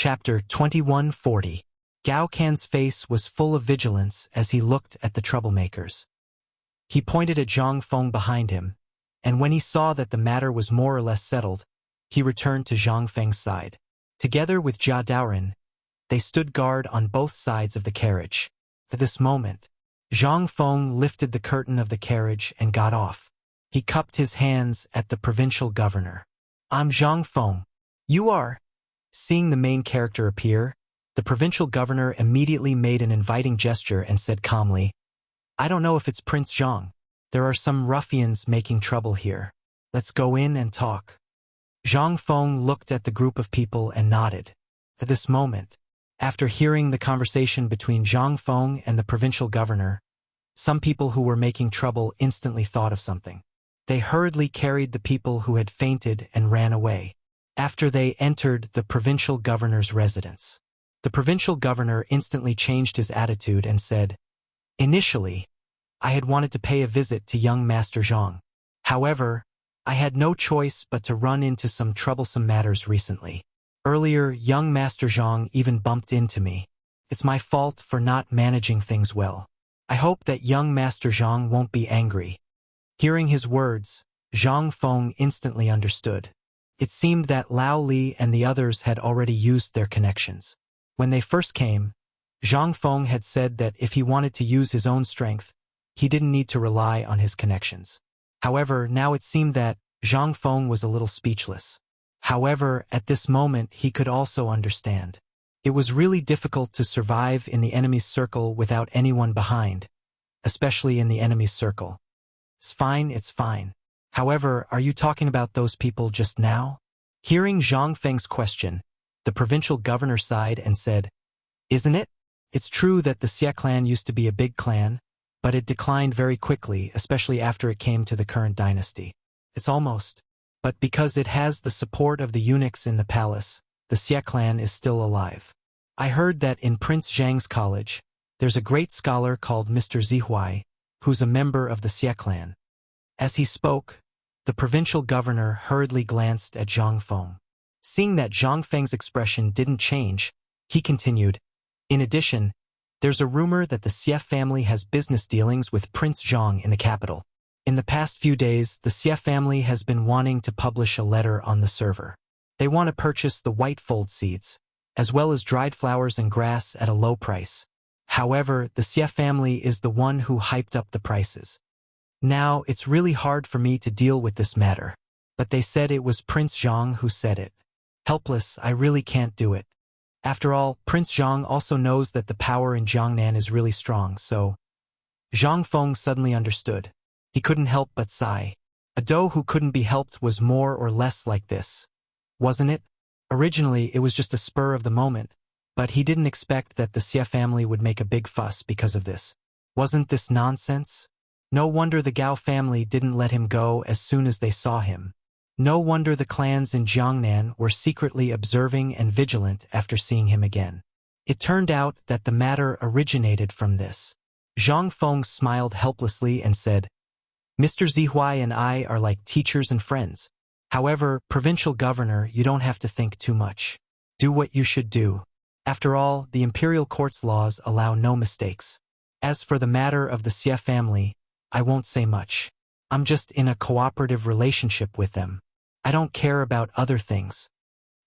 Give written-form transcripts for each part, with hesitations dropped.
Chapter 2140. Gao Can's face was full of vigilance as he looked at the troublemakers. He pointed at Zhang Feng behind him, and when he saw that the matter was more or less settled, he returned to Zhang Feng's side. Together with Jia Daoren, they stood guard on both sides of the carriage. At this moment, Zhang Feng lifted the curtain of the carriage and got off. He cupped his hands at the provincial governor. "I'm Zhang Feng. You are?" Seeing the main character appear, the provincial governor immediately made an inviting gesture and said calmly, "I don't know if it's Prince Zhang. There are some ruffians making trouble here. Let's go in and talk." Zhang Feng looked at the group of people and nodded. At this moment, after hearing the conversation between Zhang Feng and the provincial governor, some people who were making trouble instantly thought of something. They hurriedly carried the people who had fainted and ran away. After they entered the provincial governor's residence, the provincial governor instantly changed his attitude and said, "Initially, I had wanted to pay a visit to young Master Zhang. However, I had no choice but to run into some troublesome matters recently. Earlier, young Master Zhang even bumped into me. It's my fault for not managing things well. I hope that young Master Zhang won't be angry." Hearing his words, Zhang Feng instantly understood. It seemed that Lao Li and the others had already used their connections. When they first came, Zhang Feng had said that if he wanted to use his own strength, he didn't need to rely on his connections. However, now it seemed that Zhang Feng was a little speechless. However, at this moment he could also understand. It was really difficult to survive in the enemy's circle without anyone behind, especially in the enemy's circle. "It's fine. However, are you talking about those people just now?" Hearing Zhang Feng's question, the provincial governor sighed and said, "Isn't it? It's true that the Xie clan used to be a big clan, but it declined very quickly, especially after it came to the current dynasty. It's almost. But because it has the support of the eunuchs in the palace, the Xie clan is still alive. I heard that in Prince Zhang's college, there's a great scholar called Mr. Zihuai, who's a member of the Xie clan." As he spoke, the provincial governor hurriedly glanced at Zhang Feng. Seeing that Zhang Feng's expression didn't change, he continued, "In addition, there's a rumor that the Xie family has business dealings with Prince Zhang in the capital. In the past few days, the Xie family has been wanting to publish a letter on the server. They want to purchase the white fold seeds, as well as dried flowers and grass at a low price. However, the Xie family is the one who hyped up the prices. Now, it's really hard for me to deal with this matter, but they said it was Prince Zhang who said it. Helpless, I really can't do it. After all, Prince Zhang also knows that the power in Jiangnan is really strong, so..." Zhang Feng suddenly understood. He couldn't help but sigh. A doe who couldn't be helped was more or less like this, wasn't it? Originally, it was just a spur of the moment, but he didn't expect that the Xie family would make a big fuss because of this. Wasn't this nonsense? No wonder the Gao family didn't let him go as soon as they saw him. No wonder the clans in Jiangnan were secretly observing and vigilant after seeing him again. It turned out that the matter originated from this. Zhang Feng smiled helplessly and said, "Mr. Zihuai and I are like teachers and friends. However, provincial governor, you don't have to think too much. Do what you should do. After all, the imperial court's laws allow no mistakes. As for the matter of the Xie family, I won't say much. I'm just in a cooperative relationship with them. I don't care about other things."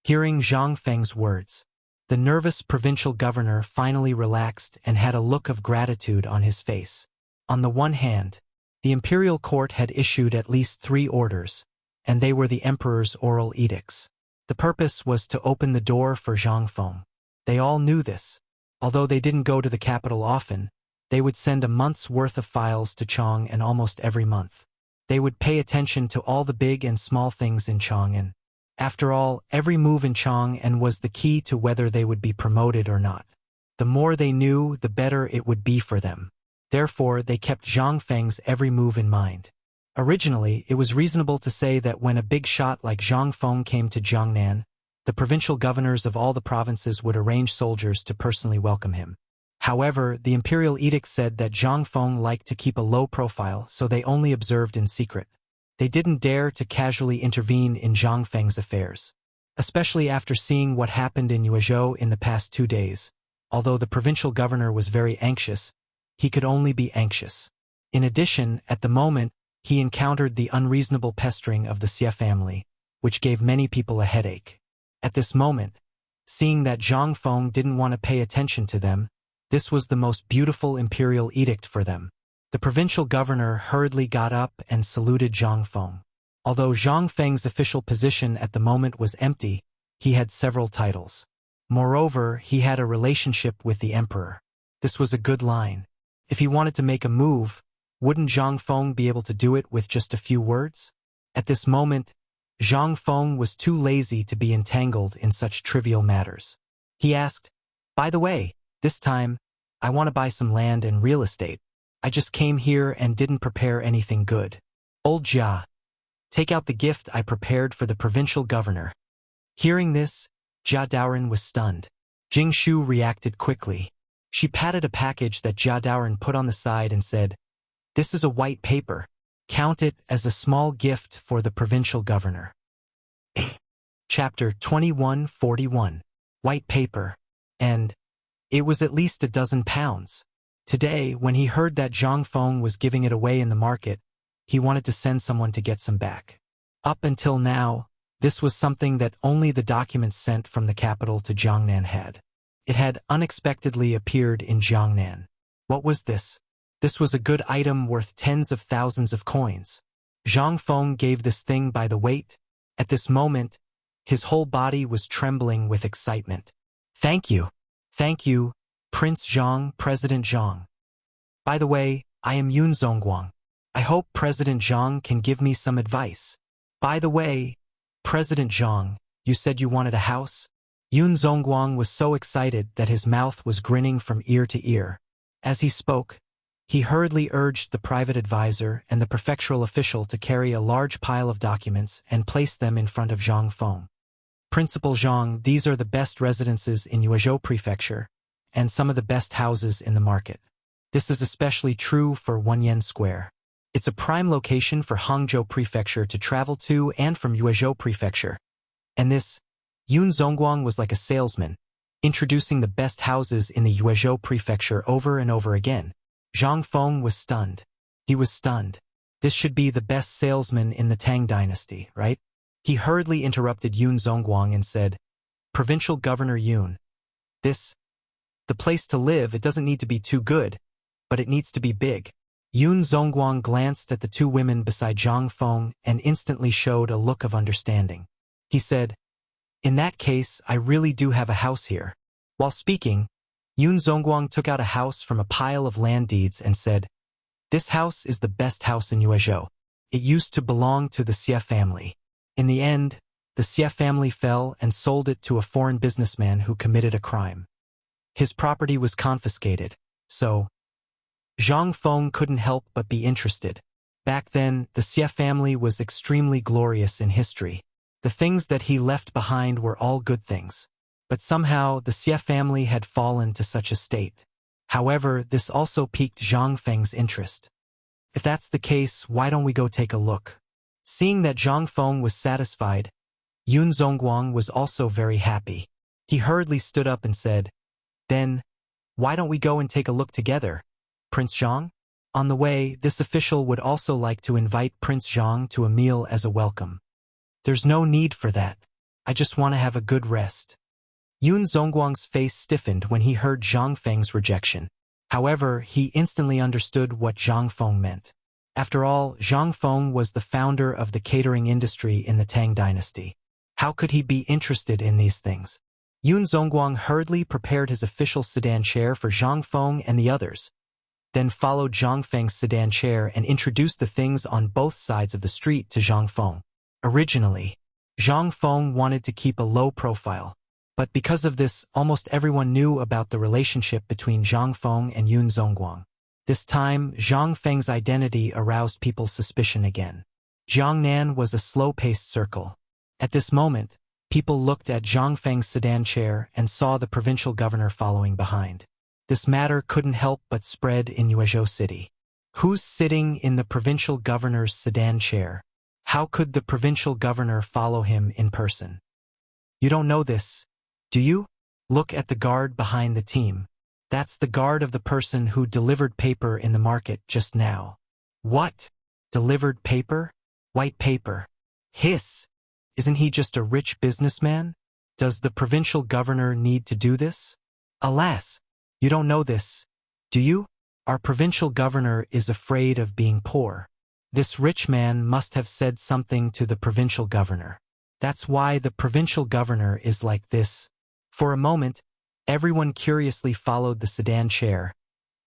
Hearing Zhang Feng's words, the nervous provincial governor finally relaxed and had a look of gratitude on his face. On the one hand, the imperial court had issued at least 3 orders, and they were the emperor's oral edicts. The purpose was to open the door for Zhang Feng. They all knew this. Although they didn't go to the capital often, they would send a month's worth of files to Chang'an almost every month. They would pay attention to all the big and small things in Chang'an. After all, every move in Chang'an was the key to whether they would be promoted or not. The more they knew, the better it would be for them. Therefore, they kept Zhang Feng's every move in mind. Originally, it was reasonable to say that when a big shot like Zhang Feng came to Jiangnan, the provincial governors of all the provinces would arrange soldiers to personally welcome him. However, the imperial edict said that Zhang Feng liked to keep a low profile, so they only observed in secret. They didn't dare to casually intervene in Zhang Feng's affairs. especially after seeing what happened in Yuezhou in the past 2 days. Although the provincial governor was very anxious, he could only be anxious. In addition, at the moment, he encountered the unreasonable pestering of the Xie family, which gave many people a headache. At this moment, seeing that Zhang Feng didn't want to pay attention to them, this was the most beautiful imperial edict for them. The provincial governor hurriedly got up and saluted Zhang Feng. Although Zhang Feng's official position at the moment was empty, he had several titles. Moreover, he had a relationship with the emperor. This was a good line. If he wanted to make a move, wouldn't Zhang Feng be able to do it with just a few words? At this moment, Zhang Feng was too lazy to be entangled in such trivial matters. He asked, "By the way, this time, I want to buy some land and real estate. I just came here and didn't prepare anything good." "Old Jia, take out the gift I prepared for the provincial governor." Hearing this, Jia Daoren was stunned. Jing Shu reacted quickly. She patted a package that Jia Daoren put on the side and said, "This is a white paper. Count it as a small gift for the provincial governor." Chapter 2141. White paper. And it was at least £12. Today, when he heard that Zhang Feng was giving it away in the market, he wanted to send someone to get some back. Up until now, this was something that only the documents sent from the capital to Jiangnan had. It had unexpectedly appeared in Jiangnan. What was this? This was a good item worth tens of thousands of coins. Zhang Feng gave this thing by the weight. At this moment, his whole body was trembling with excitement. "Thank you. Thank you, Prince Zhang, President Zhang. By the way, I am Yun Zongguang. I hope President Zhang can give me some advice." "By the way, President Zhang, you said you wanted a house?" Yun Zongguang was so excited that his mouth was grinning from ear to ear. As he spoke, he hurriedly urged the private advisor and the prefectural official to carry a large pile of documents and place them in front of Zhang Feng. "Principal Zhang, these are the best residences in Yuezhou Prefecture, and some of the best houses in the market. This is especially true for Wenyan Square. It's a prime location for Hangzhou Prefecture to travel to and from Yuezhou Prefecture. And this, Yun Zongguang was like a salesman, introducing the best houses in the Yuezhou Prefecture over and over again. Zhang Feng was stunned. He was stunned. This should be the best salesman in the Tang dynasty, right? He hurriedly interrupted Yun Zongguang and said, "Provincial Governor Yun, the place to live, it doesn't need to be too good, but it needs to be big." Yun Zongguang glanced at the two women beside Zhang Feng and instantly showed a look of understanding. He said, "In that case, I really do have a house here." While speaking, Yun Zongguang took out a house from a pile of land deeds and said, "This house is the best house in Yuezhou. It used to belong to the Xie family. In the end, the Xie family fell and sold it to a foreign businessman who committed a crime. His property was confiscated, so..." Zhang Feng couldn't help but be interested. Back then, the Xie family was extremely glorious in history. The things that he left behind were all good things. But somehow, the Xie family had fallen to such a state. However, this also piqued Zhang Feng's interest. "If that's the case, why don't we go take a look?" Seeing that Zhang Feng was satisfied, Yun Zongguang was also very happy. He hurriedly stood up and said, "Then, why don't we go and take a look together, Prince Zhang?" On the way, this official would also like to invite Prince Zhang to a meal as a welcome. "There's no need for that. I just want to have a good rest." Yun Zongguang's face stiffened when he heard Zhang Feng's rejection. However, he instantly understood what Zhang Feng meant. After all, Zhang Feng was the founder of the catering industry in the Tang dynasty. How could he be interested in these things? Yun Zongguang hurriedly prepared his official sedan chair for Zhang Feng and the others, then followed Zhang Feng's sedan chair and introduced the things on both sides of the street to Zhang Feng. Originally, Zhang Feng wanted to keep a low profile, but because of this, almost everyone knew about the relationship between Zhang Feng and Yun Zongguang. This time, Zhang Feng's identity aroused people's suspicion again. Jiangnan was a slow-paced circle. At this moment, people looked at Zhang Feng's sedan chair and saw the provincial governor following behind. This matter couldn't help but spread in Yuezhou City. Who's sitting in the provincial governor's sedan chair? How could the provincial governor follow him in person? You don't know this, do you? Look at the guard behind the team. That's the guard of the person who delivered paper in the market just now. What? Delivered paper? White paper. Hiss! Isn't he just a rich businessman? Does the provincial governor need to do this? Alas, you don't know this, do you? Our provincial governor is afraid of being poor. This rich man must have said something to the provincial governor. That's why the provincial governor is like this. For a moment, everyone curiously followed the sedan chair,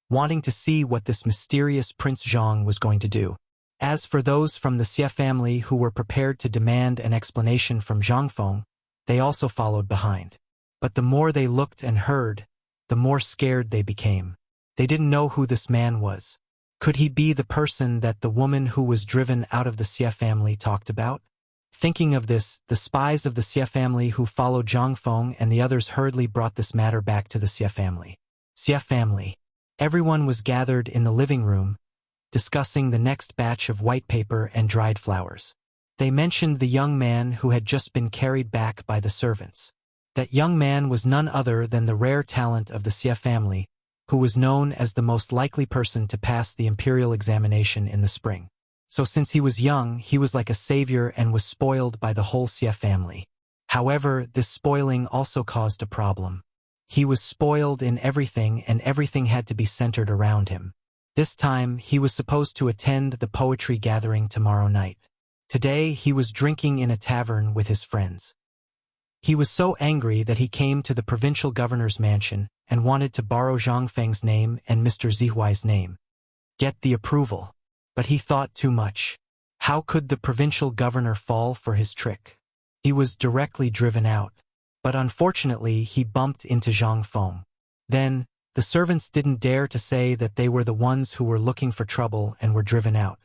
wanting to see what this mysterious Prince Zhang was going to do. As for those from the Xie family who were prepared to demand an explanation from Zhang Feng, they also followed behind. But the more they looked and heard, the more scared they became. They didn't know who this man was. Could he be the person that the woman who was driven out of the Xie family talked about? Thinking of this, the spies of the Xie family who followed Zhang Feng and the others hurriedly brought this matter back to the Xie family. Xie family. Everyone was gathered in the living room, discussing the next batch of white paper and dried flowers. They mentioned the young man who had just been carried back by the servants. That young man was none other than the rare talent of the Xie family, who was known as the most likely person to pass the imperial examination in the spring. So since he was young, he was like a savior and was spoiled by the whole Xie family. However, this spoiling also caused a problem. He was spoiled in everything and everything had to be centered around him. This time, he was supposed to attend the poetry gathering tomorrow night. Today, he was drinking in a tavern with his friends. He was so angry that he came to the provincial governor's mansion and wanted to borrow Zhang Feng's name and Mr. Zihuai's name. Get the approval. But he thought too much. How could the provincial governor fall for his trick? He was directly driven out. But unfortunately, he bumped into Zhang Feng. Then, the servants didn't dare to say that they were the ones who were looking for trouble and were driven out.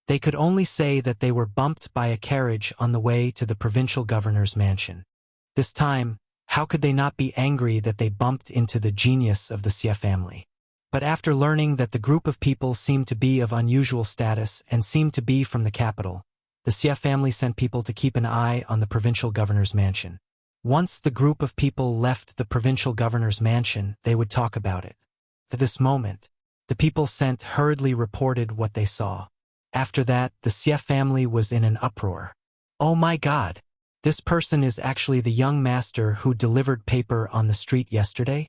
They could only say that they were bumped by a carriage on the way to the provincial governor's mansion. This time, how could they not be angry that they bumped into the genius of the Xie family? But after learning that the group of people seemed to be of unusual status and seemed to be from the capital, the Xie family sent people to keep an eye on the provincial governor's mansion. Once the group of people left the provincial governor's mansion, they would talk about it. At this moment, the people sent hurriedly reported what they saw. After that, the Xie family was in an uproar. Oh my God! This person is actually the young master who delivered paper on the street yesterday?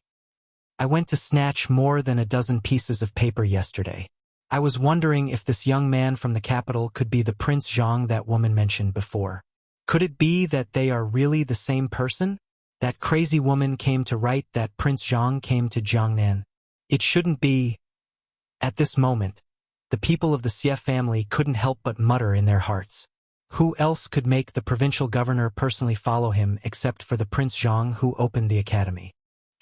I went to snatch more than a dozen pieces of paper yesterday. I was wondering if this young man from the capital could be the Prince Zhang that woman mentioned before. Could it be that they are really the same person? That crazy woman came to write that Prince Zhang came to Jiangnan. It shouldn't be. At this moment, the people of the Xie family couldn't help but mutter in their hearts. Who else could make the provincial governor personally follow him except for the Prince Zhang who opened the academy?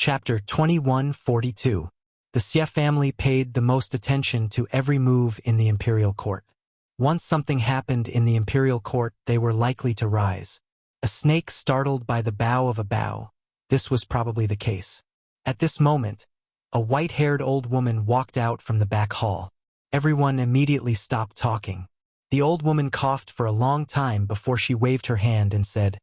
Chapter 2142. The Xie family paid the most attention to every move in the imperial court. Once something happened in the imperial court, they were likely to rise. A snake startled by the bow of a bow. This was probably the case. At this moment, a white-haired old woman walked out from the back hall. Everyone immediately stopped talking. The old woman coughed for a long time before she waved her hand and said,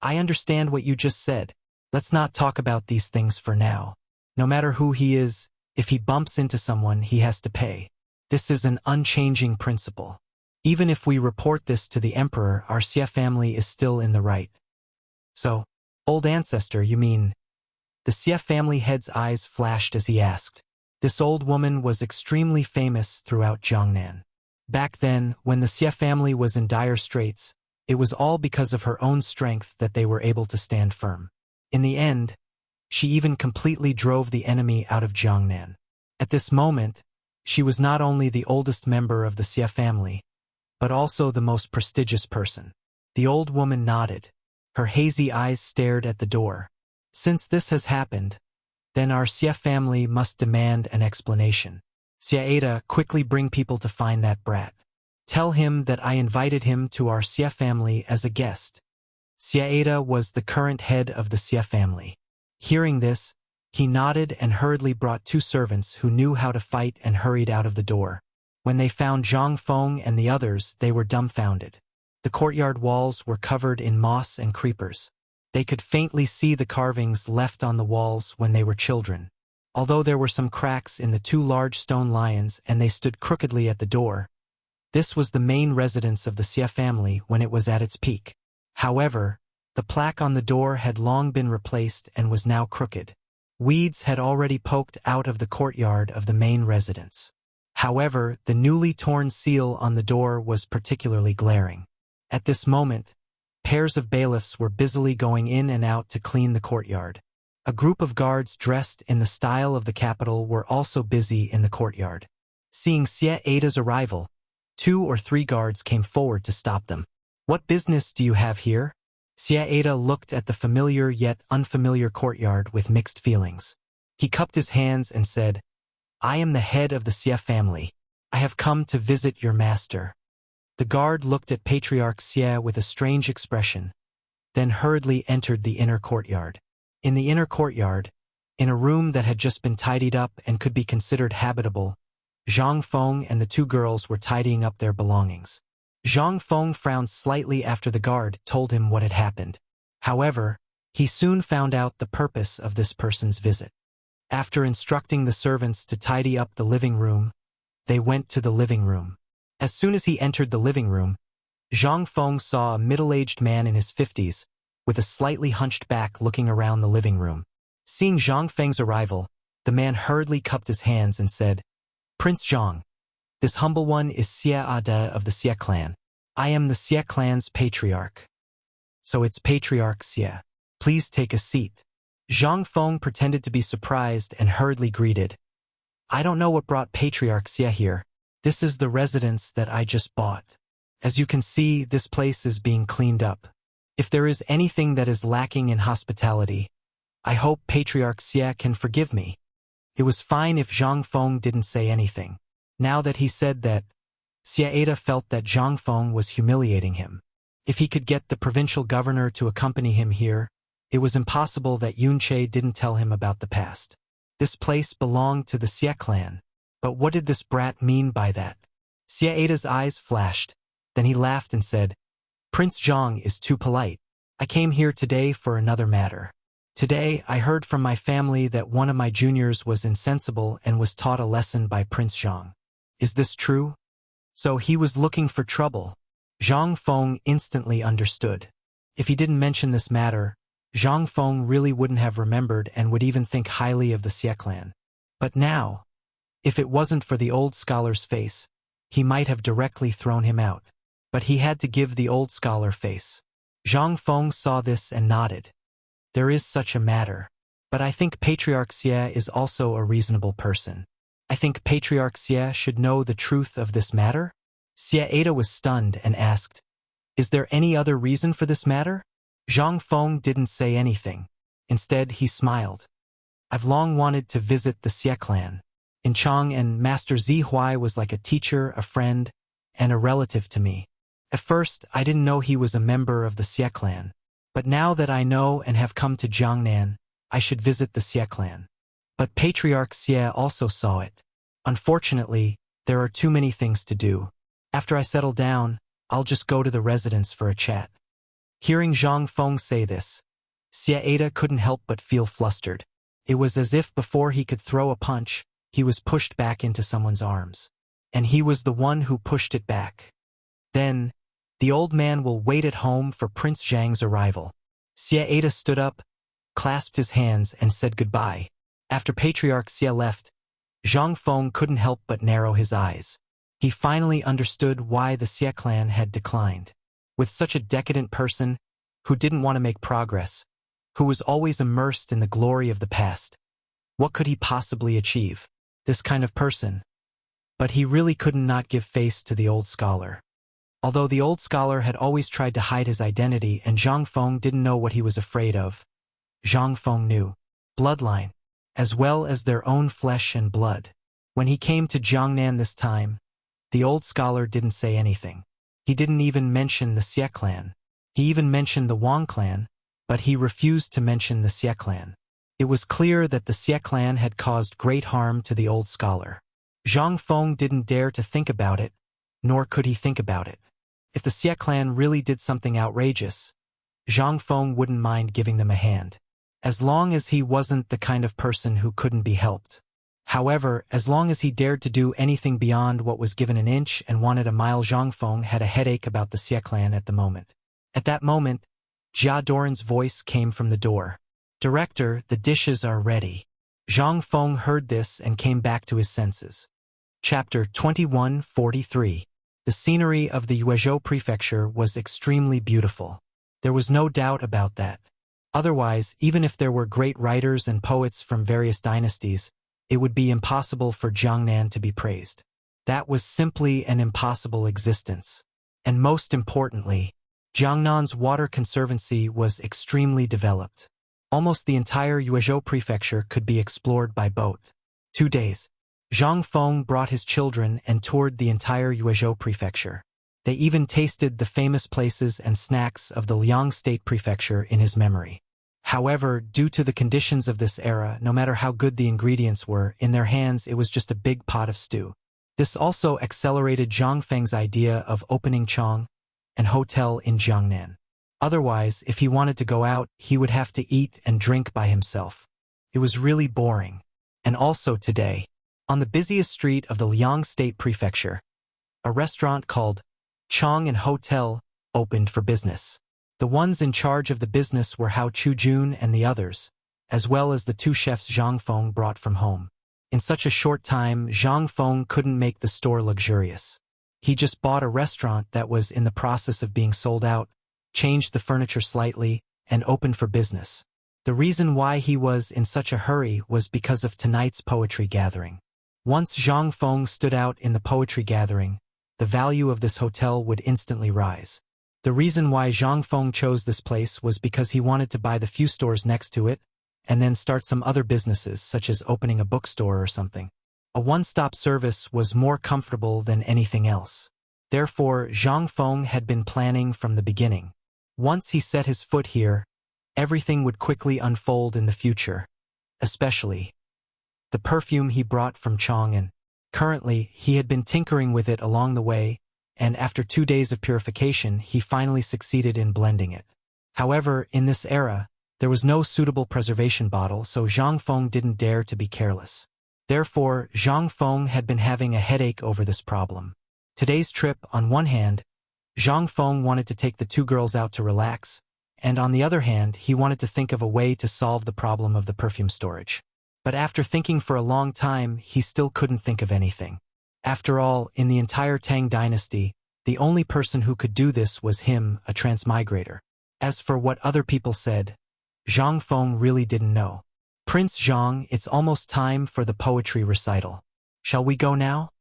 "I understand what you just said. Let's not talk about these things for now. No matter who he is, if he bumps into someone, he has to pay. This is an unchanging principle. Even if we report this to the emperor, our Xie family is still in the right." So, old ancestor, you mean? The Xie family head's eyes flashed as he asked. This old woman was extremely famous throughout Jiangnan. Back then, when the Xie family was in dire straits, it was all because of her own strength that they were able to stand firm. In the end, she even completely drove the enemy out of Jiangnan. At this moment, she was not only the oldest member of the Xie family, but also the most prestigious person. The old woman nodded. Her hazy eyes stared at the door. Since this has happened, then our Xie family must demand an explanation. Xie, quickly bring people to find that brat. Tell him that I invited him to our Xie family as a guest. Xie was the current head of the Xie family. Hearing this, he nodded and hurriedly brought two servants who knew how to fight and hurried out of the door. When they found Zhang Feng and the others, they were dumbfounded. The courtyard walls were covered in moss and creepers. They could faintly see the carvings left on the walls when they were children. Although there were some cracks in the two large stone lions and they stood crookedly at the door, this was the main residence of the Xie family when it was at its peak. However, the plaque on the door had long been replaced and was now crooked. Weeds had already poked out of the courtyard of the main residence. However, the newly torn seal on the door was particularly glaring. At this moment, pairs of bailiffs were busily going in and out to clean the courtyard. A group of guards dressed in the style of the capital were also busy in the courtyard. Seeing Xie Ada's arrival, 2 or 3 guards came forward to stop them. "What business do you have here?" Xie Ada looked at the familiar yet unfamiliar courtyard with mixed feelings. He cupped his hands and said, "I am the head of the Xie family. I have come to visit your master." The guard looked at Patriarch Xie with a strange expression, then hurriedly entered the inner courtyard. In the inner courtyard, in a room that had just been tidied up and could be considered habitable, Zhang Feng and the 2 girls were tidying up their belongings. Zhang Feng frowned slightly after the guard told him what had happened. However, he soon found out the purpose of this person's visit. After instructing the servants to tidy up the living room, they went to the living room. As soon as he entered the living room, Zhang Feng saw a middle-aged man in his 50s, with a slightly hunched back looking around the living room. Seeing Zhang Feng's arrival, the man hurriedly cupped his hands and said, "Prince Zhang, this humble one is Xie Ada of the Xie clan. I am the Xie clan's patriarch." "So it's Patriarch Xie. Please take a seat." Zhang Feng pretended to be surprised and hurriedly greeted, "I don't know what brought Patriarch Xie here. This is the residence that I just bought. As you can see, this place is being cleaned up. If there is anything that is lacking in hospitality, I hope Patriarch Xie can forgive me." It was fine if Zhang Feng didn't say anything. Now that he said that, Xie Ada felt that Zhang Feng was humiliating him. If he could get the provincial governor to accompany him here, it was impossible that Yunche didn't tell him about the past. This place belonged to the Xie clan. But what did this brat mean by that? Xie Ada's eyes flashed. Then he laughed and said, "Prince Zhang is too polite. I came here today for another matter. Today, I heard from my family that one of my juniors was insensible and was taught a lesson by Prince Zhang. Is this true?" So he was looking for trouble. Zhang Feng instantly understood. If he didn't mention this matter, Zhang Feng really wouldn't have remembered and would even think highly of the Xie clan. But now, if it wasn't for the old scholar's face, he might have directly thrown him out. But he had to give the old scholar face. Zhang Feng saw this and nodded. "There is such a matter. But I think Patriarch Xie is also a reasonable person. I think Patriarch Xie should know the truth of this matter?" Xie Ada was stunned and asked, "Is there any other reason for this matter?" Zhang Feng didn't say anything. Instead, he smiled. "I've long wanted to visit the Xie clan. In Chang, and Master Zi Huai was like a teacher, a friend, and a relative to me. At first, I didn't know he was a member of the Xie clan. But now that I know and have come to Jiangnan, I should visit the Xie clan." But Patriarch Xie also saw it. "Unfortunately, there are too many things to do. After I settle down, I'll just go to the residence for a chat." Hearing Zhang Feng say this, Xie Ada couldn't help but feel flustered. It was as if before he could throw a punch, he was pushed back into someone's arms. And he was the one who pushed it back. Then, the old man will wait at home for Prince Zhang's arrival. Xie Ada stood up, clasped his hands, and said goodbye. After Patriarch Xie left, Zhang Feng couldn't help but narrow his eyes. He finally understood why the Xie clan had declined. With such a decadent person, who didn't want to make progress, who was always immersed in the glory of the past, what could he possibly achieve? This kind of person. But he really couldn't not give face to the old scholar. Although the old scholar had always tried to hide his identity and Zhang Feng didn't know what he was afraid of, Zhang Feng knew. Bloodline, as well as their own flesh and blood. When he came to Jiangnan this time, the old scholar didn't say anything. He didn't even mention the Xie clan. He even mentioned the Wang clan, but he refused to mention the Xie clan. It was clear that the Xie clan had caused great harm to the old scholar. Zhang Feng didn't dare to think about it, nor could he think about it. If the Xie clan really did something outrageous, Zhang Feng wouldn't mind giving them a hand, as long as he wasn't the kind of person who couldn't be helped. However, as long as he dared to do anything beyond what was given an inch and wanted a mile, Zhang Feng had a headache about the Xie clan at the moment. At that moment, Jia Doran's voice came from the door. "Director, the dishes are ready." Zhang Feng heard this and came back to his senses. Chapter 21:43. The scenery of the Yuezhou prefecture was extremely beautiful. There was no doubt about that. Otherwise, even if there were great writers and poets from various dynasties, it would be impossible for Jiangnan to be praised. That was simply an impossible existence. And most importantly, Jiangnan's water conservancy was extremely developed. Almost the entire Yuezhou prefecture could be explored by boat. 2 days. Zhang Feng brought his children and toured the entire Yuezhou prefecture. They even tasted the famous places and snacks of the Liang State prefecture in his memory. However, due to the conditions of this era, no matter how good the ingredients were, in their hands it was just a big pot of stew. This also accelerated Zhang Feng's idea of opening Chang, an hotel in Jiangnan. Otherwise, if he wanted to go out, he would have to eat and drink by himself. It was really boring. And also today, on the busiest street of the Liang State prefecture, a restaurant called Chang and Hotel opened for business. The ones in charge of the business were Hao Chujun and the others, as well as the 2 chefs Zhang Feng brought from home. In such a short time, Zhang Feng couldn't make the store luxurious. He just bought a restaurant that was in the process of being sold out, changed the furniture slightly, and opened for business. The reason why he was in such a hurry was because of tonight's poetry gathering. Once Zhang Feng stood out in the poetry gathering, the value of this hotel would instantly rise. The reason why Zhang Feng chose this place was because he wanted to buy the few stores next to it, and then start some other businesses such as opening a bookstore or something. A one-stop service was more comfortable than anything else. Therefore, Zhang Feng had been planning from the beginning. Once he set his foot here, everything would quickly unfold in the future, especially the perfume he brought from Chang'an. Currently, he had been tinkering with it along the way, and after 2 days of purification, he finally succeeded in blending it. However, in this era, there was no suitable preservation bottle, so Zhang Feng didn't dare to be careless. Therefore, Zhang Feng had been having a headache over this problem. Today's trip, on one hand, Zhang Feng wanted to take the 2 girls out to relax, and on the other hand, he wanted to think of a way to solve the problem of the perfume storage. But after thinking for a long time, he still couldn't think of anything. After all, in the entire Tang dynasty, the only person who could do this was him, a transmigrator. As for what other people said, Zhang Feng really didn't know. "Prince Zhang, it's almost time for the poetry recital. Shall we go now?"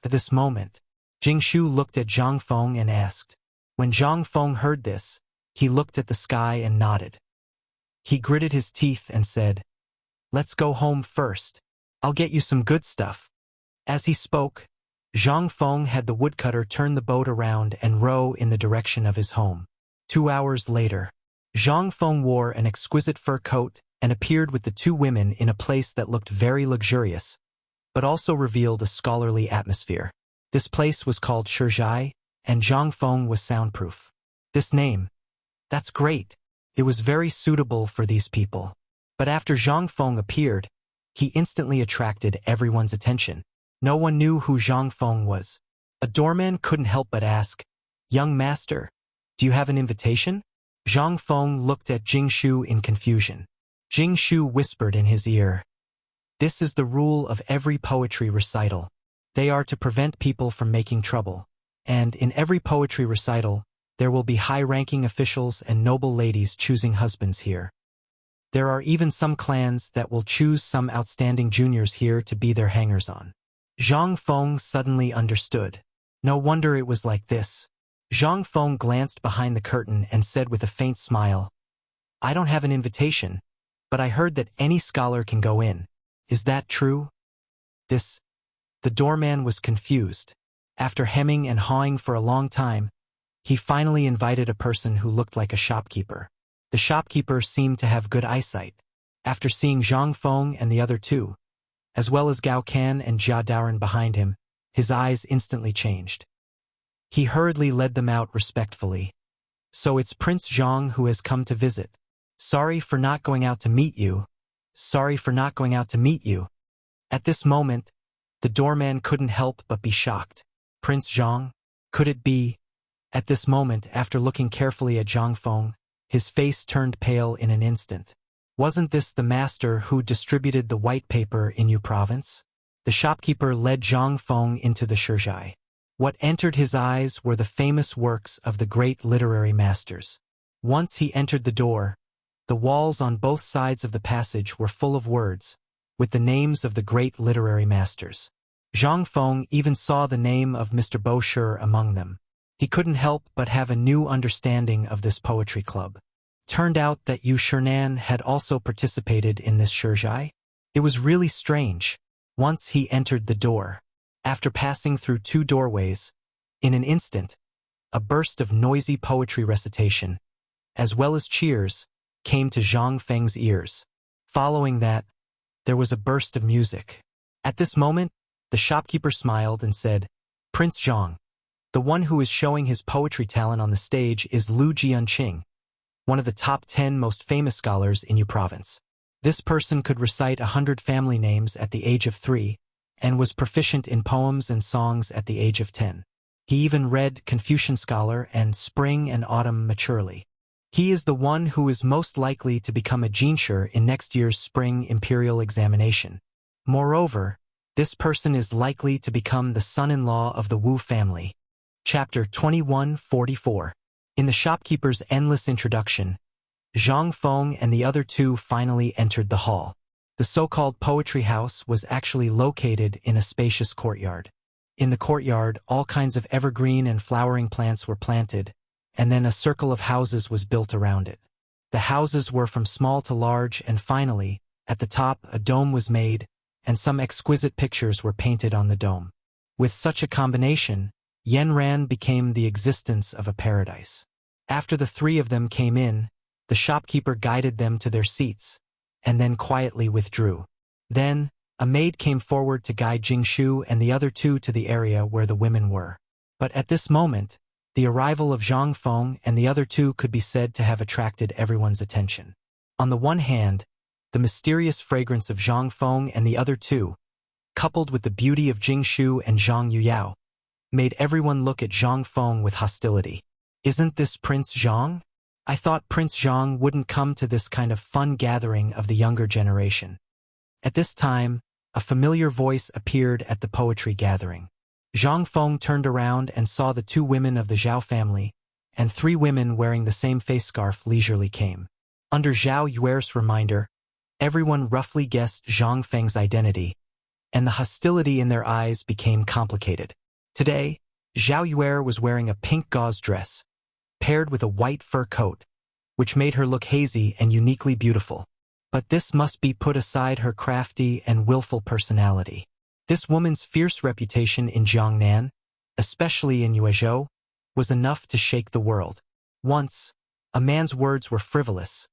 At this moment, Jingshu looked at Zhang Feng and asked. When Zhang Feng heard this, he looked at the sky and nodded. He gritted his teeth and said, "Let's go home first. I'll get you some good stuff." As he spoke, Zhang Feng had the woodcutter turn the boat around and row in the direction of his home. 2 hours later, Zhang Feng wore an exquisite fur coat and appeared with the 2 women in a place that looked very luxurious, but also revealed a scholarly atmosphere. This place was called Shizhai, and Zhang Feng was soundproof. This name, that's great. It was very suitable for these people. But after Zhang Feng appeared, he instantly attracted everyone's attention. No one knew who Zhang Feng was. A doorman couldn't help but ask, "Young master, do you have an invitation?" Zhang Feng looked at Jingshu in confusion. Jingshu whispered in his ear, "This is the rule of every poetry recital. They are to prevent people from making trouble. And in every poetry recital, there will be high-ranking officials and noble ladies choosing husbands here. There are even some clans that will choose some outstanding juniors here to be their hangers-on." Zhang Feng suddenly understood. No wonder it was like this. Zhang Feng glanced behind the curtain and said with a faint smile, "I don't have an invitation, but I heard that any scholar can go in. Is that true?" The doorman was confused. After hemming and hawing for a long time, he finally invited a person who looked like a shopkeeper. The shopkeeper seemed to have good eyesight. After seeing Zhang Feng and the other 2, as well as Gao Can and Jia Daoran behind him, his eyes instantly changed. He hurriedly led them out respectfully. So it's Prince Zhang who has come to visit. Sorry for not going out to meet you. Sorry for not going out to meet you. At this moment, the doorman couldn't help but be shocked. Prince Zhang? Could it be? At this moment, after looking carefully at Zhang Feng, his face turned pale in an instant. Wasn't this the master who distributed the white paper in Yu province? The shopkeeper led Zhang Feng into the shizhai. What entered his eyes were the famous works of the great literary masters. Once he entered the door, the walls on both sides of the passage were full of words, with the names of the great literary masters. Zhang Feng even saw the name of Mr. Bosher among them. He couldn't help but have a new understanding of this poetry club. Turned out that Yu Shernan had also participated in this shizhai. It was really strange. Once he entered the door, after passing through 2 doorways, in an instant, a burst of noisy poetry recitation, as well as cheers, came to Zhang Feng's ears. Following that, there was a burst of music. At this moment, the shopkeeper smiled and said, Prince Zhang, the one who is showing his poetry talent on the stage is Lu Jianqing, one of the top 10 most famous scholars in Yu province. This person could recite 100 family names at the age of 3, and was proficient in poems and songs at the age of 10. He even read Confucian Scholar and Spring and Autumn maturely. He is the one who is most likely to become a jinshi in next year's spring imperial examination. Moreover, this person is likely to become the son-in-law of the Wu family. Chapter 2144. In the shopkeeper's endless introduction, Zhang Feng and the other 2 finally entered the hall. The so-called poetry house was actually located in a spacious courtyard. In the courtyard, all kinds of evergreen and flowering plants were planted, and then a circle of houses was built around it. The houses were from small to large, and finally, at the top, a dome was made, and some exquisite pictures were painted on the dome. With such a combination, Yanran became the existence of a paradise. After the 3 of them came in, the shopkeeper guided them to their seats, and then quietly withdrew. Then, a maid came forward to guide Jingshu and the other 2 to the area where the women were. But at this moment, the arrival of Zhang Feng and the other 2 could be said to have attracted everyone's attention. On the one hand, the mysterious fragrance of Zhang Feng and the other 2, coupled with the beauty of Jingshu and Zhang Yuyao, made everyone look at Zhang Feng with hostility. Isn't this Prince Zhang? I thought Prince Zhang wouldn't come to this kind of fun gathering of the younger generation. At this time, a familiar voice appeared at the poetry gathering. Zhang Feng turned around and saw the 2 women of the Zhao family, and 3 women wearing the same face scarf leisurely came. Under Zhao Yuer's reminder, everyone roughly guessed Zhang Feng's identity, and the hostility in their eyes became complicated. Today, Zhao Yuer was wearing a pink gauze dress, paired with a white fur coat, which made her look hazy and uniquely beautiful. But this must be put aside her crafty and willful personality. This woman's fierce reputation in Jiangnan, especially in Yuezhou, was enough to shake the world. Once, a man's words were frivolous.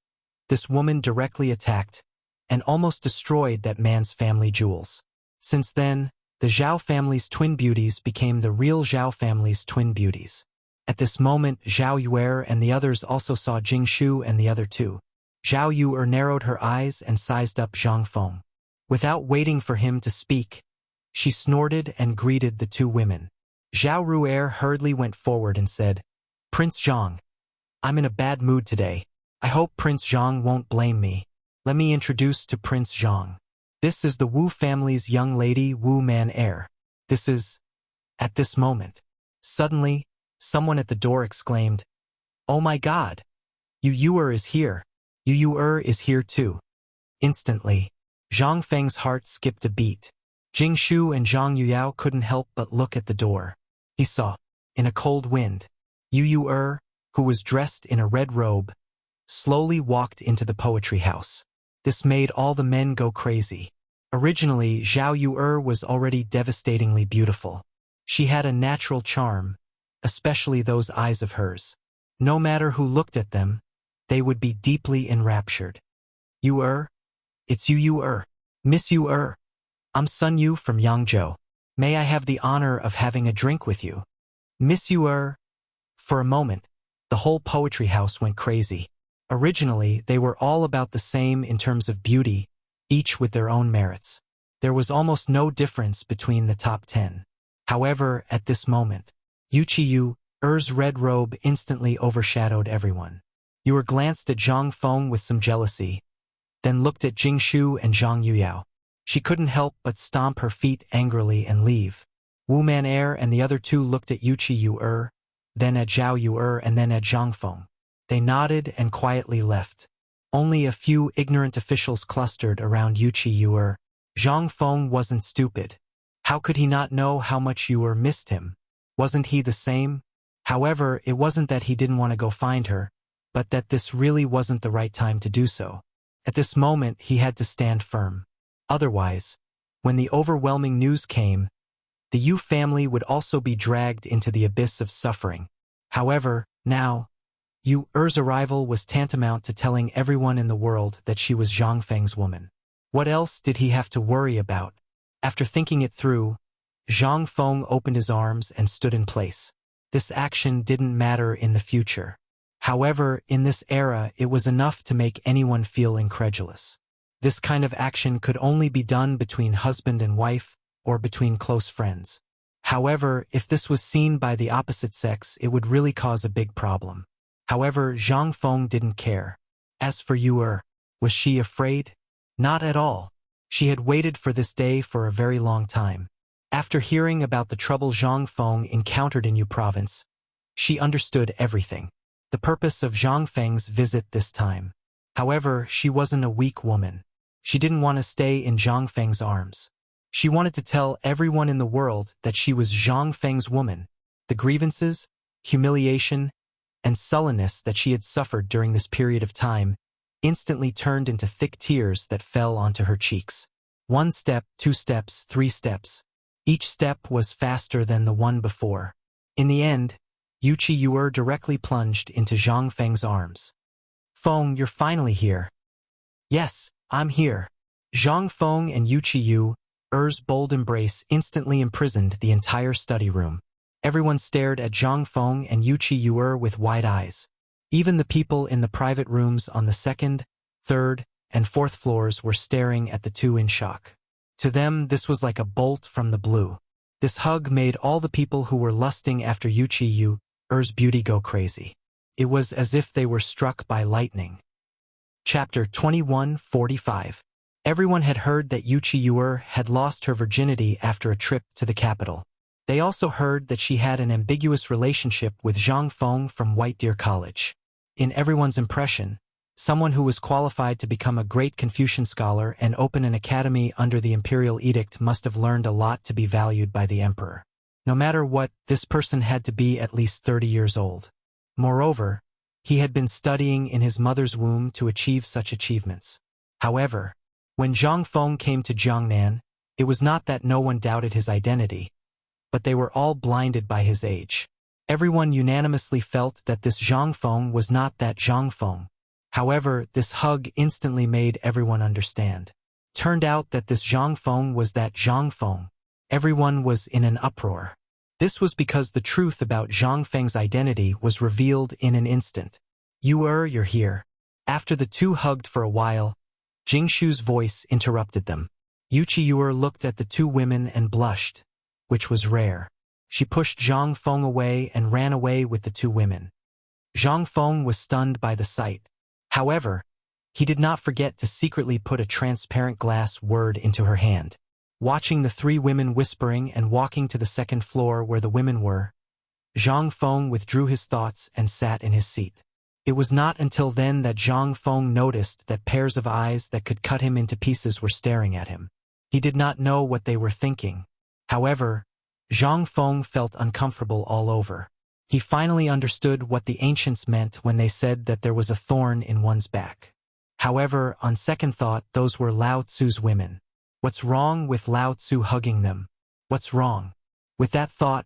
This woman directly attacked and almost destroyed that man's family jewels. Since then, the Zhao family's twin beauties became the real Zhao family's twin beauties. At this moment, Zhao Yuer and the others also saw Jingshu and the other 2. Zhao Yuer narrowed her eyes and sized up Zhang Feng. Without waiting for him to speak, she snorted and greeted the 2 women. Zhao Ruer hurriedly went forward and said, Prince Zhang, I'm in a bad mood today. I hope Prince Zhang won't blame me. Let me introduce to Prince Zhang. This is the Wu family's young lady Wu Man heir. This is... At this moment, suddenly, someone at the door exclaimed, Oh my God! Yu Yuer is here. Yu Yuer is here too. Instantly, Zhang Feng's heart skipped a beat. Jingshu and Zhang Yuyao couldn't help but look at the door. He saw, in a cold wind, Yu Yuer, who was dressed in a red robe, slowly walked into the poetry house. This made all the men go crazy. Originally, Zhao Yuer was already devastatingly beautiful. She had a natural charm, especially those eyes of hers. No matter who looked at them, they would be deeply enraptured. Yuer? It's Yu Yuer. Miss Yuer. I'm Sun Yu from Yangzhou. May I have the honor of having a drink with you? Miss Yuer. For a moment, the the whole poetry house went crazy. Originally, they were all about the same in terms of beauty, each with their own merits. There was almost no difference between the top 10. However, at this moment, Wuxia's red robe instantly overshadowed everyone. Yuer glanced at Zhang Feng with some jealousy, then looked at Jingshu and Zhang Yuyao. She couldn't help but stomp her feet angrily and leave. Wu Manair and the other two looked at Wuxia, then at Zhao Yuer and then at Zhang Feng. They nodded and quietly left. Only a few ignorant officials clustered around Wuxia. Zhang Feng wasn't stupid. How could he not know how much Yuer missed him? Wasn't he the same? However, it wasn't that he didn't want to go find her, but that this really wasn't the right time to do so. At this moment, he had to stand firm. Otherwise, when the overwhelming news came, the Yu family would also be dragged into the abyss of suffering. However, now, Yuer's arrival was tantamount to telling everyone in the world that she was Zhang Feng's woman. What else did he have to worry about? After thinking it through, Zhang Feng opened his arms and stood in place. This action didn't matter in the future. However, in this era, it was enough to make anyone feel incredulous. This kind of action could only be done between husband and wife, or between close friends. However, if this was seen by the opposite sex, it would really cause a big problem. However, Zhang Feng didn't care. As for Yuer, was she afraid? Not at all. She had waited for this day for a very long time. After hearing about the trouble Zhang Feng encountered in Yu province, she understood everything. The purpose of Zhang Feng's visit this time. However, she wasn't a weak woman. She didn't want to stay in Zhang Feng's arms. She wanted to tell everyone in the world that she was Zhang Feng's woman. The grievances, humiliation, and sullenness that she had suffered during this period of time instantly turned into thick tears that fell onto her cheeks. 1 step, 2 steps, 3 steps. Each step was faster than the one before. In the end, Wuxia directly plunged into Zhang Feng's arms. Feng, you're finally here. Yes, I'm here. Zhang Feng and Wuxia's bold embrace instantly imprisoned the entire study room. Everyone stared at Zhang Feng and Wuxia with wide eyes. Even the people in the private rooms on the 2nd, 3rd, and 4th floors were staring at the two in shock. To them, this was like a bolt from the blue. This hug made all the people who were lusting after Wuxia's beauty go crazy. It was as if they were struck by lightning. Chapter 21:45. Everyone had heard that Wuxia had lost her virginity after a trip to the capital. They also heard that she had an ambiguous relationship with Zhang Feng from White Deer College. In everyone's impression, someone who was qualified to become a great Confucian scholar and open an academy under the imperial edict must have learned a lot to be valued by the emperor. No matter what, this person had to be at least 30 years old. Moreover, he had been studying in his mother's womb to achieve such achievements. However, when Zhang Feng came to Jiangnan, it was not that no one doubted his identity, but they were all blinded by his age. Everyone unanimously felt that this Zhang Feng was not that Zhang Feng. However, this hug instantly made everyone understand. Turned out that this Zhang Feng was that Zhang Feng. Everyone was in an uproar. This was because the truth about Zhang Feng's identity was revealed in an instant. You're here. After the two hugged for a while, Jingshu's voice interrupted them. Wuxia looked at the two women and blushed, which was rare. She pushed Zhang Feng away and ran away with the two women. Zhang Feng was stunned by the sight. However, he did not forget to secretly put a transparent glass word into her hand. Watching the three women whispering and walking to the 2nd floor where the women were, Zhang Feng withdrew his thoughts and sat in his seat. It was not until then that Zhang Feng noticed that pairs of eyes that could cut him into pieces were staring at him. He did not know what they were thinking. However, Zhang Feng felt uncomfortable all over. He finally understood what the ancients meant when they said that there was a thorn in one's back. However, on second thought, those were Lao Tzu's women. What's wrong with Lao Tzu hugging them? What's wrong? With that thought,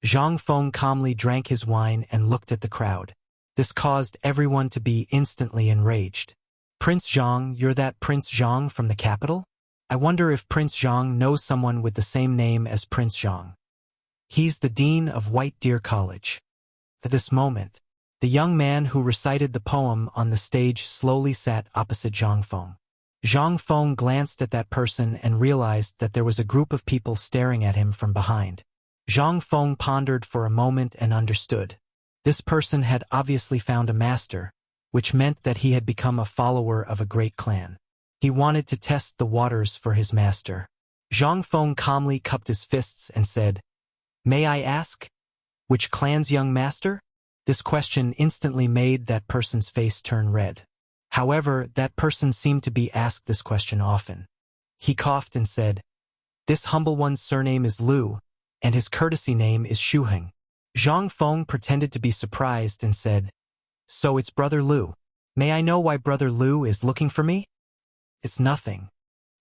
Zhang Feng calmly drank his wine and looked at the crowd. This caused everyone to be instantly enraged. Prince Zhang, you're that Prince Zhang from the capital? I wonder if Prince Zhang knows someone with the same name as Prince Zhang. He's the dean of White Deer College. At this moment, The young man who recited the poem on the stage slowly sat opposite Zhang Feng. Zhang Feng glanced at that person and realized that there was a group of people staring at him from behind. Zhang Feng pondered for a moment and understood. This person had obviously found a master, which meant that he had become a follower of a great clan. He wanted to test the waters for his master. Zhang Feng calmly cupped his fists and said, "May I ask? Which clan's young master?" This question instantly made that person's face turn red. However, that person seemed to be asked this question often. He coughed and said, "This humble one's surname is Liu, and his courtesy name is Shuheng." Zhang Feng pretended to be surprised and said, "So it's Brother Liu. May I know why Brother Liu is looking for me?" "It's nothing.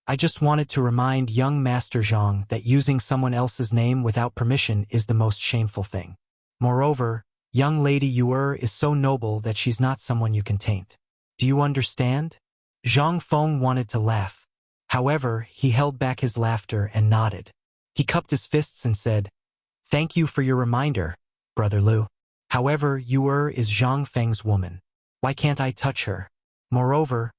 I just wanted to remind young Master Zhang that using someone else's name without permission is the most shameful thing. Moreover, young Lady Yu is so noble that she's not someone you can taint. Do you understand?" Zhang Feng wanted to laugh. However, he held back his laughter and nodded. He cupped his fists and said, "Thank you for your reminder, Brother Liu. However, Yu is Zhang Feng's woman. Why can't I touch her? Moreover,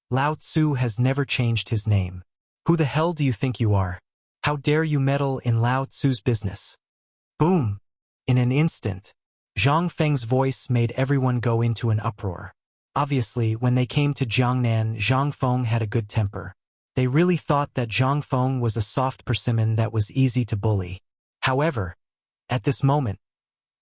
Lao Tzu has never changed his name. Who the hell do you think you are? How dare you meddle in Lao Tzu's business?" Boom! In an instant, Zhang Feng's voice made everyone go into an uproar. Obviously, when they came to Jiangnan, Zhang Feng had a good temper. They really thought that Zhang Feng was a soft persimmon that was easy to bully. However, at this moment,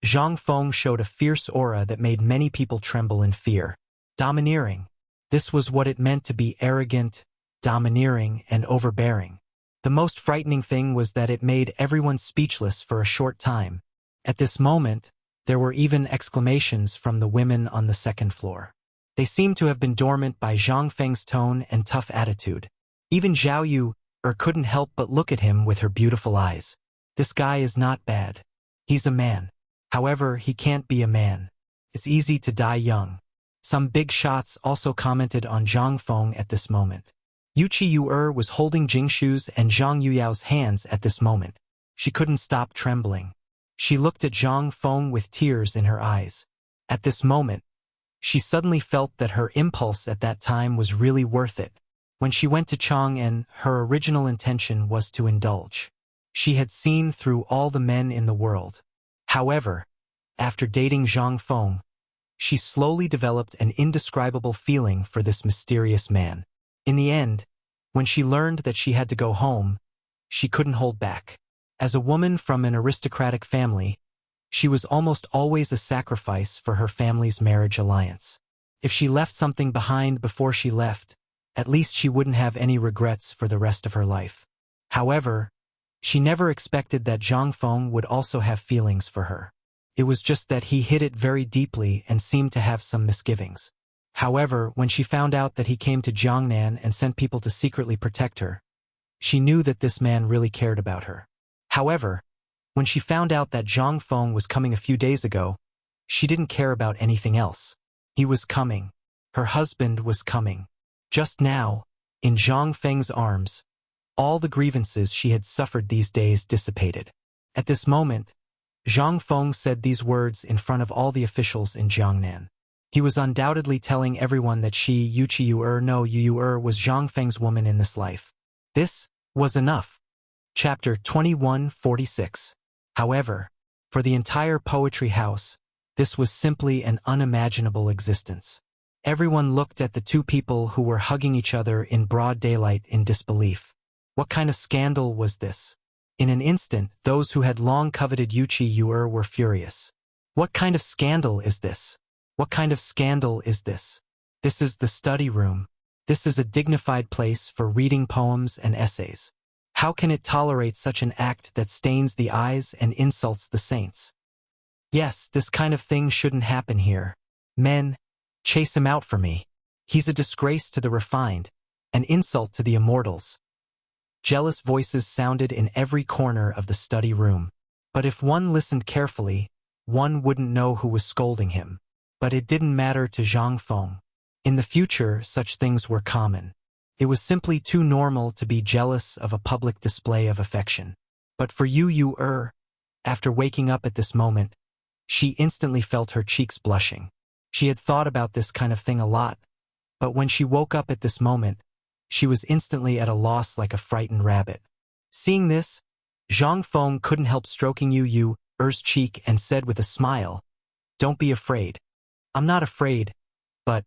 Zhang Feng showed a fierce aura that made many people tremble in fear. Domineering. This was what it meant to be arrogant, domineering, and overbearing. The most frightening thing was that it made everyone speechless for a short time. At this moment, there were even exclamations from the women on the second floor. They seemed to have been dormant by Zhang Feng's tone and tough attitude. Even Zhao Yu couldn't help but look at him with her beautiful eyes. This guy is not bad. He's a man. However, he can't be a man. It's easy to die young. Some big shots also commented on Zhang Feng at this moment. Yuqi Yu was holding Jingshu's and Zhang Yuyao's hands at this moment. She couldn't stop trembling. She looked at Zhang Feng with tears in her eyes. At this moment, she suddenly felt that her impulse at that time was really worth it. When she went to Chang'an, her original intention was to indulge. She had seen through all the men in the world. However, after dating Zhang Feng, she slowly developed an indescribable feeling for this mysterious man. In the end, when she learned that she had to go home, she couldn't hold back. As a woman from an aristocratic family, she was almost always a sacrifice for her family's marriage alliance. If she left something behind before she left, at least she wouldn't have any regrets for the rest of her life. However, she never expected that Zhang Feng would also have feelings for her. It was just that he hid it very deeply and seemed to have some misgivings. However, when she found out that he came to Jiangnan and sent people to secretly protect her, she knew that this man really cared about her. However, when she found out that Zhang Feng was coming a few days ago, she didn't care about anything else. He was coming. Her husband was coming. Just now, in Zhang Feng's arms, all the grievances she had suffered these days dissipated. At this moment, Zhang Feng said these words in front of all the officials in Jiangnan. He was undoubtedly telling everyone that she, Yuqi Yu was Zhang Feng's woman in this life. This was enough. Chapter 2146. However, for the entire poetry house, this was simply an unimaginable existence. Everyone looked at the two people who were hugging each other in broad daylight in disbelief. What kind of scandal was this? In an instant, those who had long coveted Yuqi Yu were furious. What kind of scandal is this? What kind of scandal is this? This is the study room. This is a dignified place for reading poems and essays. How can it tolerate such an act that stains the eyes and insults the saints? Yes, this kind of thing shouldn't happen here. Men, chase him out for me. He's a disgrace to the refined, an insult to the immortals. Jealous voices sounded in every corner of the study room. But if one listened carefully, one wouldn't know who was scolding him. But it didn't matter to Zhang Feng. In the future, such things were common. It was simply too normal to be jealous of a public display of affection. But for Yu, after waking up at this moment, She instantly felt her cheeks blushing. She had thought about this kind of thing a lot, but when she woke up at this moment, she was instantly at a loss like a frightened rabbit. Seeing this, Zhang Feng couldn't help stroking Yu's cheek and said with a smile, "Don't be afraid." "I'm not afraid, but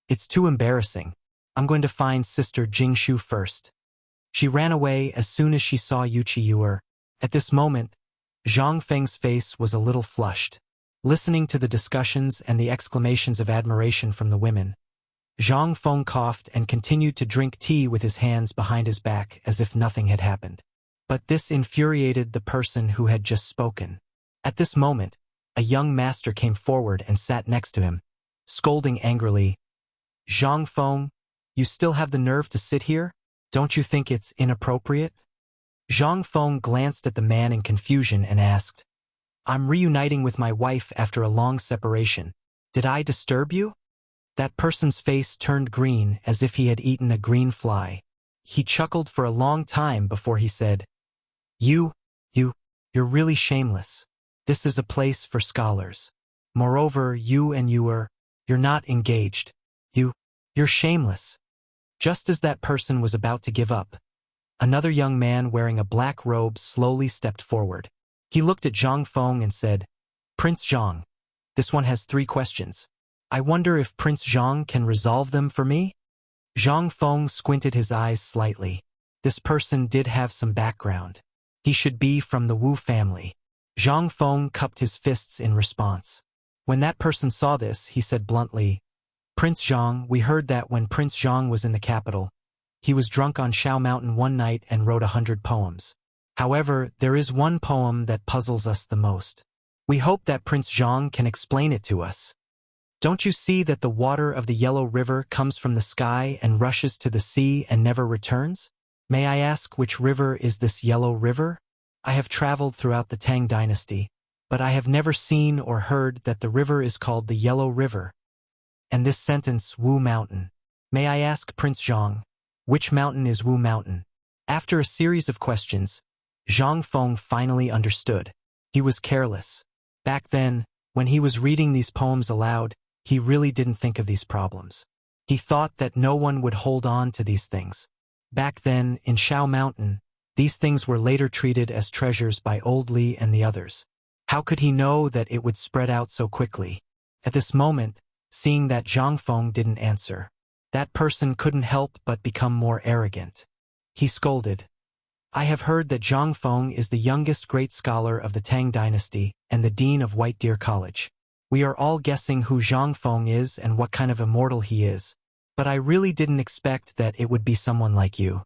it's too embarrassing. I'm going to find Sister Jingshu first." She ran away as soon as she saw Yuchi. At this moment, Zhang Feng's face was a little flushed. Listening to the discussions and the exclamations of admiration from the women, Zhang Feng coughed and continued to drink tea with his hands behind his back as if nothing had happened. But this infuriated the person who had just spoken. At this moment, a young master came forward and sat next to him, scolding angrily, "Zhang Feng, you still have the nerve to sit here? Don't you think it's inappropriate?" Zhang Feng glanced at the man in confusion and asked, "I'm reuniting with my wife after a long separation. Did I disturb you?" That person's face turned green as if he had eaten a green fly. He chuckled for a long time before he said, You're really shameless. This is a place for scholars. Moreover, you're not engaged. You're shameless." Just as that person was about to give up, another young man wearing a black robe slowly stepped forward. He looked at Zhang Feng and said, "Prince Zhang, this one has 3 questions. I wonder if Prince Zhang can resolve them for me?" Zhang Feng squinted his eyes slightly. This person did have some background. He should be from the Wu family. Zhang Feng cupped his fists in response. When that person saw this, he said bluntly, "Prince Zhang, we heard that when Prince Zhang was in the capital, he was drunk on Shao Mountain one night and wrote 100 poems. However, there is one poem that puzzles us the most. We hope that Prince Zhang can explain it to us. Don't you see that the water of the Yellow River comes from the sky and rushes to the sea and never returns? May I ask which river is this Yellow River? I have traveled throughout the Tang dynasty, but I have never seen or heard that the river is called the Yellow River. And this sentence, Wu Mountain. May I ask Prince Zhang, which mountain is Wu Mountain?" After a series of questions, Zhang Feng finally understood. He was careless. Back then, when he was reading these poems aloud, he really didn't think of these problems. He thought that no one would hold on to these things. Back then, in Shao Mountain, these things were later treated as treasures by Old Li and the others. How could he know that it would spread out so quickly? At this moment, seeing that Zhang Feng didn't answer, that person couldn't help but become more arrogant. He scolded, "I have heard that Zhang Feng is the youngest great scholar of the Tang dynasty and the dean of White Deer College. We are all guessing who Zhang Feng is and what kind of immortal he is, but I really didn't expect that it would be someone like you.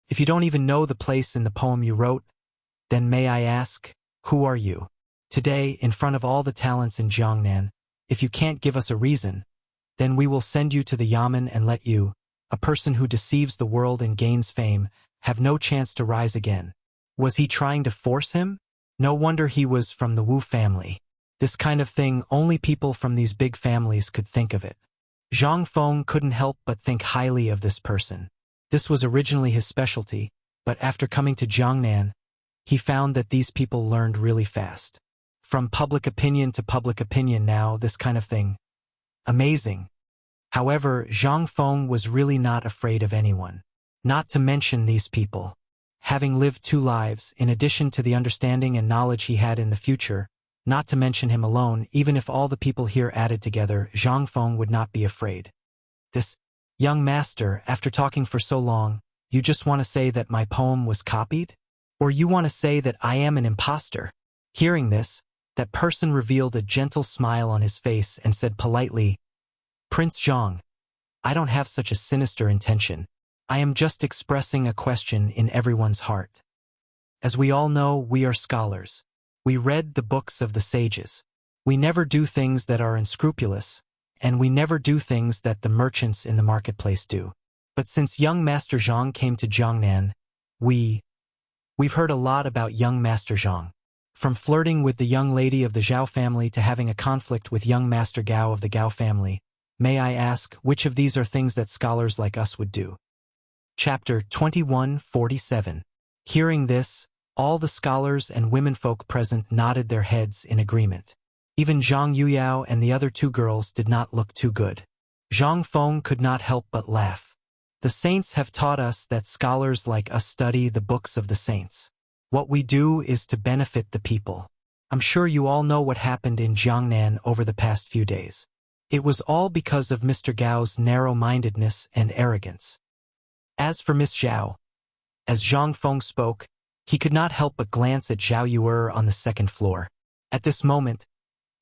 If you don't even know the place in the poem you wrote, then may I ask, who are you? Today, in front of all the talents in Jiangnan, if you can't give us a reason, then we will send you to the Yamen and let you, a person who deceives the world and gains fame, have no chance to rise again." Was he trying to force him? No wonder he was from the Wu family. This kind of thing only people from these big families could think of it. Zhang Feng couldn't help but think highly of this person. This was originally his specialty, but after coming to Jiangnan, he found that these people learned really fast. From public opinion to public opinion now, this kind of thing. Amazing. However, Zhang Feng was really not afraid of anyone. Not to mention these people. Having lived 2 lives, in addition to the understanding and knowledge he had in the future, not to mention him alone, even if all the people here added together, Zhang Feng would not be afraid. "This young master, after talking for so long, you just want to say that my poem was copied? Or you want to say that I am an imposter?" Hearing this, that person revealed a gentle smile on his face and said politely, "Prince Zhang, I don't have such a sinister intention. I am just expressing a question in everyone's heart. As we all know, we are scholars. We read the books of the sages. We never do things that are unscrupulous, and we never do things that the merchants in the marketplace do. But since young Master Zhang came to Jiangnan, we've heard a lot about young Master Zhang. From flirting with the young lady of the Zhao family to having a conflict with young Master Gao of the Gao family. May I ask, which of these are things that scholars like us would do?" Chapter 2147. Hearing this, all the scholars and womenfolk present nodded their heads in agreement. Even Zhang Yuyao and the other two girls did not look too good. Zhang Feng could not help but laugh. The saints have taught us that scholars like us study the books of the saints. What we do is to benefit the people. I'm sure you all know what happened in Jiangnan over the past few days. It was all because of Mr. Gao's narrow-mindedness and arrogance. As for Miss Zhao, as Zhang Feng spoke, he could not help but glance at Zhao Yuer on the second floor. At this moment,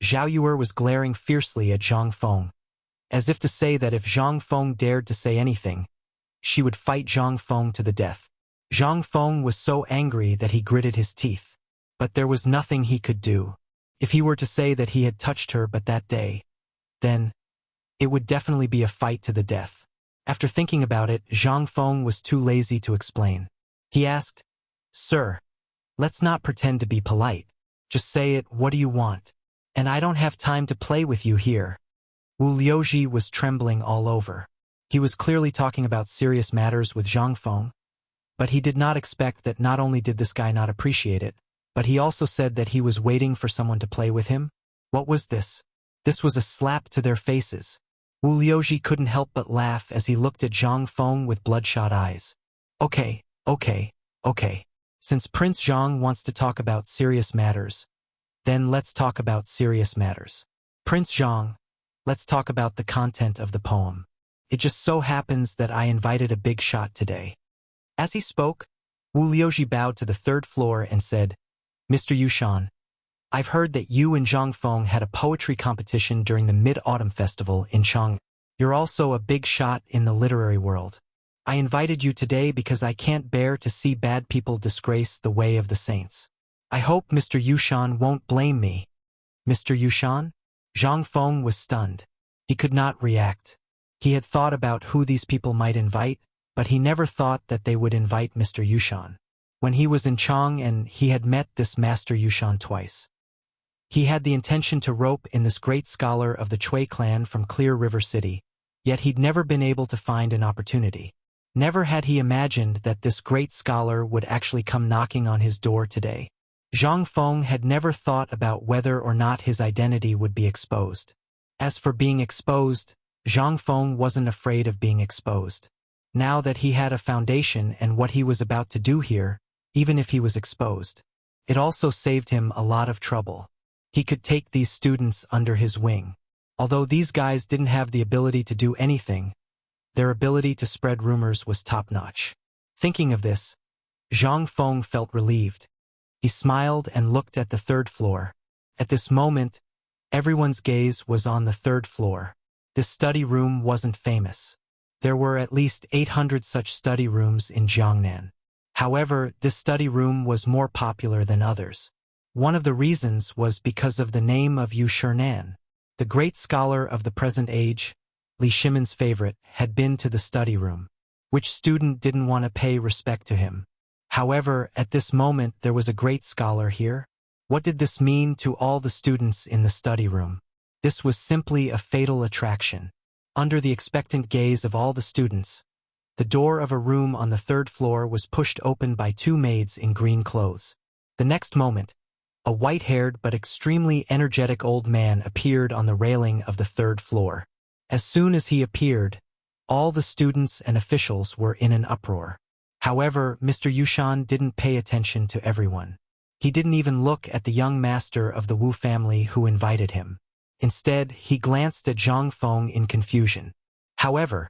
Zhao Yuer was glaring fiercely at Zhang Feng, as if to say that if Zhang Feng dared to say anything, she would fight Zhang Feng to the death. Zhang Feng was so angry that he gritted his teeth. But there was nothing he could do. If he were to say that he had touched her but that day, then it would definitely be a fight to the death. After thinking about it, Zhang Feng was too lazy to explain. He asked, "Sir, let's not pretend to be polite. Just say it, what do you want? And I don't have time to play with you here." Wu Liuji was trembling all over. He was clearly talking about serious matters with Zhang Feng, but he did not expect that not only did this guy not appreciate it, but he also said that he was waiting for someone to play with him. What was this? This was a slap to their faces. Wu Liuji couldn't help but laugh as he looked at Zhang Feng with bloodshot eyes. Okay. Since Prince Zhang wants to talk about serious matters, then let's talk about serious matters. Prince Zhang, let's talk about the content of the poem. It just so happens that I invited a big shot today. As he spoke, Wu Liuji bowed to the third floor and said, "Mr. Yushan, I've heard that you and Zhang Feng had a poetry competition during the Mid-Autumn Festival in Chang. You're also a big shot in the literary world. I invited you today because I can't bear to see bad people disgrace the way of the saints. I hope Mr. Yushan won't blame me." Mr. Yushan? Zhang Feng was stunned. He could not react. He had thought about who these people might invite, but he never thought that they would invite Mr. Yushan. When he was in Chang and he had met this Master Yushan twice, he had the intention to rope in this great scholar of the Chui clan from Clear River City, yet he'd never been able to find an opportunity. Never had he imagined that this great scholar would actually come knocking on his door today. Zhang Feng had never thought about whether or not his identity would be exposed. As for being exposed, Zhang Feng wasn't afraid of being exposed. Now that he had a foundation and what he was about to do here, even if he was exposed, it also saved him a lot of trouble. He could take these students under his wing. Although these guys didn't have the ability to do anything, their ability to spread rumors was top-notch. Thinking of this, Zhang Feng felt relieved. He smiled and looked at the third floor. At this moment, everyone's gaze was on the third floor. This study room wasn't famous. There were at least 800 such study rooms in Jiangnan. However, this study room was more popular than others. One of the reasons was because of the name of Yu Shinan. The great scholar of the present age, Li Shimon's favorite, had been to the study room. Which student didn't want to pay respect to him? However, at this moment there was a great scholar here. What did this mean to all the students in the study room? This was simply a fatal attraction. Under the expectant gaze of all the students, the door of a room on the third floor was pushed open by two maids in green clothes. The next moment, a white-haired but extremely energetic old man appeared on the railing of the third floor. As soon as he appeared, all the students and officials were in an uproar. However, Mr. Yushan didn't pay attention to everyone. He didn't even look at the young master of the Wu family who invited him. Instead, he glanced at Zhang Feng in confusion. However,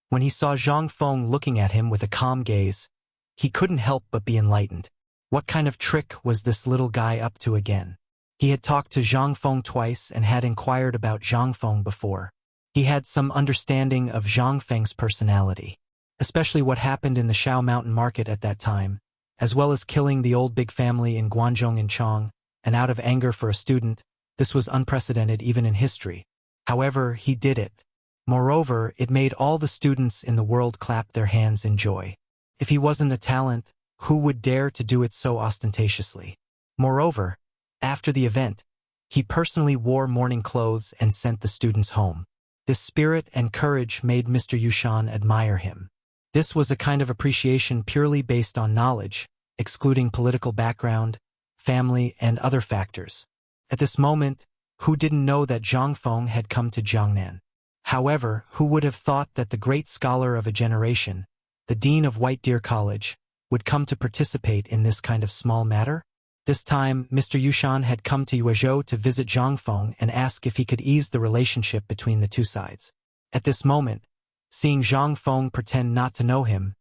when he saw Zhang Feng looking at him with a calm gaze, he couldn't help but be enlightened. What kind of trick was this little guy up to again? He had talked to Zhang Feng twice and had inquired about Zhang Feng before. He had some understanding of Zhang Feng's personality, especially what happened in the Shao Mountain Market at that time, as well as killing the old big family in Guangzhou and Chang, and out of anger for a student. This was unprecedented even in history. However, he did it. Moreover, it made all the students in the world clap their hands in joy. If he wasn't a talent, who would dare to do it so ostentatiously? Moreover, after the event, he personally wore mourning clothes and sent the students home. This spirit and courage made Mr. Yushan admire him. This was a kind of appreciation purely based on knowledge, excluding political background, family, and other factors. At this moment, who didn't know that Zhang Feng had come to Jiangnan. However, who would have thought that the great scholar of a generation, the dean of White Deer College, would come to participate in this kind of small matter? This time, Mr. Yushan had come to Yuezhou to visit Zhang Feng and ask if he could ease the relationship between the two sides. At this moment, seeing Zhang Feng pretend not to know him,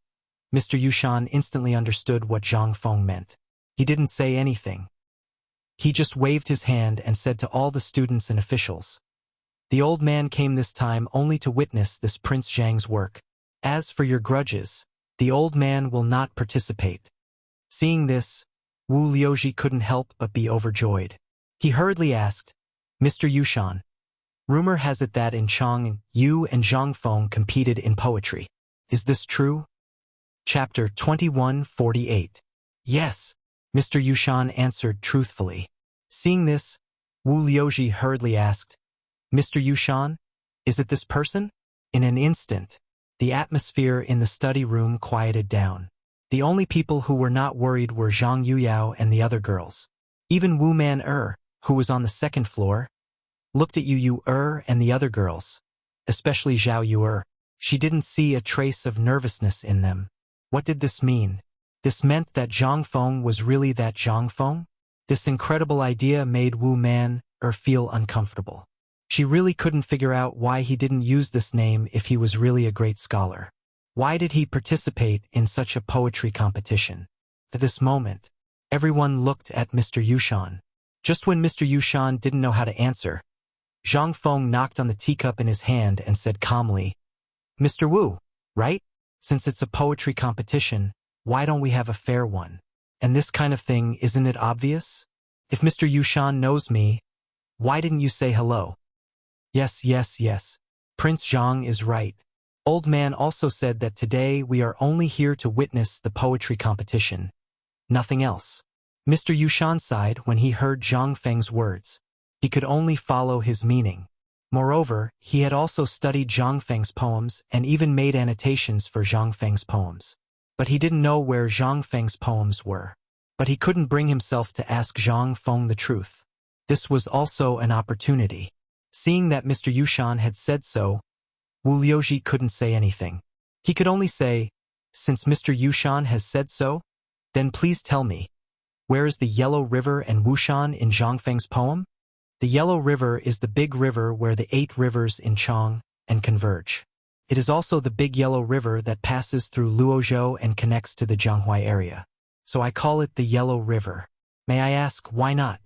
Mr. Yushan instantly understood what Zhang Feng meant. He didn't say anything. He just waved his hand and said to all the students and officials, "The old man came this time only to witness this Prince Zhang's work. As for your grudges, the old man will not participate." Seeing this, Wu Liuji couldn't help but be overjoyed. He hurriedly asked, "Mr. Yushan, rumor has it that in Chang, you and Zhang Feng competed in poetry. Is this true?" Chapter 2148. Yes, Mr. Yushan answered truthfully. Seeing this, Wu Liuji hurriedly asked, "Mr. Yushan, is it this person?" In an instant, the atmosphere in the study room quieted down. The only people who were not worried were Zhang Yuyao and the other girls. Even Wu Man who was on the second floor, looked at Yu and the other girls, especially Zhao Yu. She didn't see a trace of nervousness in them. What did this mean? This meant that Zhang Feng was really that Zhang Feng? This incredible idea made Wu Man feel uncomfortable. She really couldn't figure out why he didn't use this name if he was really a great scholar. Why did he participate in such a poetry competition? At this moment, everyone looked at Mr. Yushan. Just when Mr. Yushan didn't know how to answer, Zhang Feng knocked on the teacup in his hand and said calmly, "Mr. Wu, right? Since it's a poetry competition, why don't we have a fair one? And this kind of thing, isn't it obvious? If Mr. Yushan knows me, why didn't you say hello?" Yes. Prince Zhang is right. Old man also said that today we are only here to witness the poetry competition. Nothing else. Mr. Yushan sighed when he heard Zhang Feng's words. He could only follow his meaning. Moreover, he had also studied Zhang Feng's poems and even made annotations for Zhang Feng's poems. But he didn't know where Zhang Feng's poems were. But he couldn't bring himself to ask Zhang Feng the truth. This was also an opportunity. Seeing that Mr. Yushan had said so, Wu Liuji couldn't say anything. He could only say, "Since Mr. Yushan has said so, then please tell me, where is the Yellow River and Wushan in Zhang Feng's poem?" The Yellow River is the big river where the 8 rivers in Chang and converge. It is also the big Yellow River that passes through Luozhou and connects to the Jianghuai area. So I call it the Yellow River. May I ask why not?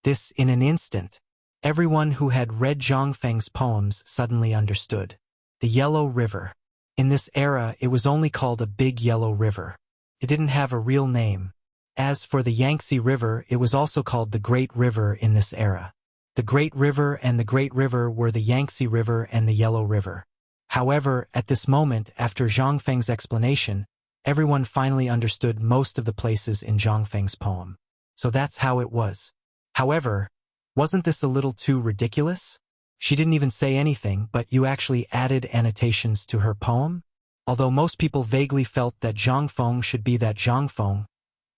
This in an instant. Everyone who had read Zhang Feng's poems suddenly understood. The Yellow River. In this era, it was only called a Big Yellow River. It didn't have a real name. As for the Yangtze River, it was also called the Great River in this era. The Great River and the Great River were the Yangtze River and the Yellow River. However, at this moment, after Zhang Feng's explanation, everyone finally understood most of the places in Zhang Feng's poem. So that's how it was. However, wasn't this a little too ridiculous? She didn't even say anything, but you actually added annotations to her poem? Although most people vaguely felt that Zhang Feng should be that Zhang Feng,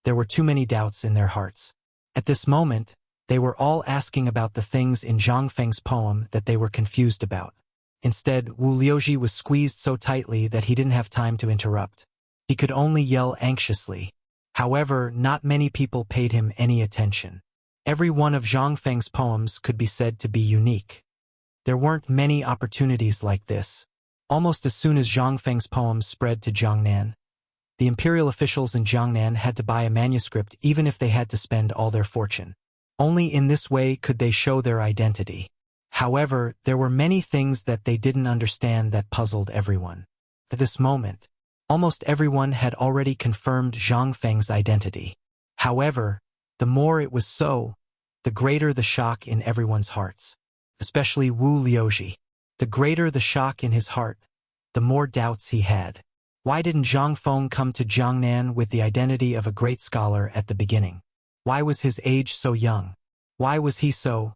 there were too many doubts in their hearts. At this moment, they were all asking about the things in Zhang Feng's poem that they were confused about. Instead, Wu Liuji was squeezed so tightly that he didn't have time to interrupt. He could only yell anxiously. However, not many people paid him any attention. Every one of Zhang Feng's poems could be said to be unique. There weren't many opportunities like this. Almost as soon as Zhang Feng's poems spread to Jiangnan, the imperial officials in Jiangnan had to buy a manuscript even if they had to spend all their fortune. Only in this way could they show their identity. However, there were many things that they didn't understand that puzzled everyone. At this moment, almost everyone had already confirmed Zhang Feng's identity. However, the more it was so, the greater the shock in everyone's hearts. Especially Wu Liuji. The greater the shock in his heart, the more doubts he had. Why didn't Zhang Feng come to Jiangnan with the identity of a great scholar at the beginning? Why was his age so young? Why was he so...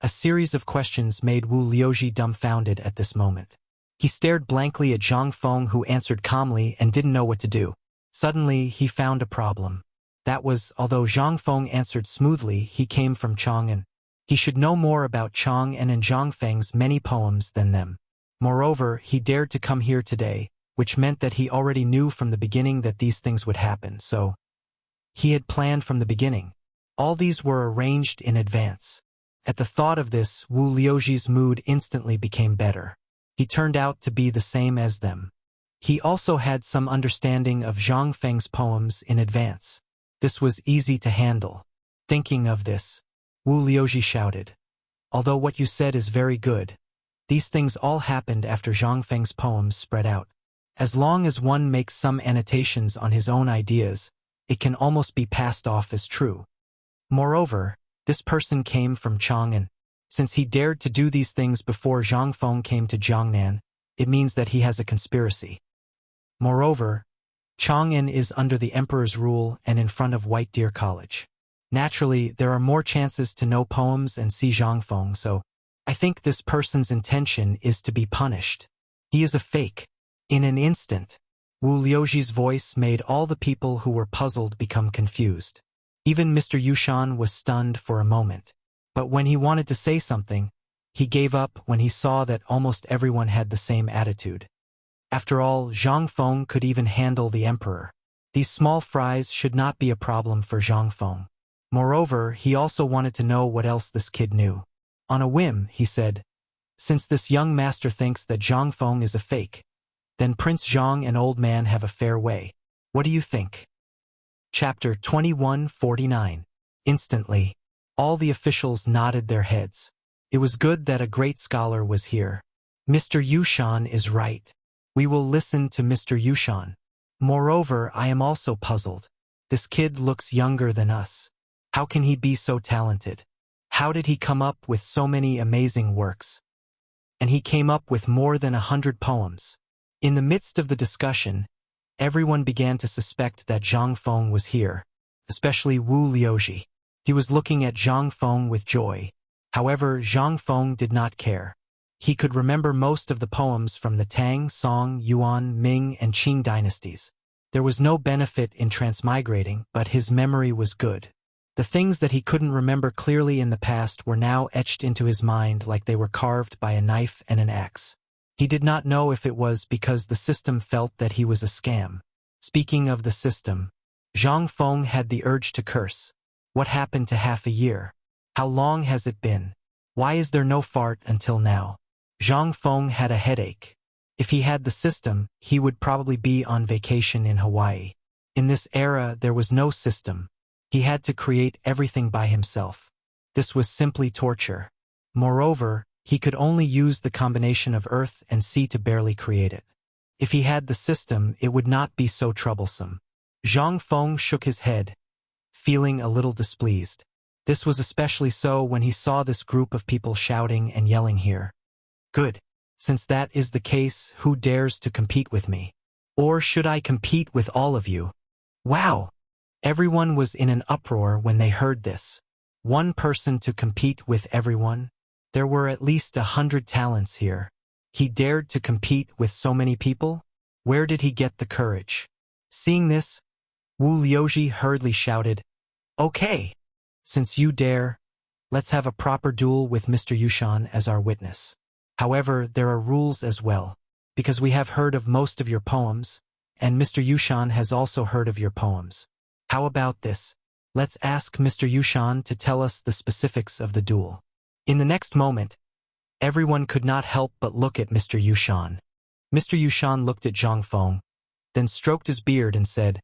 A series of questions made Wu Liuji dumbfounded at this moment. He stared blankly at Zhang Feng, who answered calmly and didn't know what to do. Suddenly, he found a problem. That was, although Zhang Feng answered smoothly, he came from Chang'an. He should know more about Chang and Zhangfeng's many poems than them. Moreover, he dared to come here today, which meant that he already knew from the beginning that these things would happen, so he had planned from the beginning. All these were arranged in advance. At the thought of this, Wu Liuji's mood instantly became better. He turned out to be the same as them. He also had some understanding of Zhang Feng's poems in advance. This was easy to handle. Thinking of this, Wu Liuji shouted, "Although what you said is very good, these things all happened after Zhang Feng's poems spread out. As long as one makes some annotations on his own ideas, it can almost be passed off as true. Moreover, this person came from Chang'an. Since he dared to do these things before Zhang Feng came to Jiangnan, it means that he has a conspiracy. Moreover, Chang'an is under the emperor's rule and in front of White Deer College. Naturally, there are more chances to know poems and see Zhang Feng, so I think this person's intention is to be punished. He is a fake." In an instant, Wu Liuji's voice made all the people who were puzzled become confused. Even Mr. Yushan was stunned for a moment. But when he wanted to say something, he gave up when he saw that almost everyone had the same attitude. After all, Zhang Feng could even handle the emperor. These small fries should not be a problem for Zhang Feng. Moreover, he also wanted to know what else this kid knew. On a whim, he said, "Since this young master thinks that Zhang Feng is a fake, then Prince Zhang and Old Man have a fair way. What do you think?" Chapter 2149. Instantly, all the officials nodded their heads. It was good that a great scholar was here. Mr. Yushan is right. We will listen to Mr. Yushan. Moreover, I am also puzzled. This kid looks younger than us. How can he be so talented? How did he come up with so many amazing works? And he came up with more than 100 poems. In the midst of the discussion, everyone began to suspect that Zhang Feng was here, especially Wu Liuji. He was looking at Zhang Feng with joy. However, Zhang Feng did not care. He could remember most of the poems from the Tang, Song, Yuan, Ming, and Qing dynasties. There was no benefit in transmigrating, but his memory was good. The things that he couldn't remember clearly in the past were now etched into his mind like they were carved by a knife and an axe. He did not know if it was because the system felt that he was a scam. Speaking of the system, Zhang Feng had the urge to curse. What happened to half a year? How long has it been? Why is there no fart until now? Zhang Feng had a headache. If he had the system, he would probably be on vacation in Hawaii. In this era, there was no system. He had to create everything by himself. This was simply torture. Moreover, he could only use the combination of earth and sea to barely create it. If he had the system, it would not be so troublesome. Zhang Feng shook his head, feeling a little displeased. This was especially so when he saw this group of people shouting and yelling here. Good. Since that is the case, who dares to compete with me? Or should I compete with all of you? Wow! Everyone was in an uproar when they heard this. One person to compete with everyone? There were at least 100 talents here. He dared to compete with so many people? Where did he get the courage? Seeing this, Wu Liuji hurriedly shouted, "Okay! Since you dare, let's have a proper duel with Mr. Yushan as our witness. However, there are rules as well, because we have heard of most of your poems, and Mr. Yushan has also heard of your poems. How about this? Let's ask Mr. Yushan to tell us the specifics of the duel." In the next moment, everyone could not help but look at Mr. Yushan. Mr. Yushan looked at Zhang Feng, then stroked his beard and said,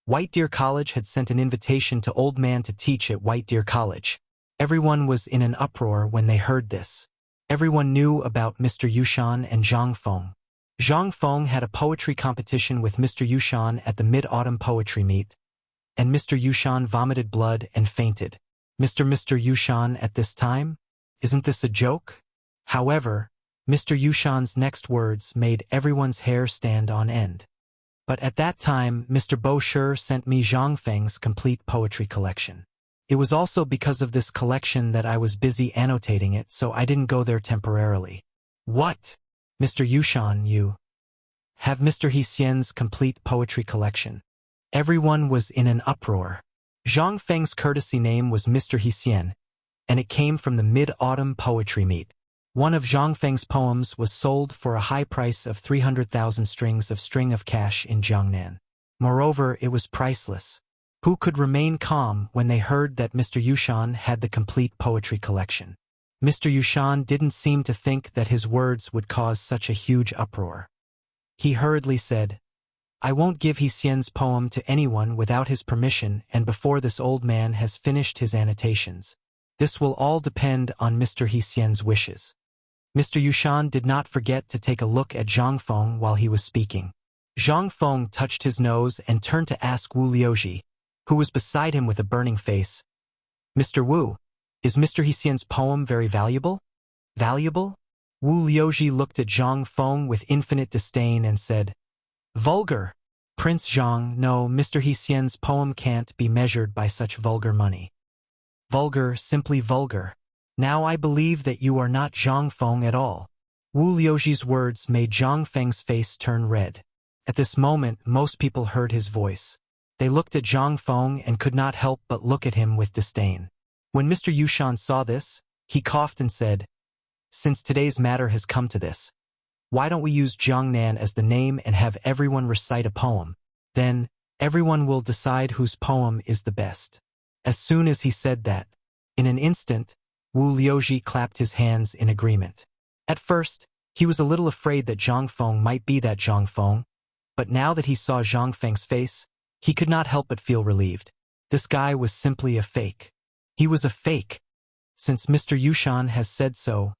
"White Deer College had sent an invitation to Old Man to teach at White Deer College." Everyone was in an uproar when they heard this. Everyone knew about Mr. Yushan and Zhang Feng. Zhang Feng had a poetry competition with Mr. Yushan at the Mid-Autumn Poetry Meet, and Mr. Yushan vomited blood and fainted. Mr. Yushan at this time? Isn't this a joke? However, Mr. Yushan's next words made everyone's hair stand on end. But at that time, Mr. Bo Shi sent me Zhang Feng's complete poetry collection. It was also because of this collection that I was busy annotating it, so I didn't go there temporarily. What? Mr. Yushan, you have Mr. Hsien's complete poetry collection? Everyone was in an uproar. Zhang Feng's courtesy name was Mr. Hsien, and it came from the Mid-Autumn Poetry Meet. One of Zhang Feng's poems was sold for a high price of 300,000 strings of cash in Jiangnan. Moreover, it was priceless. Who could remain calm when they heard that Mr. Yushan had the complete poetry collection? Mr. Yushan didn't seem to think that his words would cause such a huge uproar. He hurriedly said, "I won't give He Xian's poem to anyone without his permission and before this old man has finished his annotations. This will all depend on Mr. He Xian's wishes." Mr. Yushan did not forget to take a look at Zhang Feng while he was speaking. Zhang Feng touched his nose and turned to ask Wu Liuji, who was beside him with a burning face, "Mr. Wu, is Mr. He Xian's poem very valuable?" "Valuable?" Wu Liuji looked at Zhang Feng with infinite disdain and said, "Vulgar! Prince Zhang, no, Mr. He Xian's poem can't be measured by such vulgar money. Vulgar, simply vulgar. Now I believe that you are not Zhang Feng at all." Wu Liuji's words made Zhang Feng's face turn red. At this moment, most people heard his voice. They looked at Zhang Feng and could not help but look at him with disdain. When Mr. Yushan saw this, he coughed and said, "Since today's matter has come to this, why don't we use Jiangnan as the name and have everyone recite a poem? Then, everyone will decide whose poem is the best." As soon as he said that, in an instant, Wu Liuji clapped his hands in agreement. At first, he was a little afraid that Zhang Feng might be that Zhang Feng, but now that he saw Zhang Feng's face, he could not help but feel relieved. This guy was simply a fake. He was a fake. Since Mr. Yushan has said so,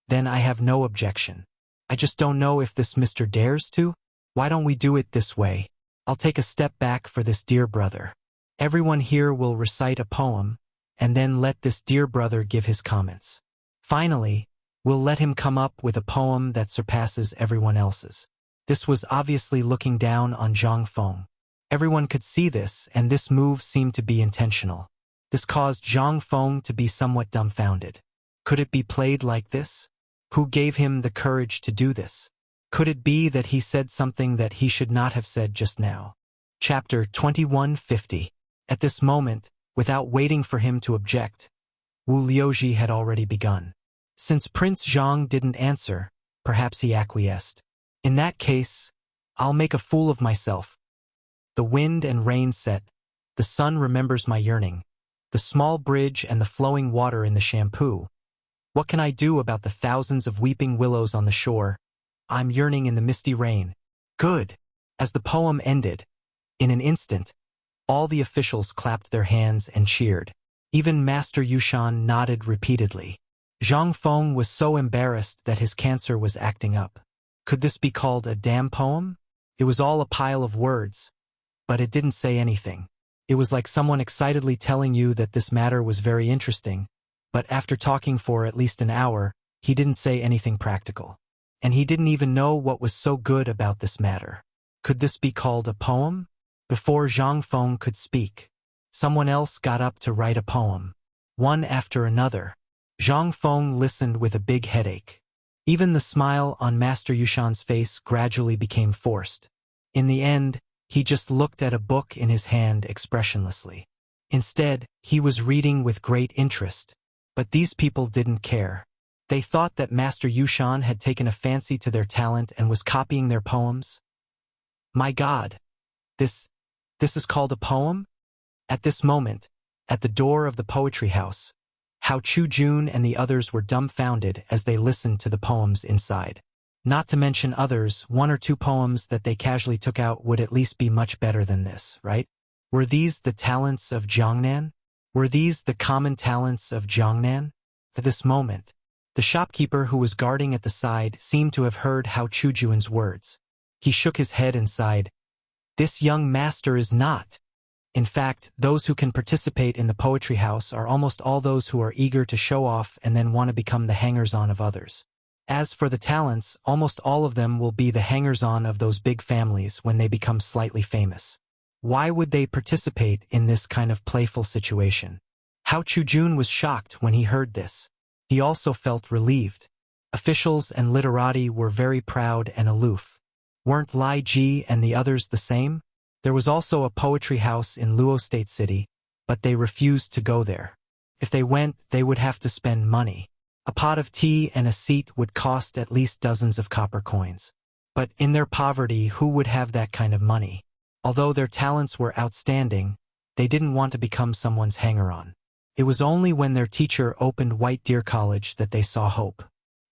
then I have no objection. I just don't know if this Mr. dares to. Why don't we do it this way? I'll take a step back for this dear brother. Everyone here will recite a poem, and then let this dear brother give his comments. Finally, we'll let him come up with a poem that surpasses everyone else's. This was obviously looking down on Zhang Feng. Everyone could see this, and this move seemed to be intentional. This caused Zhang Feng to be somewhat dumbfounded. Could it be played like this? Who gave him the courage to do this? Could it be that he said something that he should not have said just now? Chapter 2150. At this moment, without waiting for him to object, Wu Liuji had already begun. Since Prince Zhang didn't answer, perhaps he acquiesced. In that case, I'll make a fool of myself. The wind and rain set, the sun remembers my yearning, the small bridge and the flowing water in the shampoo. What can I do about the thousands of weeping willows on the shore? I'm yearning in the misty rain. Good! As the poem ended, in an instant, all the officials clapped their hands and cheered. Even Master Yushan nodded repeatedly. Zhang Feng was so embarrassed that his cancer was acting up. Could this be called a damn poem? It was all a pile of words, but it didn't say anything. It was like someone excitedly telling you that this matter was very interesting, but after talking for at least an hour, he didn't say anything practical. And he didn't even know what was so good about this matter. Could this be called a poem? Before Zhang Feng could speak, someone else got up to write a poem. One after another. Zhang Feng listened with a big headache. Even the smile on Master Yushan's face gradually became forced. In the end, he just looked at a book in his hand expressionlessly. Instead, he was reading with great interest. But these people didn't care. They thought that Master Yushan had taken a fancy to their talent and was copying their poems. My God! This is called a poem? At this moment, at the door of the poetry house, Hao Chu-jun and the others were dumbfounded as they listened to the poems inside. Not to mention others, one or two poems that they casually took out would at least be much better than this, right? Were these the talents of Jiangnan? Were these the common talents of Jiangnan? At this moment, the shopkeeper who was guarding at the side seemed to have heard Hao Chu-jun's words. He shook his head and sighed. This young master is not. In fact, those who can participate in the poetry house are almost all those who are eager to show off and then want to become the hangers-on of others. As for the talents, almost all of them will be the hangers-on of those big families when they become slightly famous. Why would they participate in this kind of playful situation? Hao Chu-jun was shocked when he heard this. He also felt relieved. Officials and literati were very proud and aloof. Weren't Lai Ji and the others the same? There was also a poetry house in Luo State City, but they refused to go there. If they went, they would have to spend money. A pot of tea and a seat would cost at least dozens of copper coins. But in their poverty, who would have that kind of money? Although their talents were outstanding, they didn't want to become someone's hanger-on. It was only when their teacher opened White Deer College that they saw hope.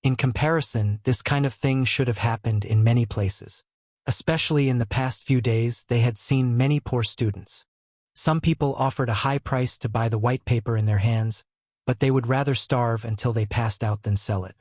In comparison, this kind of thing should have happened in many places. Especially in the past few days, they had seen many poor students. Some people offered a high price to buy the white paper in their hands, but they would rather starve until they passed out than sell it.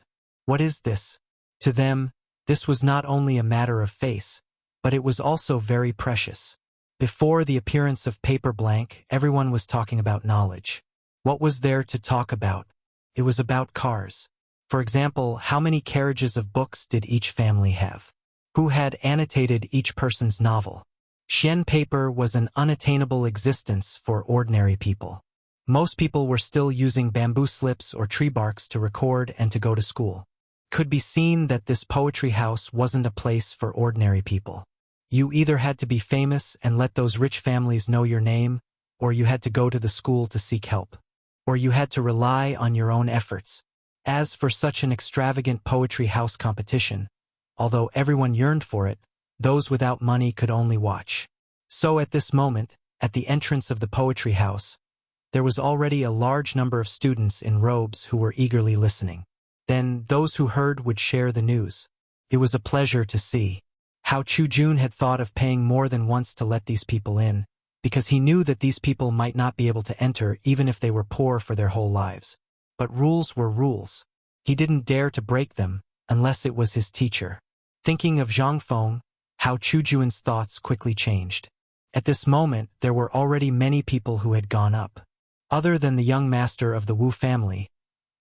What is this? To them, this was not only a matter of face, but it was also very precious. Before the appearance of paper blank, everyone was talking about knowledge. What was there to talk about? It was about cars. For example, how many carriages of books did each family have? Who had annotated each person's novel? Xian paper was an unattainable existence for ordinary people. Most people were still using bamboo slips or tree barks to record and to go to school. It could be seen that this poetry house wasn't a place for ordinary people. You either had to be famous and let those rich families know your name, or you had to go to the school to seek help. Or you had to rely on your own efforts. As for such an extravagant poetry house competition, although everyone yearned for it, those without money could only watch. So at this moment, at the entrance of the poetry house, there was already a large number of students in robes who were eagerly listening. Then those who heard would share the news. It was a pleasure to see how Chu Jun had thought of paying more than once to let these people in, because he knew that these people might not be able to enter even if they were poor for their whole lives. But rules were rules. He didn't dare to break them, unless it was his teacher. Thinking of Zhang Feng, how Chu Jun's thoughts quickly changed. At this moment, there were already many people who had gone up. Other than the young master of the Wu family,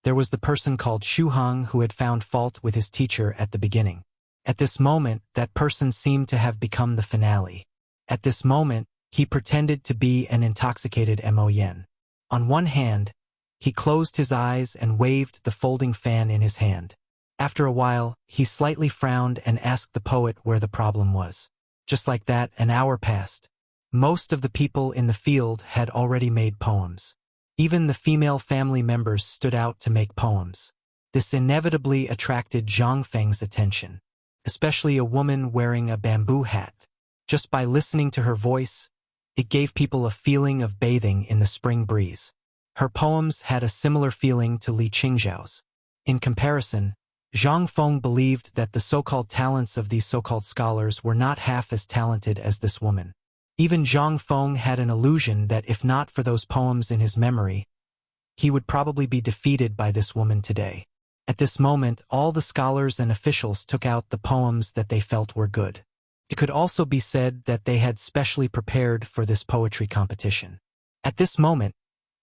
there was the person called Xu Hang who had found fault with his teacher at the beginning. At this moment, that person seemed to have become the finale. At this moment, he pretended to be an intoxicated Mo Yen. On one hand, he closed his eyes and waved the folding fan in his hand. After a while, he slightly frowned and asked the poet where the problem was. Just like that, an hour passed. Most of the people in the field had already made poems. Even the female family members stood out to make poems. This inevitably attracted Zhang Feng's attention, especially a woman wearing a bamboo hat. Just by listening to her voice, it gave people a feeling of bathing in the spring breeze. Her poems had a similar feeling to Li Qingzhao's. In comparison, Zhang Feng believed that the so-called talents of these so-called scholars were not half as talented as this woman. Even Zhang Feng had an illusion that if not for those poems in his memory, he would probably be defeated by this woman today. At this moment, all the scholars and officials took out the poems that they felt were good. It could also be said that they had specially prepared for this poetry competition. At this moment,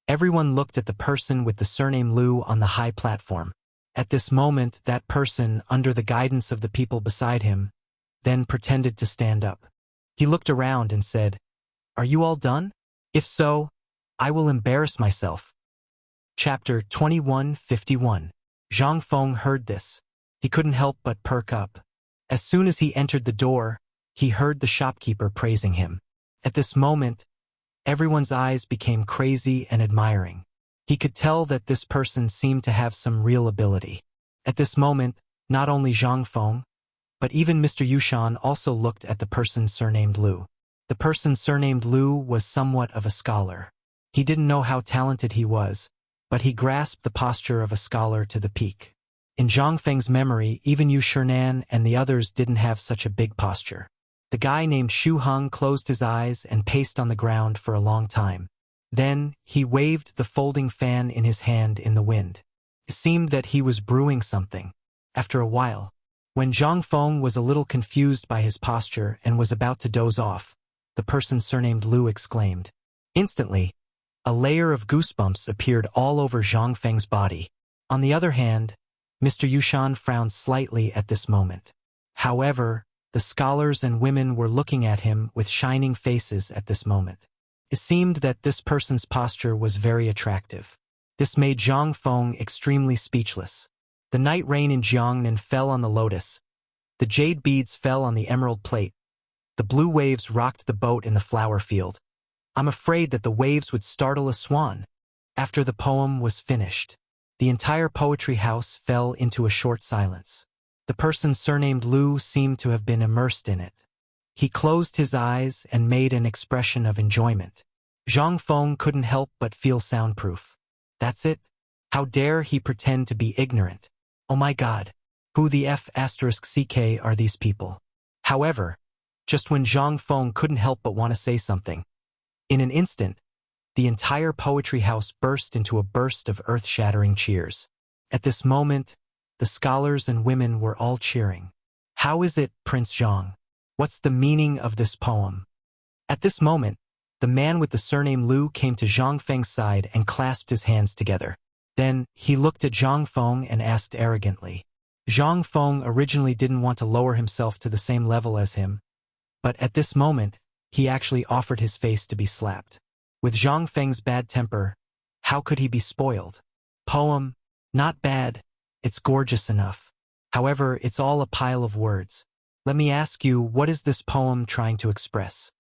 everyone looked at the person with the surname Liu on the high platform. At this moment, that person, under the guidance of the people beside him, then pretended to stand up. He looked around and said, "Are you all done? If so, I will embarrass myself." Chapter 2151. Zhang Feng heard this. He couldn't help but perk up. As soon as he entered the door, he heard the shopkeeper praising him. At this moment, everyone's eyes became crazy and admiring. He could tell that this person seemed to have some real ability. At this moment, not only Zhang Feng, but even Mr. Yushan also looked at the person surnamed Liu. The person surnamed Liu was somewhat of a scholar. He didn't know how talented he was, but he grasped the posture of a scholar to the peak. In Zhang Feng's memory, even Yu Shernan and the others didn't have such a big posture. The guy named Xu Heng closed his eyes and paced on the ground for a long time. Then, he waved the folding fan in his hand in the wind. It seemed that he was brewing something. After a while, when Zhang Feng was a little confused by his posture and was about to doze off, the person surnamed Liu exclaimed. Instantly, a layer of goosebumps appeared all over Zhang Feng's body. On the other hand, Mr. Yushan frowned slightly at this moment. However, the scholars and women were looking at him with shining faces at this moment. It seemed that this person's posture was very attractive. This made Zhang Feng extremely speechless. The night rain in Jiangnan fell on the lotus. The jade beads fell on the emerald plate. The blue waves rocked the boat in the flower field. I'm afraid that the waves would startle a swan. After the poem was finished, the entire poetry house fell into a short silence. The person surnamed Lu seemed to have been immersed in it. He closed his eyes and made an expression of enjoyment. Zhang Feng couldn't help but feel soundproof. That's it? How dare he pretend to be ignorant? Oh my God, who the F***ck are these people? However, just when Zhang Feng couldn't help but want to say something, in an instant, the entire poetry house burst into a burst of earth-shattering cheers. At this moment, the scholars and women were all cheering. How is it, Prince Zhang? What's the meaning of this poem? At this moment, the man with the surname Lu came to Zhang Feng's side and clasped his hands together. Then, he looked at Zhang Feng and asked arrogantly. Zhang Feng originally didn't want to lower himself to the same level as him, but at this moment, he actually offered his face to be slapped. With Zhang Feng's bad temper, how could he be spoiled? Poem, not bad, it's gorgeous enough. However, it's all a pile of words. Let me ask you, what is this poem trying to express?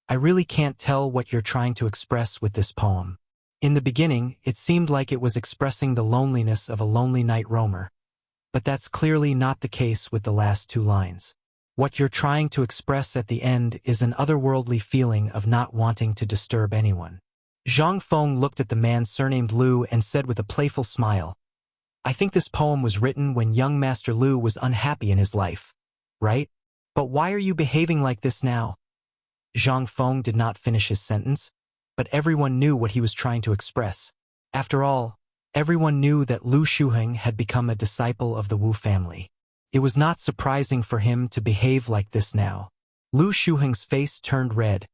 I really can't tell what you're trying to express with this poem. In the beginning, it seemed like it was expressing the loneliness of a lonely night roamer. But that's clearly not the case with the last two lines. What you're trying to express at the end is an otherworldly feeling of not wanting to disturb anyone. Zhang Feng looked at the man surnamed Lu and said with a playful smile, I think this poem was written when young Master Lu was unhappy in his life, right? But why are you behaving like this now? Zhang Feng did not finish his sentence, but everyone knew what he was trying to express. After all, everyone knew that Lu Shuheng had become a disciple of the Wu family. It was not surprising for him to behave like this now. Lu Shuheng's face turned red,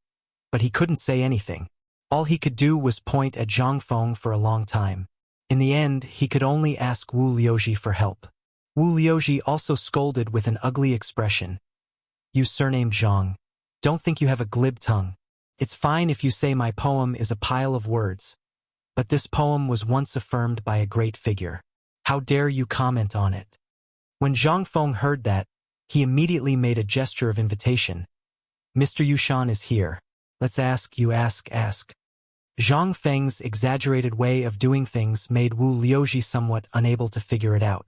but he couldn't say anything. All he could do was point at Zhang Feng for a long time. In the end, he could only ask Wu Liuji for help. Wu Liuji also scolded with an ugly expression. You surnamed Zhang. Don't think you have a glib tongue. It's fine if you say my poem is a pile of words. But this poem was once affirmed by a great figure. How dare you comment on it? When Zhang Feng heard that, he immediately made a gesture of invitation. Mr. Yushan is here. Let's ask. Zhang Feng's exaggerated way of doing things made Wu Liuji somewhat unable to figure it out.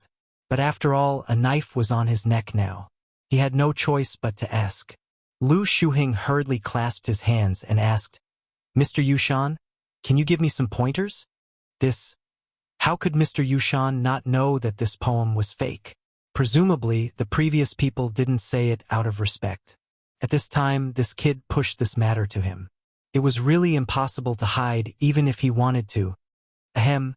But after all, a knife was on his neck now. He had no choice but to ask. Lu Shuheng hurriedly clasped his hands and asked, Mr. Yushan, can you give me some pointers? How could Mr. Yushan not know that this poem was fake? Presumably, the previous people didn't say it out of respect. At this time, this kid pushed this matter to him. It was really impossible to hide even if he wanted to. Ahem.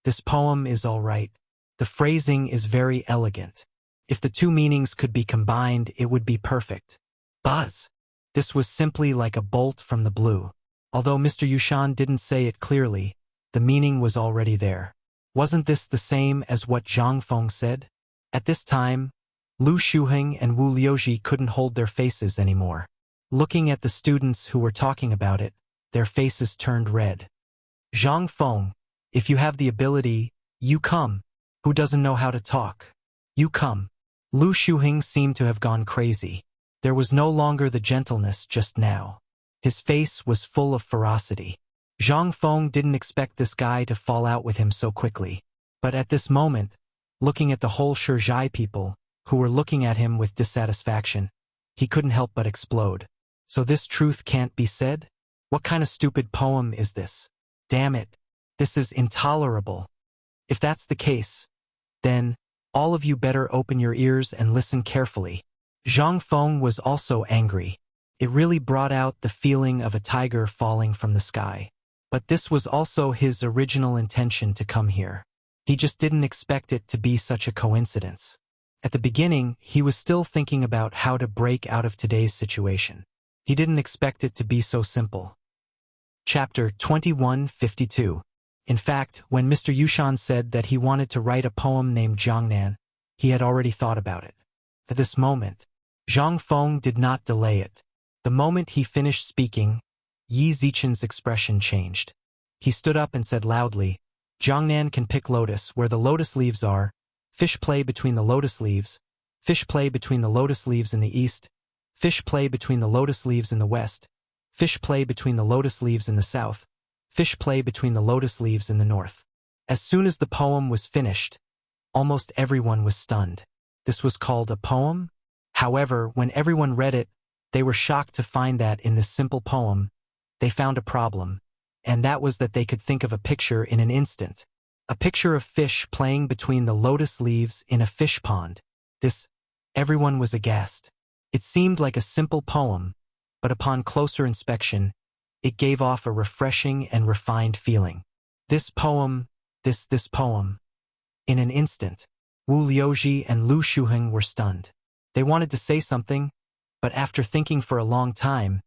This poem is all right. The phrasing is very elegant. If the two meanings could be combined, it would be perfect. Buzz. This was simply like a bolt from the blue. Although Mr. Yushan didn't say it clearly, the meaning was already there. Wasn't this the same as what Zhang Feng said? At this time, Lu Shuheng and Wu Liuji couldn't hold their faces anymore. Looking at the students who were talking about it, their faces turned red. Zhang Feng, if you have the ability, you come. Who doesn't know how to talk? You come. Lu Shuheng seemed to have gone crazy. There was no longer the gentleness just now. His face was full of ferocity. Zhang Feng didn't expect this guy to fall out with him so quickly. But at this moment, looking at the whole Shizhai people, who were looking at him with dissatisfaction, he couldn't help but explode. So this truth can't be said? What kind of stupid poem is this? Damn it. This is intolerable. If that's the case, then all of you better open your ears and listen carefully. Zhang Feng was also angry. It really brought out the feeling of a tiger falling from the sky. But this was also his original intention to come here. He just didn't expect it to be such a coincidence. At the beginning, he was still thinking about how to break out of today's situation. He didn't expect it to be so simple. Chapter 2152. In fact, when Mr. Yushan said that he wanted to write a poem named Jiangnan, he had already thought about it. At this moment, Zhang Feng did not delay it. The moment he finished speaking, Yi Zichen's expression changed. He stood up and said loudly, Jiangnan can pick lotus where the lotus leaves are, fish play between the lotus leaves, fish play between the lotus leaves in the east, fish play between the lotus leaves in the west, fish play between the lotus leaves in the south, fish play between the lotus leaves in the north. As soon as the poem was finished, almost everyone was stunned. This was called a poem? However, when everyone read it, they were shocked to find that in this simple poem, they found a problem, and that was that they could think of a picture in an instant. A picture of fish playing between the lotus leaves in a fish pond. Everyone was aghast. It seemed like a simple poem, but upon closer inspection, it gave off a refreshing and refined feeling. This poem. In an instant, Wu Liuji and Lu Shuheng were stunned. They wanted to say something, but after thinking for a long time,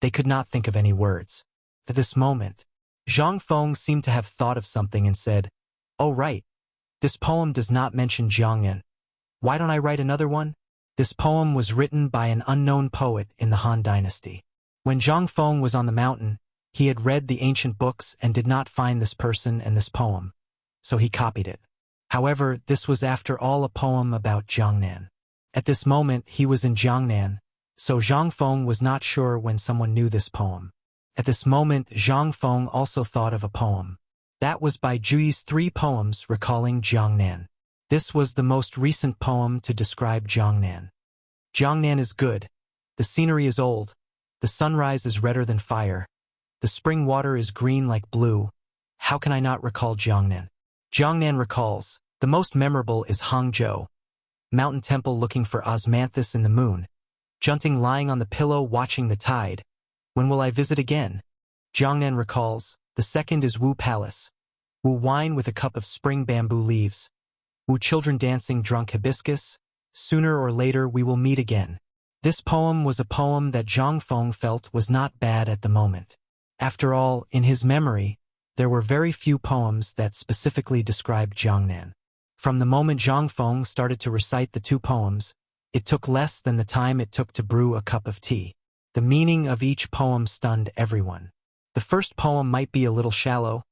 they could not think of any words. At this moment, Zhang Feng seemed to have thought of something and said, "Oh right, this poem does not mention Jiangnan. Why don't I write another one?" This poem was written by an unknown poet in the Han Dynasty. When Zhang Feng was on the mountain, he had read the ancient books and did not find this person and this poem, so he copied it. However, this was after all a poem about Jiangnan. At this moment, he was in Jiangnan, so Zhang Feng was not sure when someone knew this poem. At this moment, Zhang Feng also thought of a poem. That was by Juyi's 3 poems recalling Jiangnan. This was the most recent poem to describe Jiangnan. Jiangnan is good. The scenery is old. The sunrise is redder than fire. The spring water is green like blue. How can I not recall Jiangnan? Jiangnan recalls. The most memorable is Hangzhou. Mountain temple looking for osmanthus in the moon. Junting lying on the pillow watching the tide. When will I visit again? Jiangnan recalls. The second is Wu Palace. Wu wine with a cup of spring bamboo leaves. Wu children dancing drunk hibiscus. Sooner or later we will meet again. This poem was a poem that Zhang Feng felt was not bad at the moment. After all, in his memory, there were very few poems that specifically described Jiangnan. From the moment Zhang Feng started to recite the 2 poems, it took less than the time it took to brew a cup of tea. The meaning of each poem stunned everyone. The first poem might be a little shallow,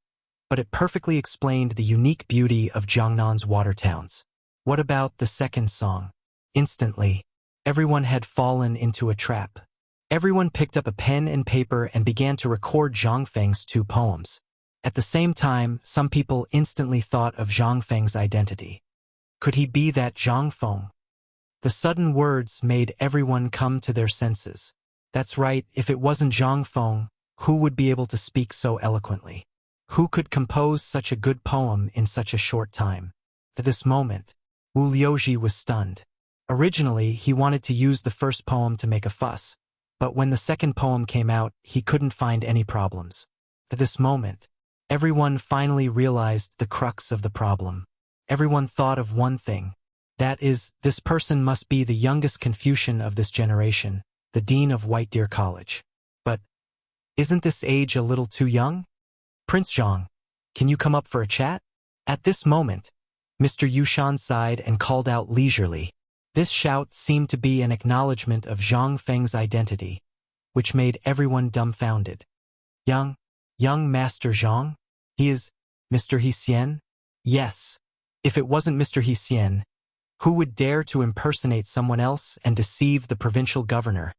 but it perfectly explained the unique beauty of Jiangnan's water towns. What about the second song? Instantly, everyone had fallen into a trap. Everyone picked up a pen and paper and began to record Zhang Feng's 2 poems. At the same time, some people instantly thought of Zhang Feng's identity. Could he be that Zhang Feng? The sudden words made everyone come to their senses. That's right, if it wasn't Zhang Feng, who would be able to speak so eloquently? Who could compose such a good poem in such a short time? At this moment, Wu Liuji was stunned. Originally, he wanted to use the first poem to make a fuss, but when the second poem came out, he couldn't find any problems. At this moment, everyone finally realized the crux of the problem. Everyone thought of one thing. That is, this person must be the youngest Confucian of this generation, the dean of White Deer College. But isn't this age a little too young? Prince Zhang, can you come up for a chat? At this moment, Mr. Yushan sighed and called out leisurely. This shout seemed to be an acknowledgement of Zhang Feng's identity, which made everyone dumbfounded. Young Master Zhang? He is Mr. Hsien? Yes. If it wasn't Mr. Hsien, who would dare to impersonate someone else and deceive the provincial governor?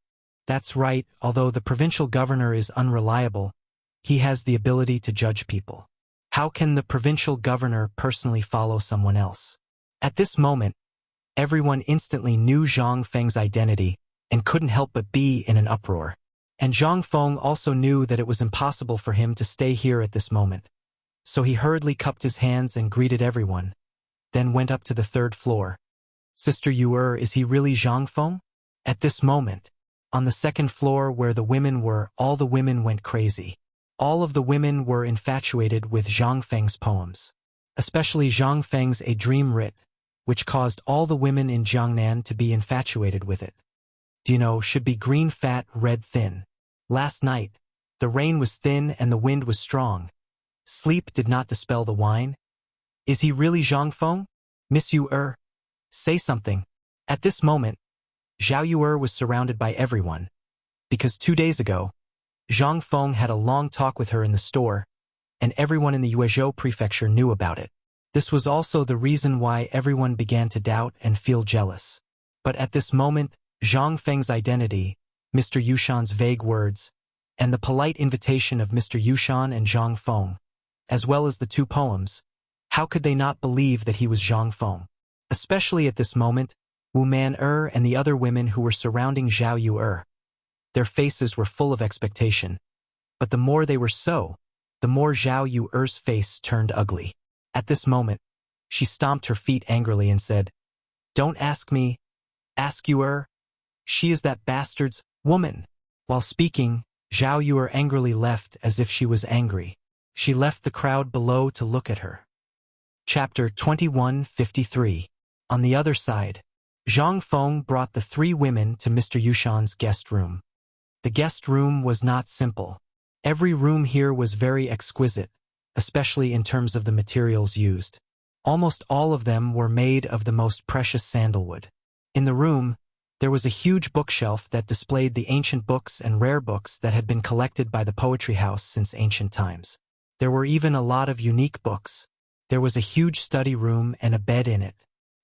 That's right, although the provincial governor is unreliable, he has the ability to judge people. How can the provincial governor personally follow someone else? At this moment, everyone instantly knew Zhang Feng's identity and couldn't help but be in an uproar. And Zhang Feng also knew that it was impossible for him to stay here at this moment. So he hurriedly cupped his hands and greeted everyone, then went up to the 3rd floor. Sister Yu, is he really Zhang Feng? At this moment, on the 2nd floor where the women were, all the women went crazy. All of the women were infatuated with Zhang Feng's poems, especially Zhang Feng's A Dream Writ, which caused all the women in Jiangnan to be infatuated with it. Do you know, should be green fat, red thin. Last night, the rain was thin and the wind was strong. Sleep did not dispel the wine. Is he really Zhang Feng? Miss Yu, say something. At this moment, Zhao Yu was surrounded by everyone, because 2 days ago, Zhang Feng had a long talk with her in the store, and everyone in the Yuezhou prefecture knew about it. This was also the reason why everyone began to doubt and feel jealous. But at this moment, Zhang Feng's identity, Mr. Yushan's vague words, and the polite invitation of Mr. Yushan and Zhang Feng, as well as the two poems, how could they not believe that he was Zhang Feng? Especially at this moment, Wu Man-er and the other women who were surrounding Zhao Yu-er. Their faces were full of expectation, but the more they were so, the more Zhao Yu-er's face turned ugly. At this moment, she stomped her feet angrily and said, "Don't ask me, ask Yu-er. She is that bastard's woman." While speaking, Zhao Yu-er angrily left as if she was angry. She left the crowd below to look at her. Chapter 21:53. On the other side, Zhang Feng brought the three women to Mr. Yushan's guest room. The guest room was not simple. Every room here was very exquisite, especially in terms of the materials used. Almost all of them were made of the most precious sandalwood. In the room, there was a huge bookshelf that displayed the ancient books and rare books that had been collected by the poetry house since ancient times. There were even a lot of unique books. There was a huge study room and a bed in it.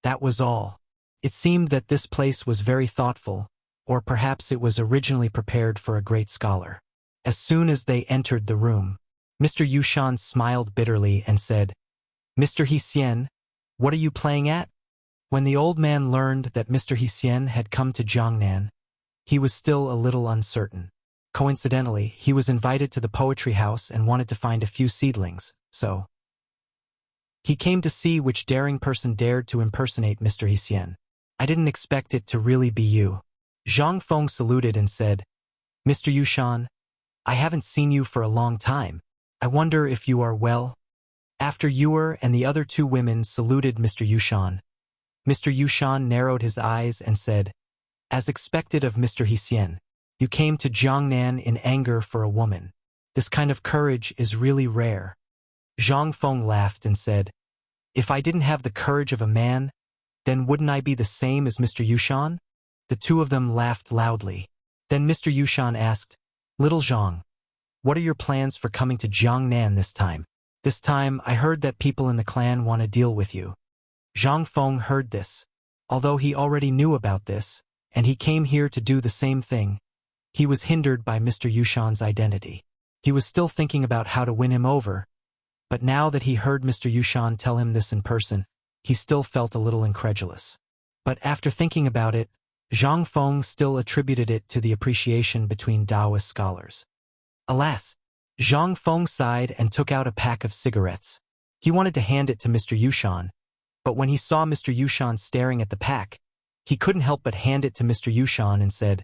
That was all. It seemed that this place was very thoughtful, or perhaps it was originally prepared for a great scholar. As soon as they entered the room, Mr. Yushan smiled bitterly and said, "Mr. Hsien, what are you playing at?" When the old man learned that Mr. Hsien had come to Jiangnan, he was still a little uncertain. Coincidentally, he was invited to the poetry house and wanted to find a few seedlings, so he came to see which daring person dared to impersonate Mr. Hsien. "I didn't expect it to really be you." Zhang Feng saluted and said, "Mr. Yushan, I haven't seen you for a long time. I wonder if you are well?" After Yuer and the other two women saluted Mr. Yushan, Mr. Yushan narrowed his eyes and said, "As expected of Mr. Hsien, you came to Jiangnan in anger for a woman. This kind of courage is really rare." Zhang Feng laughed and said, "If I didn't have the courage of a man, then wouldn't I be the same as Mr. Yushan?" The two of them laughed loudly. Then Mr. Yushan asked, "Little Zhang, what are your plans for coming to Jiangnan this time? This time I heard that people in the clan want to deal with you." Zhang Feng heard this. Although he already knew about this, and he came here to do the same thing, he was hindered by Mr. Yushan's identity. He was still thinking about how to win him over, but now that he heard Mr. Yushan tell him this in person, he still felt a little incredulous. But after thinking about it, Zhang Feng still attributed it to the appreciation between Taoist scholars. Alas, Zhang Feng sighed and took out a pack of cigarettes. He wanted to hand it to Mr. Yushan, but when he saw Mr. Yushan staring at the pack, he couldn't help but hand it to Mr. Yushan and said,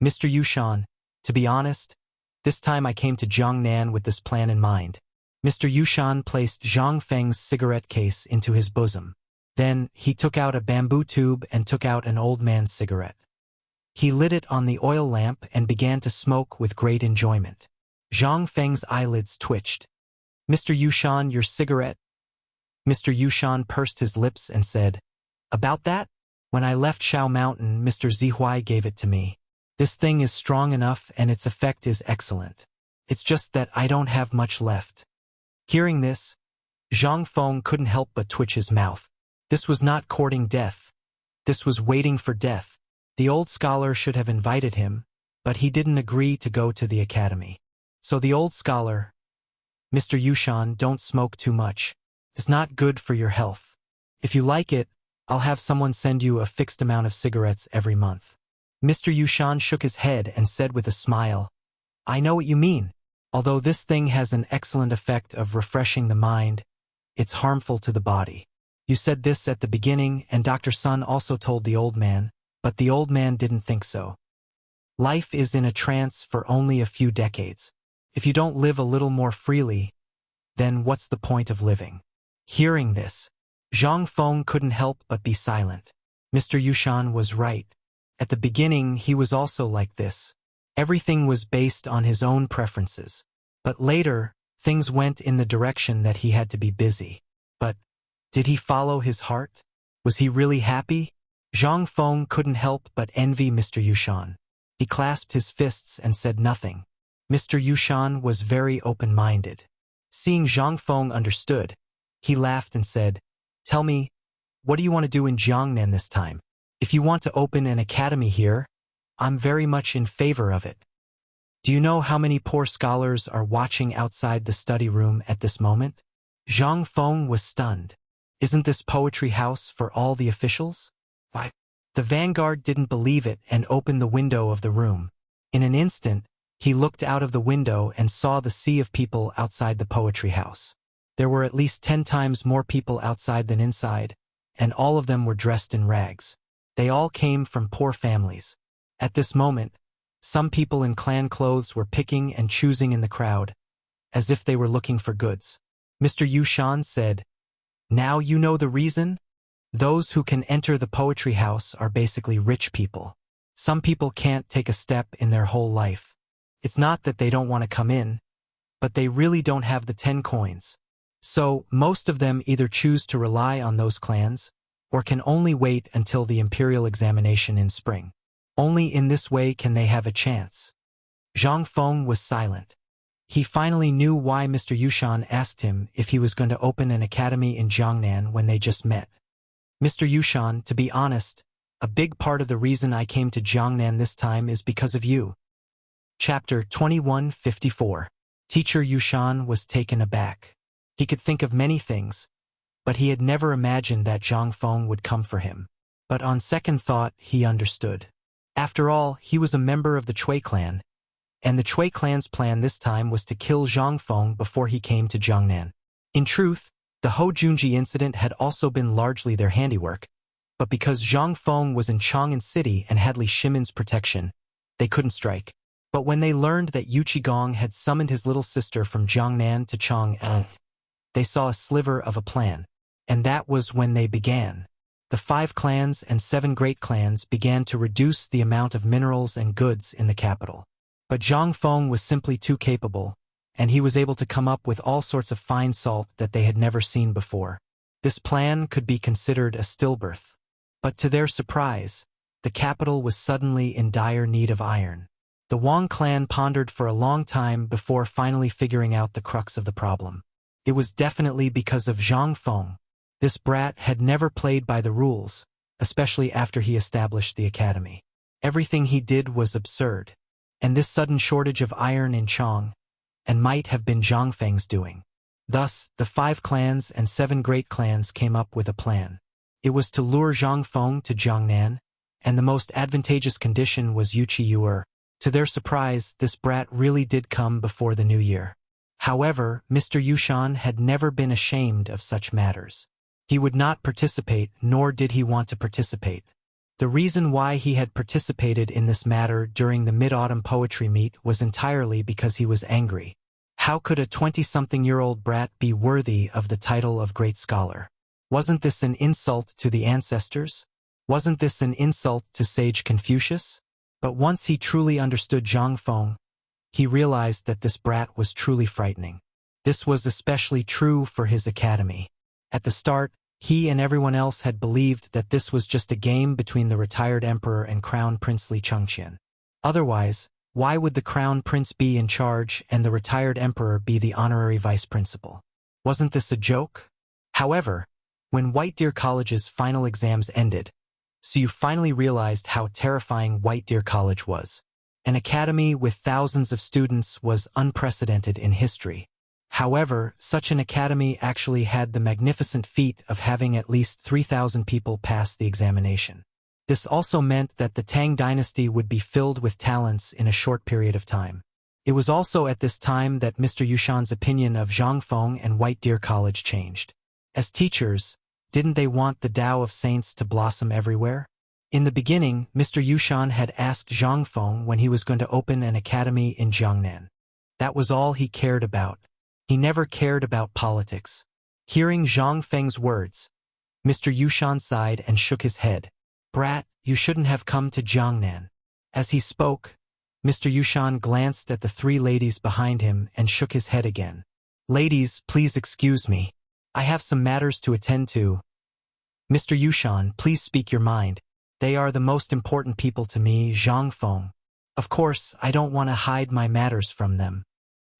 "Mr. Yushan, to be honest, this time I came to Jiangnan with this plan in mind." Mr. Yushan placed Zhang Feng's cigarette case into his bosom. Then he took out a bamboo tube and took out an old man's cigarette. He lit it on the oil lamp and began to smoke with great enjoyment. Zhang Feng's eyelids twitched. "Mr. Yushan, your cigarette?" Mr. Yushan pursed his lips and said, "About that? When I left Shao Mountain, Mr. Zihuai gave it to me. This thing is strong enough and its effect is excellent. It's just that I don't have much left." Hearing this, Zhang Feng couldn't help but twitch his mouth. This was not courting death. This was waiting for death. The old scholar should have invited him, but he didn't agree to go to the academy. So the old scholar, "Mr. Yushan, don't smoke too much. It's not good for your health. If you like it, I'll have someone send you a fixed amount of cigarettes every month." Mr. Yushan shook his head and said with a smile, "I know what you mean. Although this thing has an excellent effect of refreshing the mind, it's harmful to the body. You said this at the beginning, and Dr. Sun also told the old man, but the old man didn't think so. Life is in a trance for only a few decades. If you don't live a little more freely, then what's the point of living?" Hearing this, Zhang Feng couldn't help but be silent. Mr. Yushan was right. At the beginning, he was also like this. Everything was based on his own preferences. But later, things went in the direction that he had to be busy. But did he follow his heart? Was he really happy? Zhang Feng couldn't help but envy Mr. Yushan. He clasped his fists and said nothing. Mr. Yushan was very open-minded. Seeing Zhang Feng understood, he laughed and said, "Tell me, what do you want to do in Jiangnan this time? If you want to open an academy here, I'm very much in favor of it." Do you know how many poor scholars are watching outside the study room at this moment? Zhang Feng was stunned. Isn't this poetry house for all the officials? Why? The vanguard didn't believe it and opened the window of the room. In an instant, he looked out of the window and saw the sea of people outside the poetry house. There were at least 10 times more people outside than inside, and all of them were dressed in rags. They all came from poor families. At this moment, some people in clan clothes were picking and choosing in the crowd, as if they were looking for goods. Mr. Yushan said, "Now you know the reason? Those who can enter the poetry house are basically rich people. Some people can't take a step in their whole life. It's not that they don't want to come in, but they really don't have the 10 coins. So, most of them either choose to rely on those clans, or can only wait until the imperial examination in spring. Only in this way can they have a chance." Zhang Feng was silent. He finally knew why Mr. Yushan asked him if he was going to open an academy in Jiangnan when they just met. "Mr. Yushan, to be honest, a big part of the reason I came to Jiangnan this time is because of you." Chapter 2154. Teacher Yushan was taken aback. He could think of many things, but he had never imagined that Zhang Feng would come for him. But on second thought, he understood. After all, he was a member of the Chui clan, and the Chui clan's plan this time was to kill Zhang Feng before he came to Jiangnan. In truth, the Ho Junji incident had also been largely their handiwork, but because Zhang Feng was in Chang'an City and had Li Shimin's protection, they couldn't strike. But when they learned that Yu Qigong had summoned his little sister from Jiangnan to Chang'an, they saw a sliver of a plan. And that was when they began. The 5 clans and 7 great clans began to reduce the amount of minerals and goods in the capital. But Zhang Feng was simply too capable, and he was able to come up with all sorts of fine salt that they had never seen before. This plan could be considered a stillbirth. But to their surprise, the capital was suddenly in dire need of iron. The Wang clan pondered for a long time before finally figuring out the crux of the problem. It was definitely because of Zhang Feng. This brat had never played by the rules, especially after he established the academy. Everything he did was absurd, and this sudden shortage of iron in Chang and might have been Zhang Feng's doing. Thus, the 5 clans and 7 great clans came up with a plan. It was to lure Zhang Feng to Jiangnan, and the most advantageous condition was Yu Qiyuer. To their surprise, this brat really did come before the new year. However, Mr. Yushan had never been ashamed of such matters. He would not participate, nor did he want to participate. The reason why he had participated in this matter during the mid-autumn poetry meet was entirely because he was angry. How could a 20-something-year-old brat be worthy of the title of great scholar? Wasn't this an insult to the ancestors? Wasn't this an insult to sage Confucius? But once he truly understood Zhang Feng, he realized that this brat was truly frightening. This was especially true for his academy. At the start, he and everyone else had believed that this was just a game between the retired emperor and Crown Prince Li Chengqian. Otherwise, why would the Crown Prince be in charge and the retired emperor be the honorary vice principal? Wasn't this a joke? However, when White Deer College's final exams ended, so you finally realized how terrifying White Deer College was. An academy with thousands of students was unprecedented in history. However, such an academy actually had the magnificent feat of having at least 3,000 people pass the examination. This also meant that the Tang dynasty would be filled with talents in a short period of time. It was also at this time that Mr. Yushan's opinion of Zhang Feng and White Deer College changed. As teachers, didn't they want the Tao of Saints to blossom everywhere? In the beginning, Mr. Yushan had asked Zhang Feng when he was going to open an academy in Jiangnan. That was all he cared about. He never cared about politics. Hearing Zhang Feng's words, Mr. Yushan sighed and shook his head. "Brat, you shouldn't have come to Jiangnan." As he spoke, Mr. Yushan glanced at the 3 ladies behind him and shook his head again. "Ladies, please excuse me. I have some matters to attend to." "Mr. Yushan, please speak your mind. They are the most important people to me, Zhang Feng. Of course, I don't want to hide my matters from them."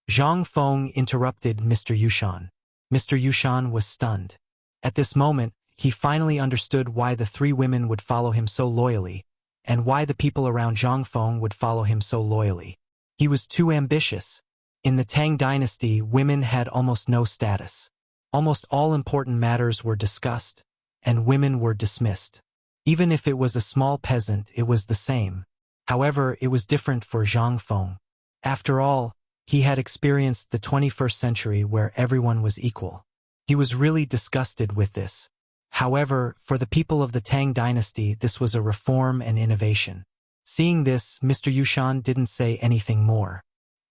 Zhang Feng interrupted Mr. Yushan. Mr. Yushan was stunned. At this moment, he finally understood why the 3 women would follow him so loyally, and why the people around Zhang Feng would follow him so loyally. He was too ambitious. In the Tang dynasty, women had almost no status. Almost all important matters were discussed, and women were dismissed. Even if it was a small peasant, it was the same. However, it was different for Zhang Feng. After all, he had experienced the 21st century where everyone was equal. He was really disgusted with this. However, for the people of the Tang dynasty, this was a reform and innovation. Seeing this, Mr. Yushan didn't say anything more.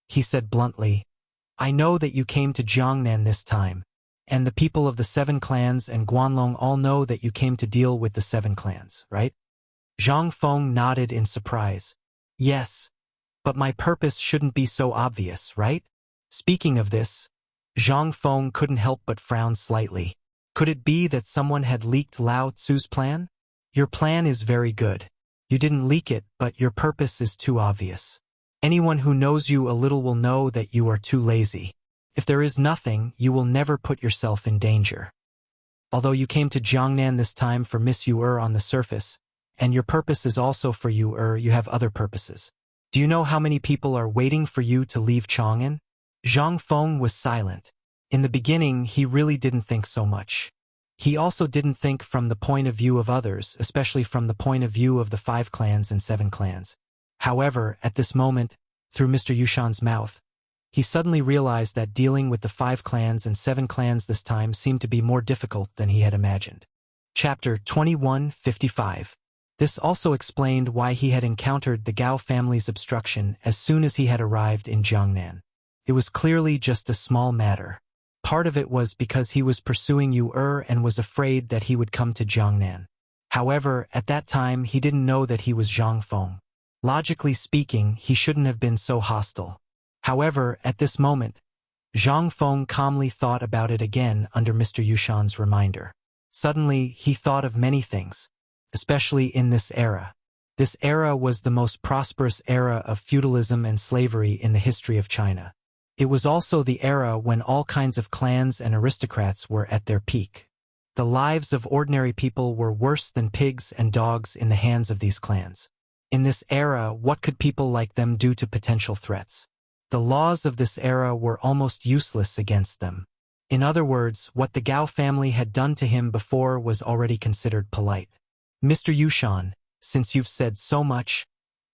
He said bluntly, "I know that you came to Jiangnan this time, and the people of the 7 clans and Guanlong all know that you came to deal with the 7 clans, right?" Zhang Feng nodded in surprise. "Yes, but my purpose shouldn't be so obvious, right?" Speaking of this, Zhang Feng couldn't help but frown slightly. Could it be that someone had leaked Lao Tzu's plan? Your plan is very good. You didn't leak it, but your purpose is too obvious. Anyone who knows you a little will know that you are too lazy. If there is nothing, you will never put yourself in danger. Although you came to Jiangnan this time for Miss Yu on the surface, and your purpose is also for Yu, you have other purposes. Do you know how many people are waiting for you to leave Chang'an? Zhang Feng was silent. In the beginning, he really didn't think so much. He also didn't think from the point of view of others, especially from the point of view of the 5 clans and 7 clans. However, at this moment, through Mr. Yushan's mouth, he suddenly realized that dealing with the 5 clans and 7 clans this time seemed to be more difficult than he had imagined. Chapter 21:55. This also explained why he had encountered the Gao family's obstruction as soon as he had arrived in Jiangnan. It was clearly just a small matter. Part of it was because he was pursuing Yu and was afraid that he would come to Jiangnan. However, at that time he didn't know that he was Zhang Feng. Logically speaking, he shouldn't have been so hostile. However, at this moment, Zhang Feng calmly thought about it again under Mr. Yushan's reminder. Suddenly, he thought of many things, especially in this era. This era was the most prosperous era of feudalism and slavery in the history of China. It was also the era when all kinds of clans and aristocrats were at their peak. The lives of ordinary people were worse than pigs and dogs in the hands of these clans. In this era, what could people like them do to potential threats? The laws of this era were almost useless against them. In other words, what the Gao family had done to him before was already considered polite. "Mr. Yushan, since you've said so much,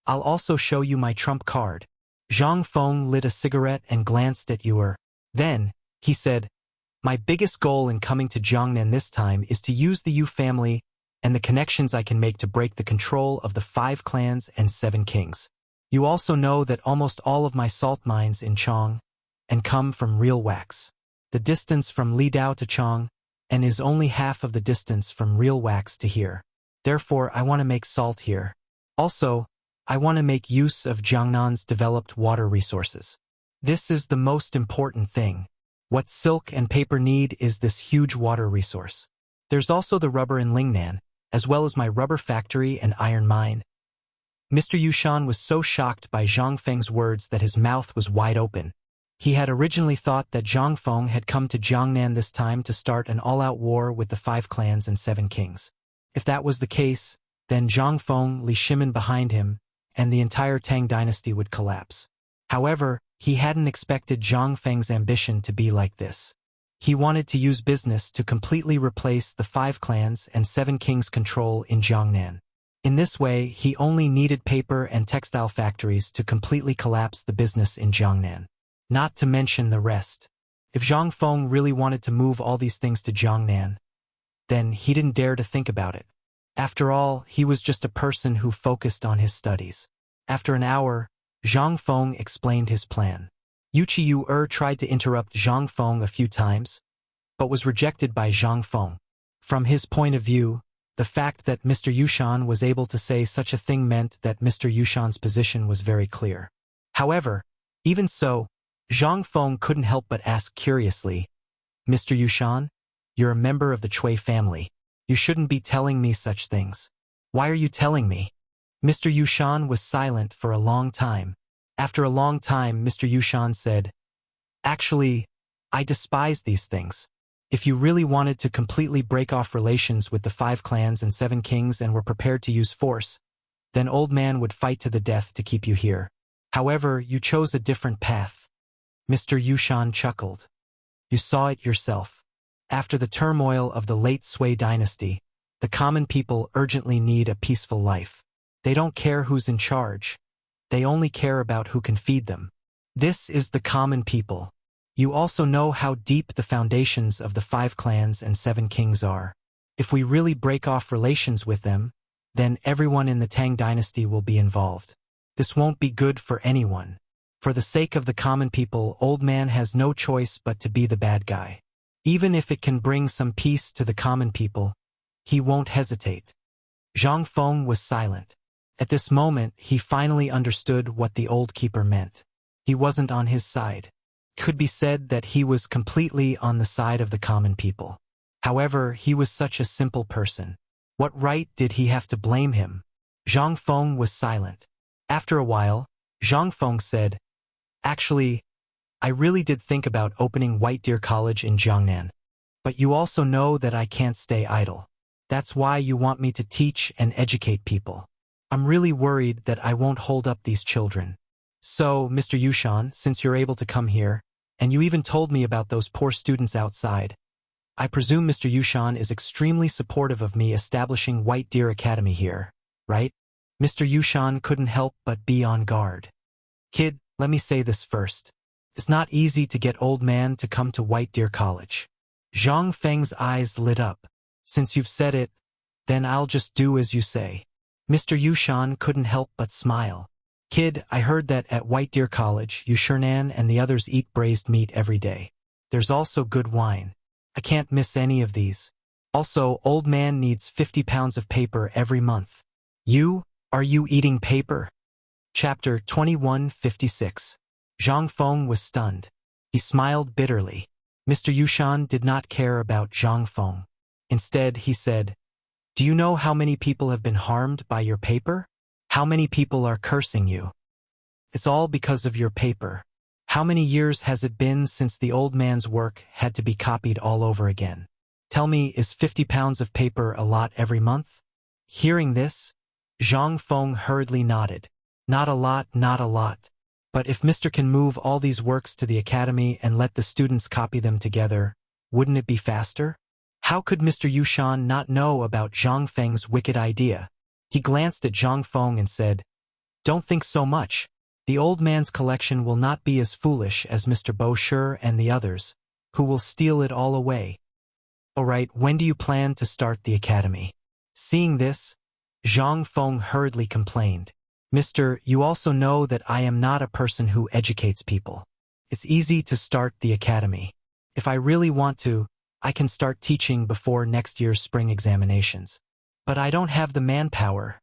I'll also show you my trump card." Zhang Feng lit a cigarette and glanced at Yu. Then, he said, "My biggest goal in coming to Jiangnan this time is to use the Yu family and the connections I can make to break the control of the 5 clans and 7 kings. You also know that almost all of my salt mines in Chang and come from real wax. The distance from Lidao to Chang and is only half of the distance from real wax to here. Therefore, I want to make salt here. Also, I want to make use of Jiangnan's developed water resources. This is the most important thing. What silk and paper need is this huge water resource. There's also the rubber in Lingnan, as well as my rubber factory and iron mine." Mr. Yushan was so shocked by Zhang Feng's words that his mouth was wide open. He had originally thought that Zhang Feng had come to Jiangnan this time to start an all-out war with the 5 clans and 7 kings. If that was the case, then Zhang Feng, Li Shimin behind him, and the entire Tang dynasty would collapse. However, he hadn't expected Zhang Feng's ambition to be like this. He wanted to use business to completely replace the 5 clans and 7 kings' control in Jiangnan. In this way, he only needed paper and textile factories to completely collapse the business in Jiangnan. Not to mention the rest. If Zhang Feng really wanted to move all these things to Jiangnan, then he didn't dare to think about it. After all, he was just a person who focused on his studies. After an hour, Zhang Feng explained his plan. Yuchi Yu tried to interrupt Zhang Feng a few times, but was rejected by Zhang Feng. From his point of view, the fact that Mr. Yushan was able to say such a thing meant that Mr. Yushan's position was very clear. However, even so, Zhang Feng couldn't help but ask curiously, "Mr. Yushan, you're a member of the Cui family. You shouldn't be telling me such things. Why are you telling me?" Mr. Yushan was silent for a long time. After a long time, Mr. Yushan said, "Actually, I despise these things. If you really wanted to completely break off relations with the 5 clans and 7 kings and were prepared to use force, then old man would fight to the death to keep you here. However, you chose a different path. Mr. Yushan chuckled. You saw it yourself. After the turmoil of the late Sui dynasty, the common people urgently need a peaceful life. They don't care who's in charge. They only care about who can feed them. This is the common people. You also know how deep the foundations of the 5 clans and 7 kings are. If we really break off relations with them, then everyone in the Tang dynasty will be involved. This won't be good for anyone. For the sake of the common people, Old Man has no choice but to be the bad guy. Even if it can bring some peace to the common people, he won't hesitate. Zhang Feng was silent. At this moment, he finally understood what the old keeper meant. He wasn't on his side. It could be said that he was completely on the side of the common people. However, he was such a simple person. What right did he have to blame him? Zhang Feng was silent. After a while, Zhang Feng said, Actually, I really did think about opening White Deer College in Jiangnan. But you also know that I can't stay idle. That's why you want me to teach and educate people. I'm really worried that I won't hold up these children. So, Mr. Yushan, since you're able to come here, and you even told me about those poor students outside, I presume Mr. Yushan is extremely supportive of me establishing White Deer Academy here, right? Mr. Yushan couldn't help but be on guard. Kid, let me say this first. It's not easy to get Old Man to come to White Deer College. Zhang Feng's eyes lit up. Since you've said it, then I'll just do as you say. Mr. Yushan couldn't help but smile. Kid, I heard that at White Deer College, you Shernan and the others eat braised meat every day. There's also good wine. I can't miss any of these. Also, Old Man needs 50 pounds of paper every month. Are you eating paper? Chapter 2156. Zhang Feng was stunned. He smiled bitterly. Mr. Yushan did not care about Zhang Feng. Instead, he said, Do you know how many people have been harmed by your paper? How many people are cursing you? It's all because of your paper. How many years has it been since the old man's work had to be copied all over again? Tell me, is 50 pounds of paper a lot every month? Hearing this, Zhang Feng hurriedly nodded. Not a lot, not a lot. But if Mr. can move all these works to the academy and let the students copy them together, wouldn't it be faster? How could Mr. Yushan not know about Zhang Feng's wicked idea? He glanced at Zhang Feng and said, Don't think so much. The old man's collection will not be as foolish as Mr. Bo Shi and the others, who will steal it all away. All right, when do you plan to start the academy? Seeing this, Zhang Feng hurriedly complained. Mister, you also know that I am not a person who educates people. It's easy to start the academy. If I really want to, I can start teaching before next year's spring examinations. But I don't have the manpower.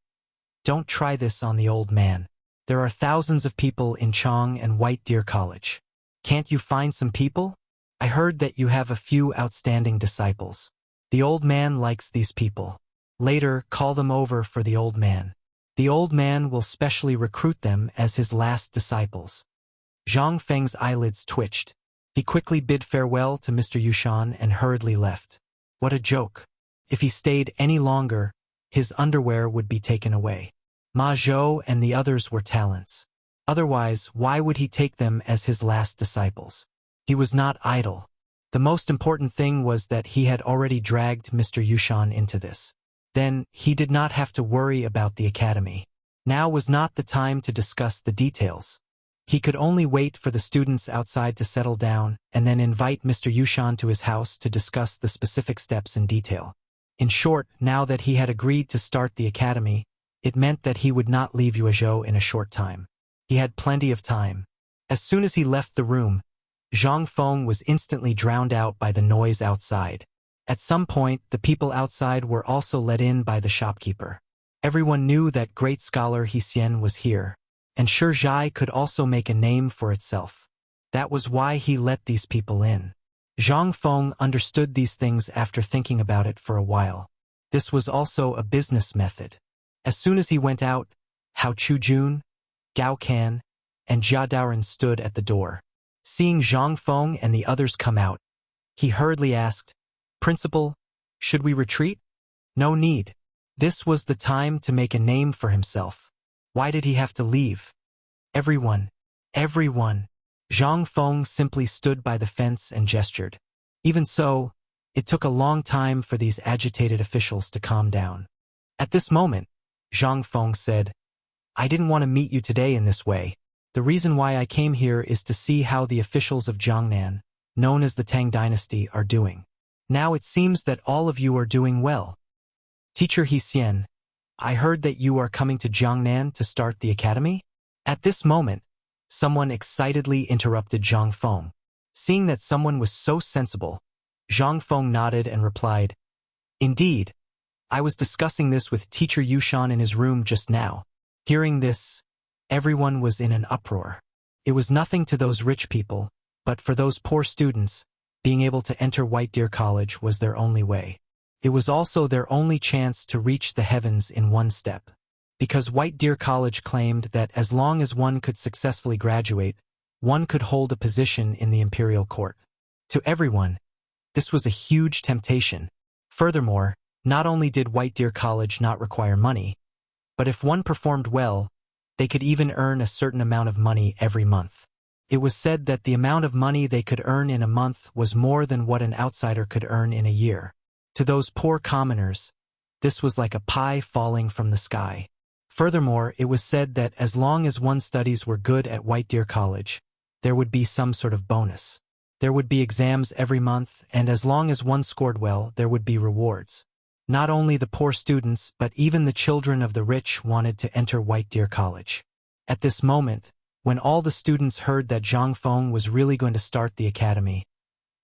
Don't try this on the old man. There are thousands of people in Chang and White Deer College. Can't you find some people? I heard that you have a few outstanding disciples. The old man likes these people. Later, call them over for the old man. The old man will specially recruit them as his last disciples. Zhang Feng's eyelids twitched. He quickly bid farewell to Mr. Yushan and hurriedly left. What a joke. If he stayed any longer, his underwear would be taken away. Ma Zhou and the others were talents. Otherwise, why would he take them as his last disciples? He was not idle. The most important thing was that he had already dragged Mr. Yushan into this. Then, he did not have to worry about the academy. Now was not the time to discuss the details. He could only wait for the students outside to settle down and then invite Mr. Yushan to his house to discuss the specific steps in detail. In short, now that he had agreed to start the academy, it meant that he would not leave Yuezhou in a short time. He had plenty of time. As soon as he left the room, Zhang Feng was instantly drowned out by the noise outside. At some point, the people outside were also let in by the shopkeeper. Everyone knew that great scholar Hsien was here, and Shizhai could also make a name for itself. That was why he let these people in. Zhang Feng understood these things after thinking about it for a while. This was also a business method. As soon as he went out, Hao Chujun, Gao Can, and Jia Daoren stood at the door. Seeing Zhang Feng and the others come out, he hurriedly asked, Principal, should we retreat? No need. This was the time to make a name for himself. Why did he have to leave? Everyone, everyone. Zhang Feng simply stood by the fence and gestured. Even so, it took a long time for these agitated officials to calm down. At this moment, Zhang Feng said, I didn't want to meet you today in this way. The reason why I came here is to see how the officials of Jiangnan, known as the Tang dynasty, are doing. Now it seems that all of you are doing well. Teacher He Xian, I heard that you are coming to Jiangnan to start the academy? At this moment, someone excitedly interrupted Zhang Feng. Seeing that someone was so sensible, Zhang Feng nodded and replied, Indeed, I was discussing this with Teacher Yushan in his room just now. Hearing this, everyone was in an uproar. It was nothing to those rich people, but for those poor students, being able to enter White Deer College was their only way. It was also their only chance to reach the heavens in one step. Because White Deer College claimed that as long as one could successfully graduate, one could hold a position in the imperial court. To everyone, this was a huge temptation. Furthermore, not only did White Deer College not require money, but if one performed well, they could even earn a certain amount of money every month. It was said that the amount of money they could earn in a month was more than what an outsider could earn in a year. To those poor commoners, this was like a pie falling from the sky. Furthermore, it was said that as long as one's studies were good at White Deer College, there would be some sort of bonus. There would be exams every month, and as long as one scored well, there would be rewards. Not only the poor students, but even the children of the rich wanted to enter White Deer College. At this moment, when all the students heard that Zhang Feng was really going to start the academy,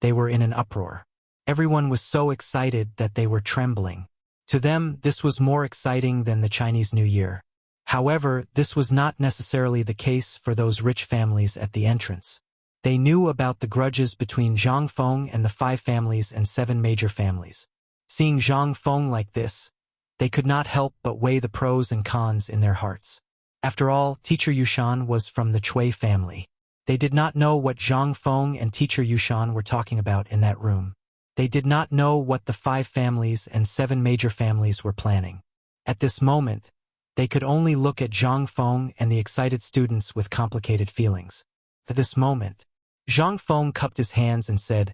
they were in an uproar. Everyone was so excited that they were trembling. To them, this was more exciting than the Chinese New Year. However, this was not necessarily the case for those rich families at the entrance. They knew about the grudges between Zhang Feng and the 5 families and 7 major families. Seeing Zhang Feng like this, they could not help but weigh the pros and cons in their hearts. After all, Teacher Yushan was from the Chui family. They did not know what Zhang Feng and Teacher Yushan were talking about in that room. They did not know what the 5 families and 7 major families were planning. At this moment, they could only look at Zhang Feng and the excited students with complicated feelings. At this moment, Zhang Feng cupped his hands and said,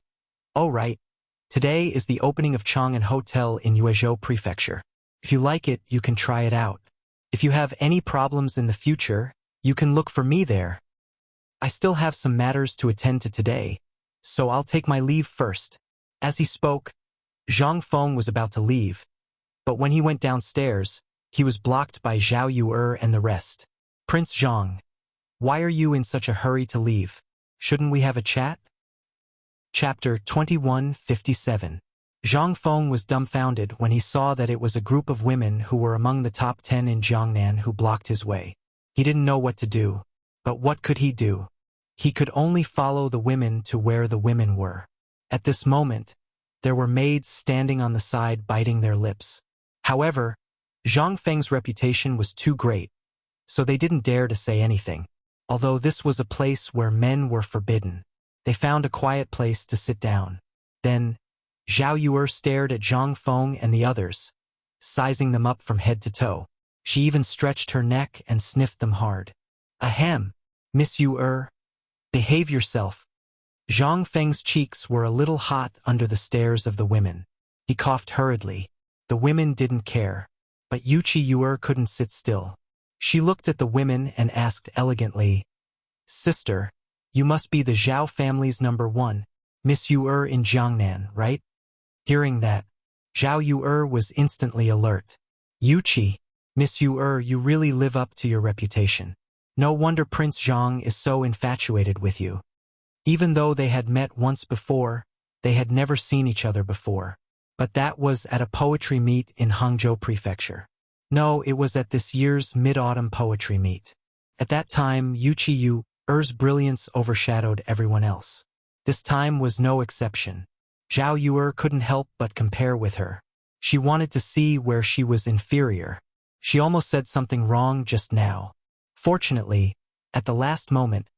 "Oh right, today is the opening of Chang'an Hotel in Yuezhou Prefecture. If you like it, you can try it out. If you have any problems in the future, you can look for me there. I still have some matters to attend to today, so I'll take my leave first." As he spoke, Zhang Feng was about to leave, but when he went downstairs, he was blocked by Zhao Yu'er and the rest. "Prince Zhang, why are you in such a hurry to leave? Shouldn't we have a chat?" Chapter 2157. Zhang Feng was dumbfounded when he saw that it was a group of women who were among the top 10 in Jiangnan who blocked his way. He didn't know what to do, but what could he do? He could only follow the women to where the women were. At this moment, there were maids standing on the side biting their lips. However, Zhang Feng's reputation was too great, so they didn't dare to say anything. Although this was a place where men were forbidden, they found a quiet place to sit down. Then, Zhao Yu'er stared at Zhang Feng and the others, sizing them up from head to toe. She even stretched her neck and sniffed them hard. "Ahem, Miss Yu'er, behave yourself." Zhang Feng's cheeks were a little hot under the stares of the women. He coughed hurriedly. The women didn't care, but Yuchi Yu'er couldn't sit still. She looked at the women and asked elegantly, "Sister, you must be the Zhao family's #1, Miss Yu'er in Jiangnan, right?" Hearing that, Zhao Yu'er was instantly alert. "Yuchi, Miss Yu'er, you really live up to your reputation. No wonder Prince Zhang is so infatuated with you." Even though they had met once before, they had never seen each other before. But that was at a poetry meet in Hangzhou Prefecture. No, it was at this year's Mid-Autumn Poetry Meet. At that time, Yuchi Yu'er's brilliance overshadowed everyone else. This time was no exception. Zhao Yu'er couldn't help but compare with her. She wanted to see where she was inferior. She almost said something wrong just now. Fortunately, at the last moment,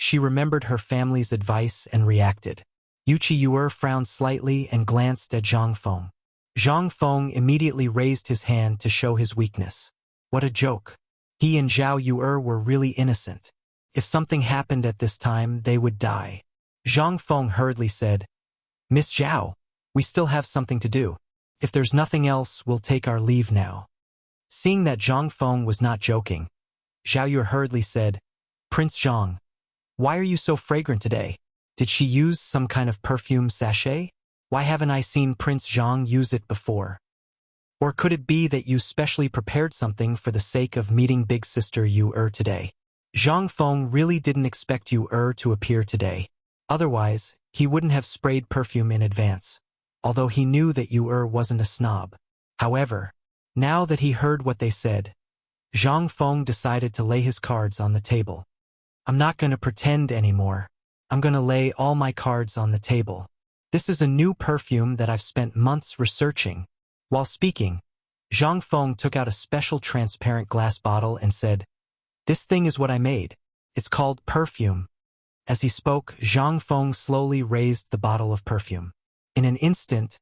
she remembered her family's advice and reacted. Yuchi Yu'er frowned slightly and glanced at Zhang Feng. Zhang Feng immediately raised his hand to show his weakness. What a joke. He and Zhao Yu'er were really innocent. If something happened at this time, they would die. Zhang Feng hurriedly said, Miss Zhao, we still have something to do. If there's nothing else, we'll take our leave now. Seeing that Zhang Feng was not joking, Zhao Yu hurriedly said, Prince Zhang, why are you so fragrant today? Did she use some kind of perfume sachet? Why haven't I seen Prince Zhang use it before? Or could it be that you specially prepared something for the sake of meeting big sister Yu today? Zhang Feng really didn't expect Yu to appear today. Otherwise, he wouldn't have sprayed perfume in advance, although he knew that Yu wasn't a snob. However, now that he heard what they said, Zhang Feng decided to lay his cards on the table. I'm not going to pretend anymore. I'm going to lay all my cards on the table. This is a new perfume that I've spent months researching. While speaking, Zhang Feng took out a special transparent glass bottle and said, This thing is what I made. It's called perfume. As he spoke, Zhang Feng slowly raised the bottle of perfume. In an instant,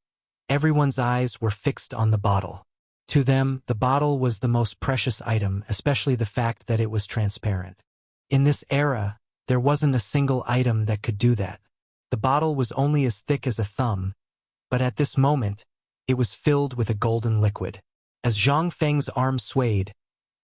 everyone's eyes were fixed on the bottle. To them, the bottle was the most precious item, especially the fact that it was transparent. In this era, there wasn't a single item that could do that. The bottle was only as thick as a thumb, but at this moment, it was filled with a golden liquid. As Zhang Feng's arm swayed,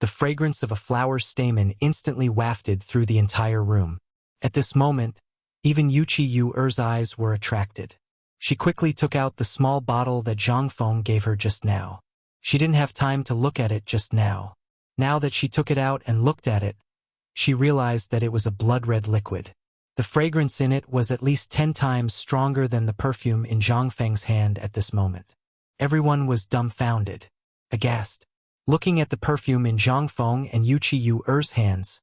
the fragrance of a flower stamen instantly wafted through the entire room. At this moment, even Yu's eyes were attracted. She quickly took out the small bottle that Zhang Feng gave her just now. She didn't have time to look at it just now. Now that she took it out and looked at it, she realized that it was a blood-red liquid. The fragrance in it was at least 10 times stronger than the perfume in Zhang Feng's hand at this moment. Everyone was dumbfounded, aghast. Looking at the perfume in Zhang Feng and Yu's hands,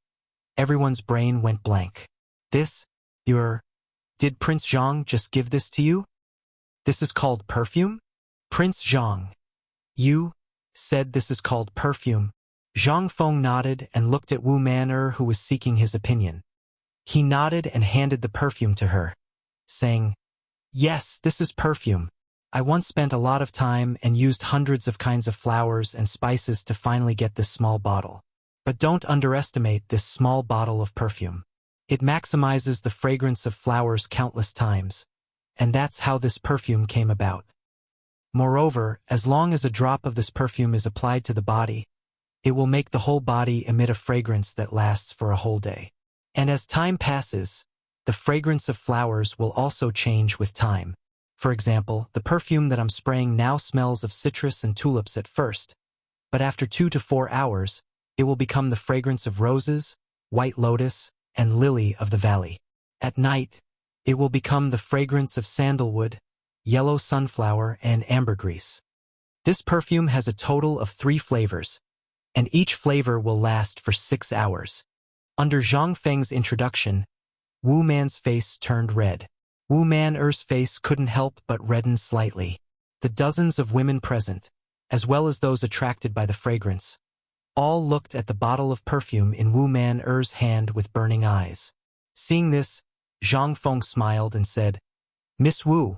everyone's brain went blank. This? Did Prince Zhang just give this to you? This is called perfume? Prince Zhang. You said this is called perfume. Zhang Feng nodded and looked at Wu Man who was seeking his opinion. He nodded and handed the perfume to her, saying, Yes, this is perfume. I once spent a lot of time and used hundreds of kinds of flowers and spices to finally get this small bottle. But don't underestimate this small bottle of perfume. It maximizes the fragrance of flowers countless times, and that's how this perfume came about. Moreover, as long as a drop of this perfume is applied to the body, it will make the whole body emit a fragrance that lasts for a whole day. And as time passes, the fragrance of flowers will also change with time. For example, the perfume that I'm spraying now smells of citrus and tulips at first, but after 2 to 4 hours, it will become the fragrance of roses, white lotus, and lily of the valley. At night, it will become the fragrance of sandalwood, yellow sunflower, and ambergris. This perfume has a total of 3 flavors, and each flavor will last for 6 hours. Under Zhang Feng's introduction, Wu Man's face turned red. Wu Man's face couldn't help but redden slightly. The dozens of women present, as well as those attracted by the fragrance, all looked at the bottle of perfume in Wu Man's hand with burning eyes. Seeing this, Zhang Feng smiled and said, Miss Wu,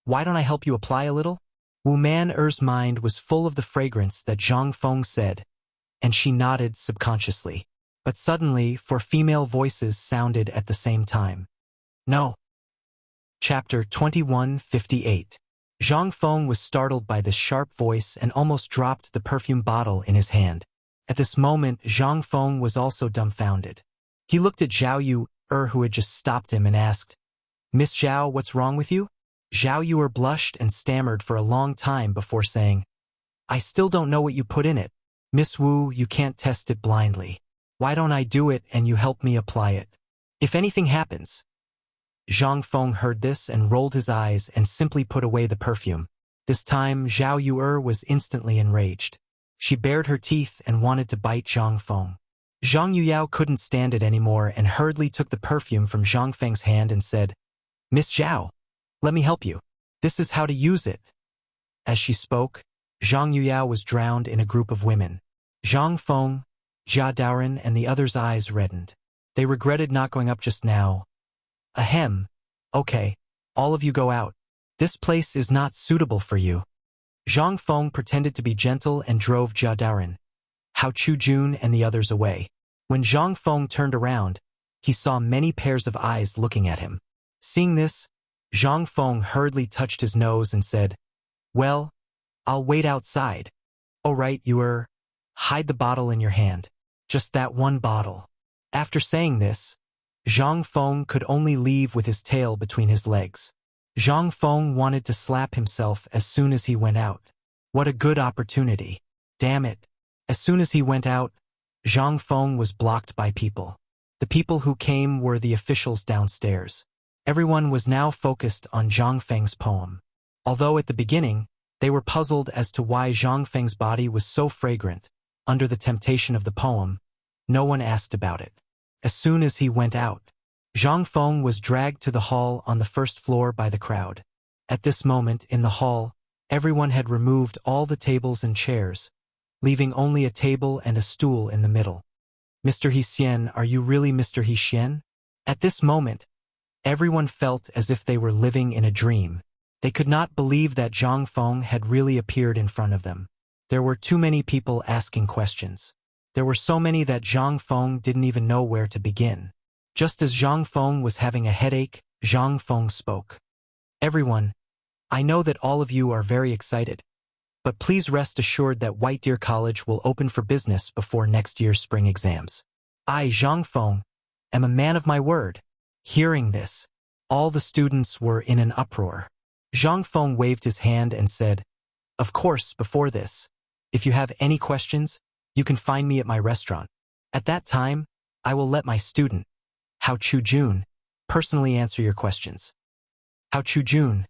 why don't I help you apply a little? Wu Man's mind was full of the fragrance that Zhang Feng said, and she nodded subconsciously. But suddenly, 4 female voices sounded at the same time. No. Chapter 2158. Zhang Feng was startled by this sharp voice and almost dropped the perfume bottle in his hand. At this moment, Zhang Feng was also dumbfounded. He looked at Zhao Yu who had just stopped him and asked, Miss Zhao, what's wrong with you? Zhao Yu blushed and stammered for a long time before saying, I still don't know what you put in it. Miss Wu, you can't test it blindly. Why don't I do it and you help me apply it? If anything happens. Zhang Feng heard this and rolled his eyes and simply put away the perfume. This time, Zhao Yu was instantly enraged. She bared her teeth and wanted to bite Zhang Feng. Zhang Yuyao couldn't stand it anymore and hurriedly took the perfume from Zhang Feng's hand and said, Miss Zhao, let me help you. This is how to use it. As she spoke, Zhang Yuyao was drowned in a group of women. Zhang Feng, Jia Daoren, and the others' eyes reddened. They regretted not going up just now. Ahem. Okay, all of you go out. This place is not suitable for you. Zhang Feng pretended to be gentle and drove Jia Daoren, Hao Chujun, and the others away. When Zhang Feng turned around, he saw many pairs of eyes looking at him. Seeing this, Zhang Feng hurriedly touched his nose and said, "Well, I'll wait outside." "Oh right, hide the bottle in your hand. Just that one bottle." After saying this, Zhang Feng could only leave with his tail between his legs. Zhang Feng wanted to slap himself as soon as he went out. What a good opportunity. Damn it. As soon as he went out, Zhang Feng was blocked by people. The people who came were the officials downstairs. Everyone was now focused on Zhang Feng's poem. Although at the beginning, they were puzzled as to why Zhang Feng's body was so fragrant, under the temptation of the poem, no one asked about it. As soon as he went out, Zhang Feng was dragged to the hall on the first floor by the crowd. At this moment, in the hall, everyone had removed all the tables and chairs, leaving only a table and a stool in the middle. "Mr. Hsien, are you really Mr. Hsien?" At this moment, everyone felt as if they were living in a dream. They could not believe that Zhang Feng had really appeared in front of them. There were too many people asking questions. There were so many that Zhang Feng didn't even know where to begin. Just as Zhang Feng was having a headache, Zhang Feng spoke. "Everyone, I know that all of you are very excited, but please rest assured that White Deer College will open for business before next year's spring exams. I, Zhang Feng, am a man of my word." Hearing this, all the students were in an uproar. Zhang Feng waved his hand and said, "Of course, before this, if you have any questions, you can find me at my restaurant. At that time, I will let my student, Hao Chu-jun, personally answer your questions." "Hao Chu-jun,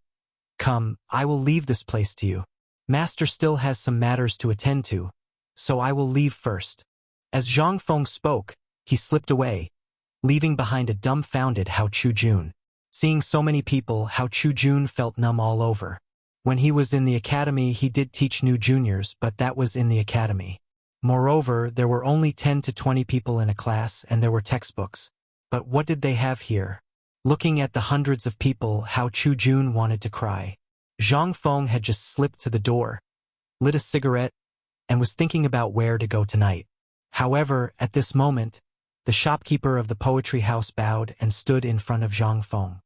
come, I will leave this place to you. Master still has some matters to attend to, so I will leave first." As Zhang Feng spoke, he slipped away, leaving behind a dumbfounded Hao Chu-jun. Seeing so many people, Hao Chu-jun felt numb all over. When he was in the academy, he did teach new juniors, but that was in the academy. Moreover, there were only 10 to 20 people in a class and there were textbooks. But what did they have here? Looking at the hundreds of people, Hao Chu-jun wanted to cry. Zhang Feng had just slipped to the door, lit a cigarette, and was thinking about where to go tonight. However, at this moment, the shopkeeper of the poetry house bowed and stood in front of Zhang Feng.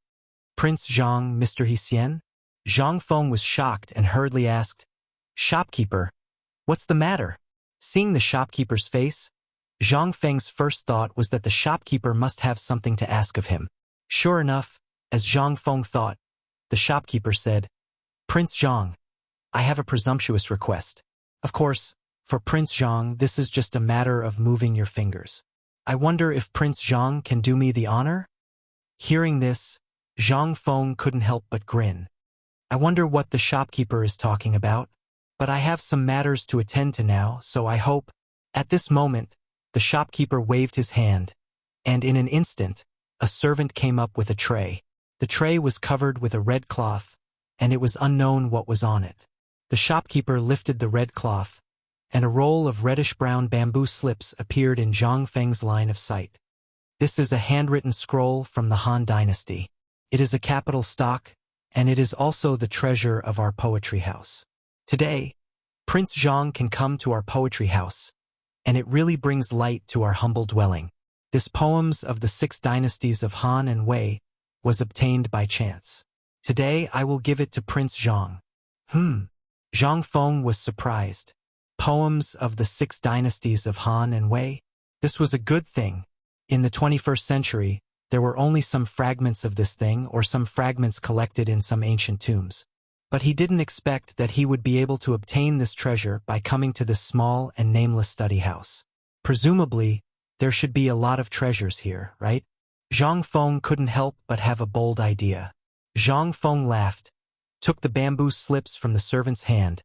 "Prince Zhang, Mr. Hsien?" Zhang Feng was shocked and hurriedly asked, "Shopkeeper, what's the matter?" Seeing the shopkeeper's face, Zhang Feng's first thought was that the shopkeeper must have something to ask of him. Sure enough, as Zhang Feng thought, the shopkeeper said, "Prince Zhang, I have a presumptuous request. Of course, for Prince Zhang, this is just a matter of moving your fingers. I wonder if Prince Zhang can do me the honor?" Hearing this, Zhang Feng couldn't help but grin. I wonder what the shopkeeper is talking about, but I have some matters to attend to now, so I hope. At this moment, the shopkeeper waved his hand, and in an instant, a servant came up with a tray. The tray was covered with a red cloth, and it was unknown what was on it. The shopkeeper lifted the red cloth, and a roll of reddish-brown bamboo slips appeared in Zhang Feng's line of sight. This is a handwritten scroll from the Han Dynasty. It is a capital stock, and it is also the treasure of our poetry house. Today, Prince Zhang can come to our poetry house, and it really brings light to our humble dwelling. This poems of the 6 dynasties of Han and Wei was obtained by chance. Today I will give it to Prince Zhang. Zhang Feng was surprised. Poems of the 6 dynasties of Han and Wei? This was a good thing. In the 21st century, there were only some fragments of this thing or some fragments collected in some ancient tombs. But he didn't expect that he would be able to obtain this treasure by coming to this small and nameless study house. Presumably, there should be a lot of treasures here, right? Zhang Feng couldn't help but have a bold idea. Zhang Feng laughed, took the bamboo slips from the servant's hand,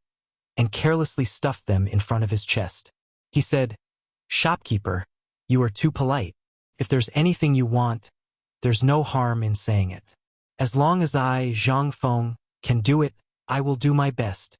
and carelessly stuffed them in front of his chest. He said, "Shopkeeper, you are too polite. If there's anything you want, there's no harm in saying it. As long as I, Zhang Feng, can do it, I will do my best."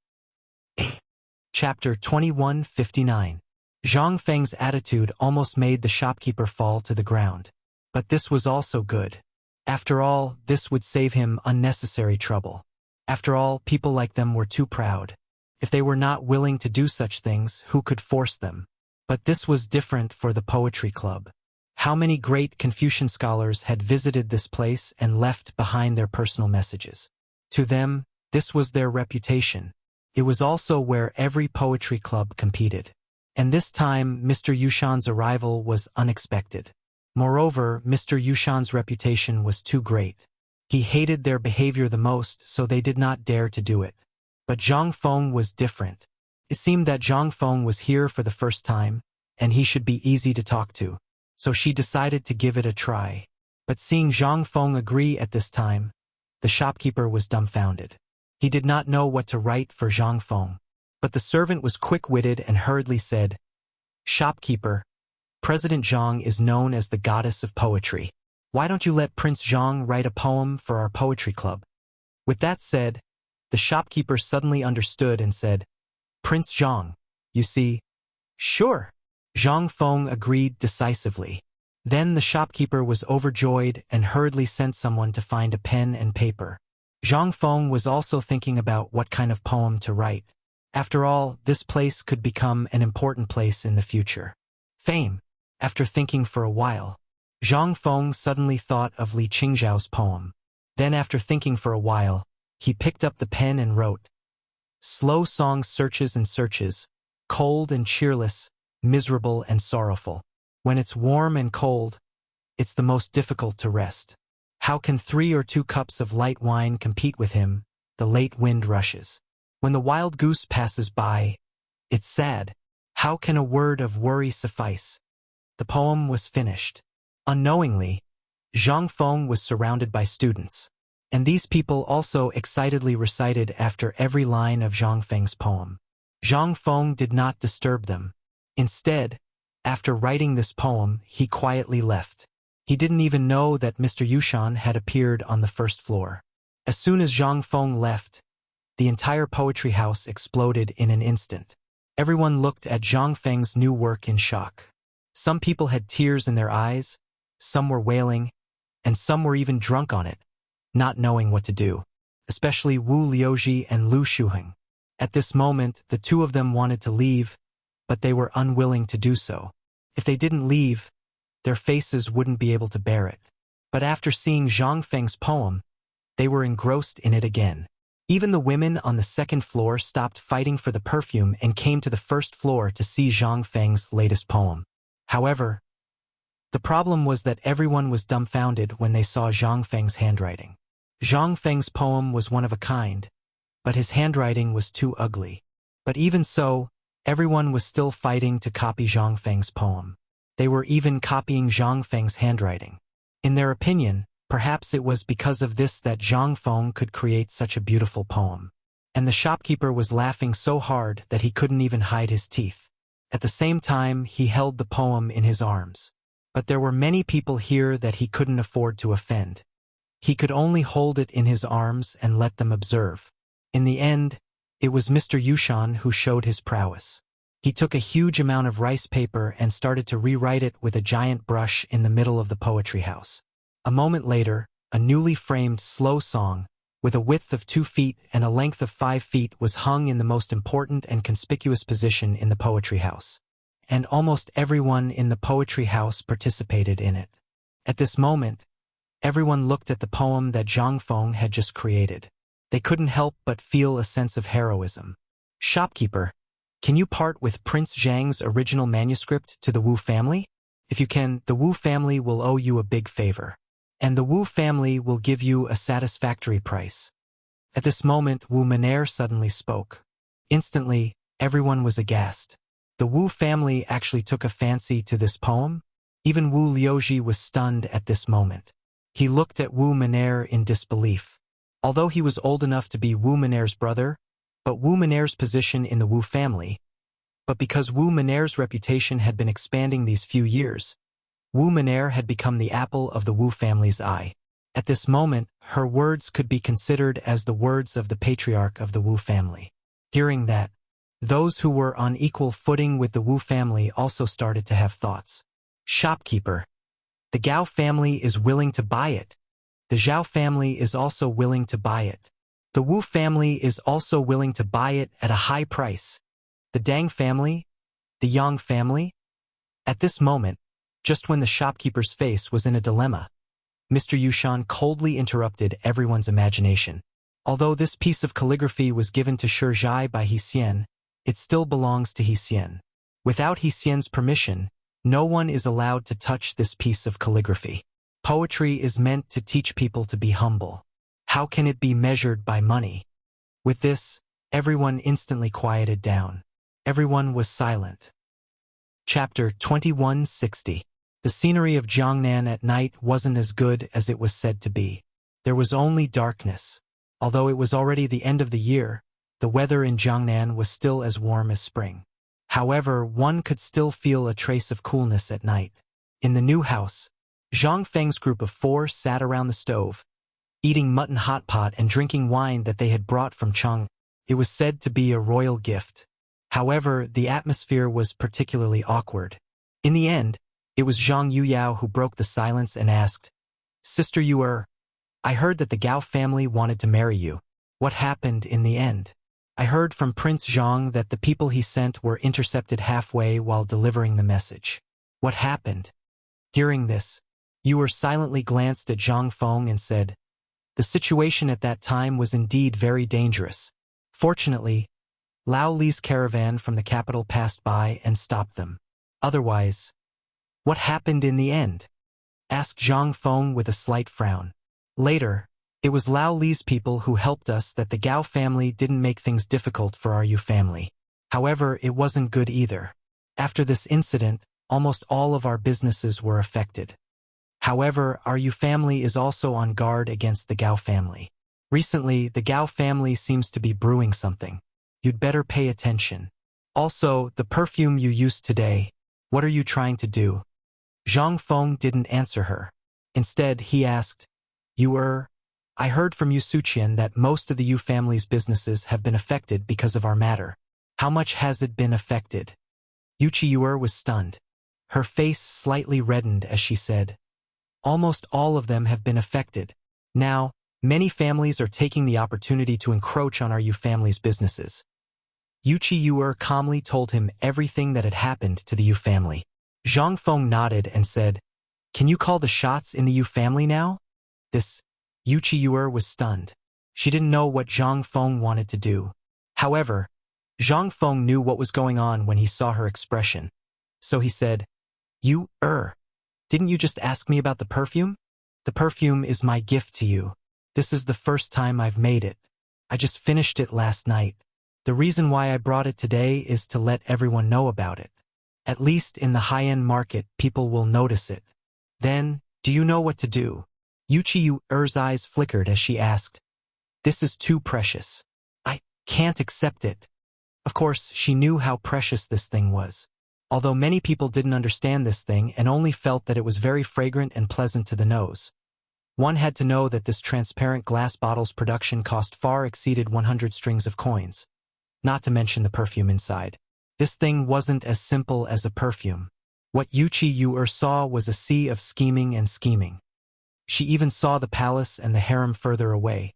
Chapter 2159. Zhang Feng's attitude almost made the shopkeeper fall to the ground. But this was also good. After all, this would save him unnecessary trouble. After all, people like them were too proud. If they were not willing to do such things, who could force them? But this was different for the poetry club. How many great Confucian scholars had visited this place and left behind their personal messages. To them, this was their reputation. It was also where every poetry club competed. And this time, Mr. Yushan's arrival was unexpected. Moreover, Mr. Yushan's reputation was too great. He hated their behavior the most, so they did not dare to do it. But Zhang Feng was different. It seemed that Zhang Feng was here for the first time, and he should be easy to talk to. So she decided to give it a try. But seeing Zhang Feng agree at this time, the shopkeeper was dumbfounded. He did not know what to write for Zhang Feng. But the servant was quick-witted and hurriedly said, "Shopkeeper, President Zhang is known as the goddess of poetry. Why don't you let Prince Zhang write a poem for our poetry club?" With that said, the shopkeeper suddenly understood and said, "Prince Zhang, you see." "Sure." Zhang Feng agreed decisively. Then the shopkeeper was overjoyed and hurriedly sent someone to find a pen and paper. Zhang Feng was also thinking about what kind of poem to write. After all, this place could become an important place in the future. Fame. After thinking for a while, Zhang Feng suddenly thought of Li Qingzhao's poem. Then after thinking for a while, he picked up the pen and wrote, "Slow song searches and searches, cold and cheerless, miserable and sorrowful. When it's warm and cold, it's the most difficult to rest. How can 3 or 2 cups of light wine compete with him? The late wind rushes. When the wild goose passes by, it's sad. How can a word of worry suffice?" The poem was finished. Unknowingly, Zhang Feng was surrounded by students, and these people also excitedly recited after every line of Zhang Feng's poem. Zhang Feng did not disturb them. Instead, after writing this poem, he quietly left. He didn't even know that Mr. Yushan had appeared on the first floor. As soon as Zhang Feng left, the entire poetry house exploded in an instant. Everyone looked at Zhang Feng's new work in shock. Some people had tears in their eyes, some were wailing, and some were even drunk on it, not knowing what to do, especially Wu Liuji and Lu Shuheng. At this moment, the two of them wanted to leave, but they were unwilling to do so. If they didn't leave, their faces wouldn't be able to bear it. But after seeing Zhang Feng's poem, they were engrossed in it again. Even the women on the second floor stopped fighting for the perfume and came to the first floor to see Zhang Feng's latest poem. However, the problem was that everyone was dumbfounded when they saw Zhang Feng's handwriting. Zhang Feng's poem was one of a kind, but his handwriting was too ugly. But even so, everyone was still fighting to copy Zhang Feng's poem. They were even copying Zhang Feng's handwriting. In their opinion, perhaps it was because of this that Zhang Feng could create such a beautiful poem. And the shopkeeper was laughing so hard that he couldn't even hide his teeth. At the same time, he held the poem in his arms. But there were many people here that he couldn't afford to offend. He could only hold it in his arms and let them observe. In the end, it was Mr. Yushan who showed his prowess. He took a huge amount of rice paper and started to rewrite it with a giant brush in the middle of the poetry house. A moment later, a newly framed slow song, with a width of 2 feet and a length of 5 feet, was hung in the most important and conspicuous position in the poetry house. And almost everyone in the poetry house participated in it. At this moment, everyone looked at the poem that Zhang Feng had just created. They couldn't help but feel a sense of heroism. "Shopkeeper, can you part with Prince Zhang's original manuscript to the Wu family? If you can, the Wu family will owe you a big favor. And the Wu family will give you a satisfactory price." At this moment, Wu Menair suddenly spoke. Instantly, everyone was aghast. The Wu family actually took a fancy to this poem? Even Wu Liuji was stunned at this moment. He looked at Wu Menair in disbelief. Although he was old enough to be Wu Menair's brother, but Wu Menair's position in the Wu family, but because Wu Menair's reputation had been expanding these few years, Wu Menair had become the apple of the Wu family's eye. At this moment, her words could be considered as the words of the patriarch of the Wu family. Hearing that, those who were on equal footing with the Wu family also started to have thoughts. "Shopkeeper, the Gao family is willing to buy it. The Zhao family is also willing to buy it. The Wu family is also willing to buy it at a high price. The Tang family? The Yang family?" At this moment, Just when the shopkeeper's face was in a dilemma, Mr. Yushan coldly interrupted everyone's imagination. Although this piece of calligraphy was given to Shizhai by Hsian, it still belongs to Hsian. Without Hsian's permission, no one is allowed to touch this piece of calligraphy. Poetry is meant to teach people to be humble. How can it be measured by money? With this, everyone instantly quieted down. Everyone was silent. Chapter 2160. The scenery of Jiangnan at night wasn't as good as it was said to be. There was only darkness. Although it was already the end of the year, the weather in Jiangnan was still as warm as spring. However, one could still feel a trace of coolness at night. In the new house, Zhang Feng's group of 4 sat around the stove, eating mutton hot pot and drinking wine that they had brought from Cheng. It was said to be a royal gift. However, the atmosphere was particularly awkward. In the end, it was Zhang Yuyao who broke the silence and asked, "Sister Yu'er, I heard that the Gao family wanted to marry you. What happened in the end?" "I heard from Prince Zhang that the people he sent were intercepted halfway while delivering the message." "What happened?" Hearing this, Yu'er silently glanced at Zhang Feng and said, "The situation at that time was indeed very dangerous. Fortunately, Lao Li's caravan from the capital passed by and stopped them. Otherwise, what happened in the end?" asked Zhang Feng with a slight frown. "Later, it was Lao Li's people who helped us that the Gao family didn't make things difficult for our Yu family. However, it wasn't good either. After this incident, almost all of our businesses were affected. However, our Yu family is also on guard against the Gao family. Recently, the Gao family seems to be brewing something. You'd better pay attention. Also, the perfume you used today, what are you trying to do?" Zhang Feng didn't answer her. Instead, he asked, "Yu'er, I heard from Yu Suqian that most of the Yu family's businesses have been affected because of our matter. How much has it been affected?" Yuchi Yu'er was stunned. Her face slightly reddened as she said, "Almost all of them have been affected. Now, many families are taking the opportunity to encroach on our Yu family's businesses." Yuchi Yu'er calmly told him everything that had happened to the Yu family. Zhang Feng nodded and said, "Can you call the shots in the Yu family now?" Yuchi Yu'er was stunned. She didn't know what Zhang Feng wanted to do. However, Zhang Feng knew what was going on when he saw her expression. So he said, "Yu'er, didn't you just ask me about the perfume? The perfume is my gift to you. This is the first time I've made it. I just finished it last night. The reason why I brought it today is to let everyone know about it. At least in the high-end market, people will notice it. Then, do you know what to do?" Yuchi Yu'er's eyes flickered as she asked, "This is too precious. I can't accept it." Of course, she knew how precious this thing was. Although many people didn't understand this thing and only felt that it was very fragrant and pleasant to the nose. One had to know that this transparent glass bottle's production cost far exceeded 100 strings of coins. Not to mention the perfume inside. This thing wasn't as simple as a perfume. What Yuchi Yu'er saw was a sea of scheming and scheming. She even saw the palace and the harem further away.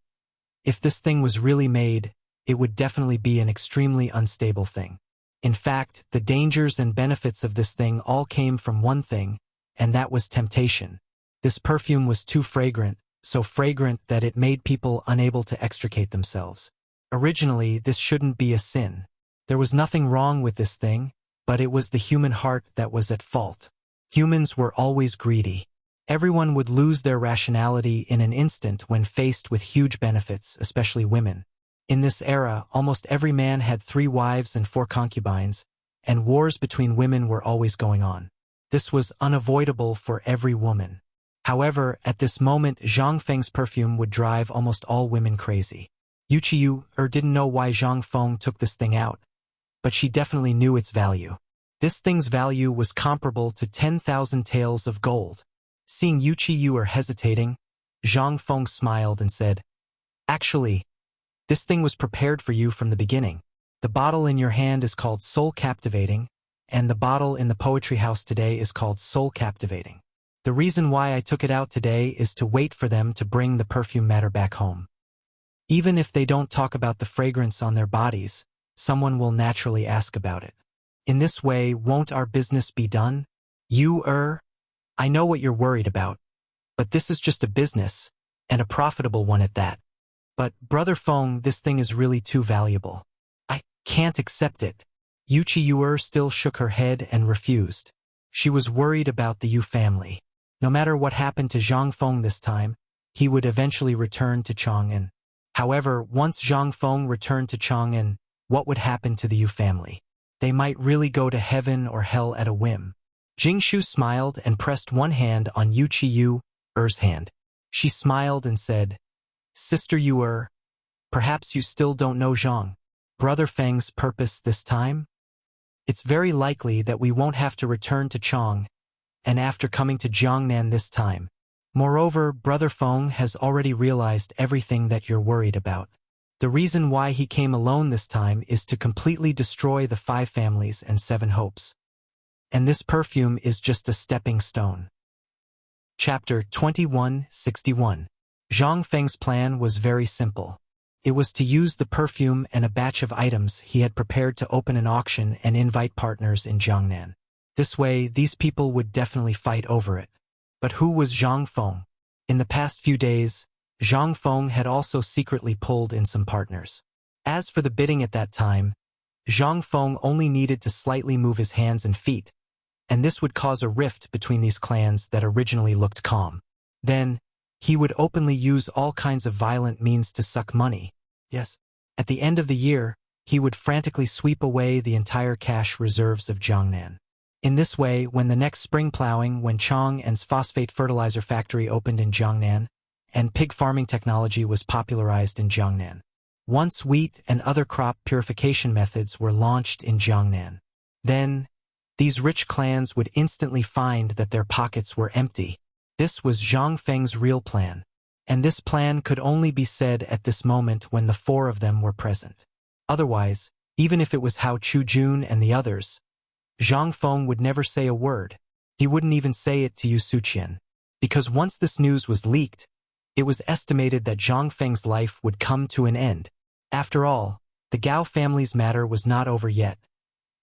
If this thing was really made, it would definitely be an extremely unstable thing. In fact, the dangers and benefits of this thing all came from one thing, and that was temptation. This perfume was too fragrant, so fragrant that it made people unable to extricate themselves. Originally, this shouldn't be a sin. There was nothing wrong with this thing, but it was the human heart that was at fault. Humans were always greedy. Everyone would lose their rationality in an instant when faced with huge benefits, especially women. In this era, almost every man had 3 wives and 4 concubines, and wars between women were always going on. This was unavoidable for every woman. However, at this moment, Zhang Feng's perfume would drive almost all women crazy. Yuchi Yu'er didn't know why Zhang Feng took this thing out, but she definitely knew its value. This thing's value was comparable to 10,000 taels of gold. Seeing Yuchi Yu'er hesitating, Zhang Feng smiled and said, "Actually, this thing was prepared for you from the beginning. The bottle in your hand is called Soul Captivating, and the bottle in the poetry house today is called Soul Captivating. The reason why I took it out today is to wait for them to bring the perfume matter back home. Even if they don't talk about the fragrance on their bodies, someone will naturally ask about it. In this way, won't our business be done?" Yu'er, I know what you're worried about, but this is just a business, and a profitable one at that. But, Brother Feng, this thing is really too valuable. I can't accept it. Yuchi still shook her head and refused. She was worried about the Yu family. No matter what happened to Zhang Feng this time, he would eventually return to Chang'an. However, once Zhang Feng returned to Chang'an, what would happen to the Yu family? They might really go to heaven or hell at a whim. Jingshu smiled and pressed one hand on Yuchi's hand. She smiled and said, Sister Yu, perhaps you still don't know Zhang, Brother Feng's purpose this time? It's very likely that we won't have to return to Chang, and after coming to Jiangnan this time. Moreover, Brother Feng has already realized everything that you're worried about. The reason why he came alone this time is to completely destroy the 5 families and 7 hopes. And this perfume is just a stepping stone. Chapter 2161. Zhang Feng's plan was very simple. It was to use the perfume and a batch of items he had prepared to open an auction and invite partners in Jiangnan. This way, these people would definitely fight over it. But who was Zhang Feng? In the past few days, Zhang Feng had also secretly pulled in some partners. As for the bidding at that time, Zhang Feng only needed to slightly move his hands and feet, and this would cause a rift between these clans that originally looked calm. Then, he would openly use all kinds of violent means to suck money. Yes. At the end of the year, he would frantically sweep away the entire cash reserves of Jiangnan. In this way, when the next spring plowing, when Chang'an's phosphate fertilizer factory opened in Jiangnan, and pig farming technology was popularized in Jiangnan. Once wheat and other crop purification methods were launched in Jiangnan, then, these rich clans would instantly find that their pockets were empty. This was Zhang Feng's real plan, and this plan could only be said at this moment when the 4 of them were present. Otherwise, even if it was Hao Chujun and the others, Zhang Feng would never say a word. He wouldn't even say it to Yu Suqian. Because once this news was leaked, it was estimated that Zhang Feng's life would come to an end. After all, the Gao family's matter was not over yet,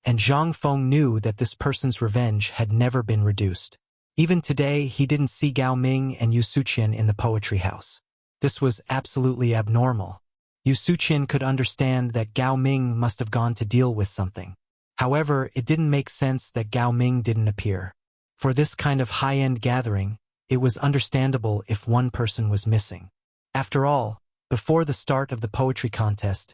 and Zhang Feng knew that this person's revenge had never been reduced. Even today, he didn't see Gao Ming and Yu Suqian in the poetry house. This was absolutely abnormal. Yu Suqian could understand that Gao Ming must have gone to deal with something. However, it didn't make sense that Gao Ming didn't appear. For this kind of high-end gathering, it was understandable if one person was missing. After all, before the start of the poetry contest,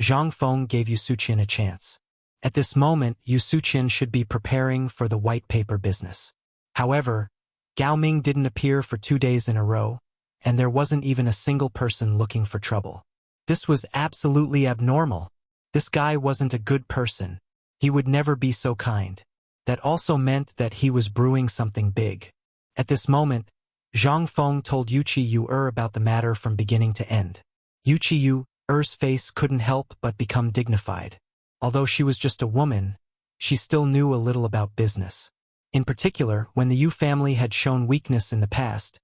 Zhang Feng gave Yu Suqian a chance. At this moment, Yu Suqian should be preparing for the white paper business. However, Gao Ming didn't appear for 2 days in a row, and there wasn't even a single person looking for trouble. This was absolutely abnormal. This guy wasn't a good person. He would never be so kind. That also meant that he was brewing something big. At this moment, Zhang Feng told Yuchi about the matter from beginning to end. Yuchi's face couldn't help but become dignified. Although she was just a woman, she still knew a little about business. In particular, when the Yu family had shown weakness in the past,